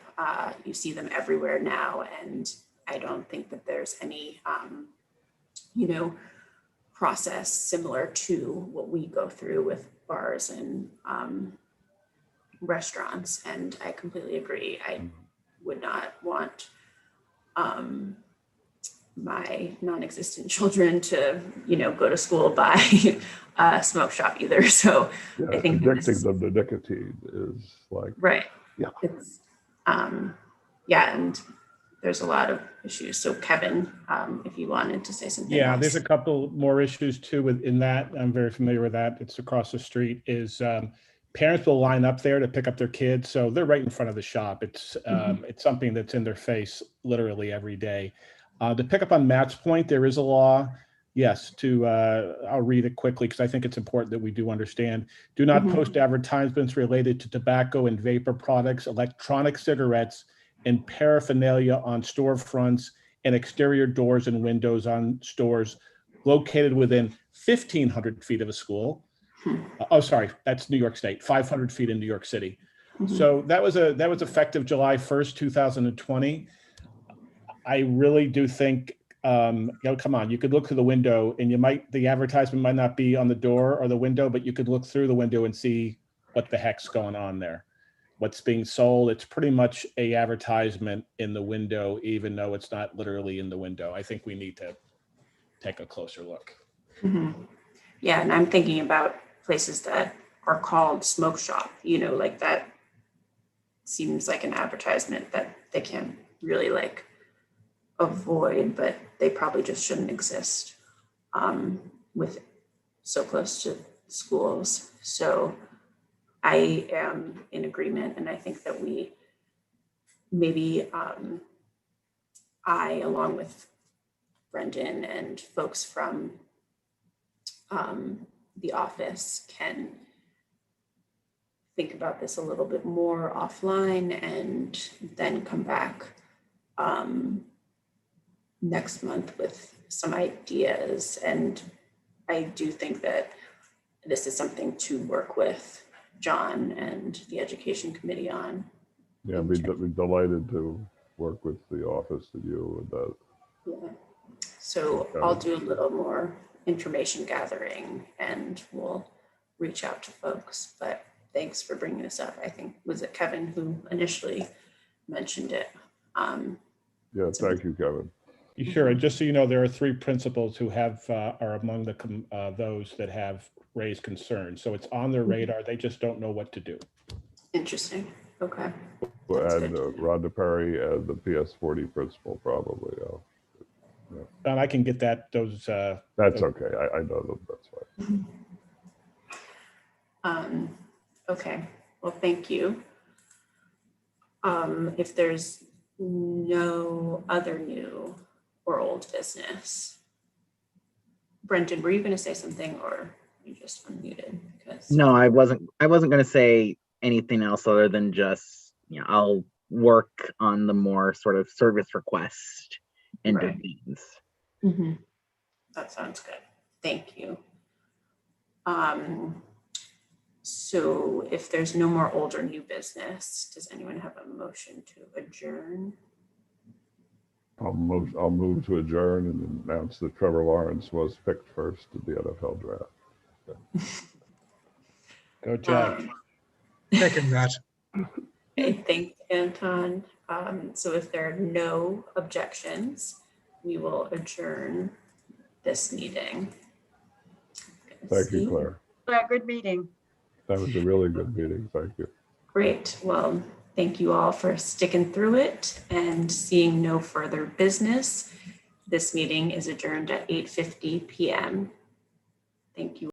You see them everywhere now, and I don't think that there's any process similar to what we go through with bars and restaurants. And I completely agree. I would not want my non-existent children to, go to school by a smoke shop either. So Yeah, I think addicting them to nicotine is like, right. yeah. It's, yeah, and there's a lot of issues. So Kevin, if you wanted to say something Yeah, else. there's a couple more issues too within that. I'm very familiar with that. It's across the street. Is parents will line up there to pick up their kids, so they're right in front of the shop. It's it's something that's in their face literally every day. To pick up on Matt's point, there is a law. Yes, I'll read it quickly because I think it's important that we do understand. Do not post advertisements related to tobacco and vapor products, electronic cigarettes, and paraphernalia on storefronts and exterior doors and windows on stores located within 1,500 feet of a school. Oh, sorry, that's New York State, 500 feet in New York City. So that was effective July 1st, 2020. I really do think, come on, you could look through the window and the advertisement might not be on the door or the window, but you could look through the window and see what the heck's going on there. What's being sold, it's pretty much a advertisement in the window, even though it's not literally in the window. I think we need to take a closer look. Yeah, and I'm thinking about places that are called smoke shop, like that seems like an advertisement that they can really avoid, but they probably just shouldn't exist with so close to schools. So I am in agreement, and I think that we maybe I, along with Brendan and folks from the office, can think about this a little bit more offline and then come back next month with some ideas. And I do think that this is something to work with John and the education committee on. Yeah, we'd be delighted to work with the office and you and that. Yeah. So I'll do a little more information gathering and we'll reach out to folks, but thanks for bringing this up. I think, was it Kevin who initially mentioned it? Yeah, thank you, Kevin. Sure, and just so you know, there are 3 principals who are among those that have raised concerns. So it's on their radar. They just don't know what to do. Interesting. Okay. And Rhonda Perry and the PS40 principal probably. Yeah. And I can get those. That's okay. I know them. That's fine. Okay. Well, thank you. If there's no other new or old business, Brendan, were you going to say something, or you just unmuted? No, I wasn't going to say anything else other than just, I'll work on the more sort of service request intervenes. Right. That sounds good. Thank you. So if there's no more old or new business, does anyone have a motion to adjourn? I'll move to adjourn and announce that Trevor Lawrence was picked first in the NFL draft. Go Jack. Second that. Okay, thanks, Anton. So if there are no objections, we will adjourn this meeting. Thank you, Claire. Yeah, good meeting. That was a really good meeting. Thank you. Great. Well, thank you all for sticking through it, and seeing no further business. This meeting is adjourned at 8:50 p.m. Thank you.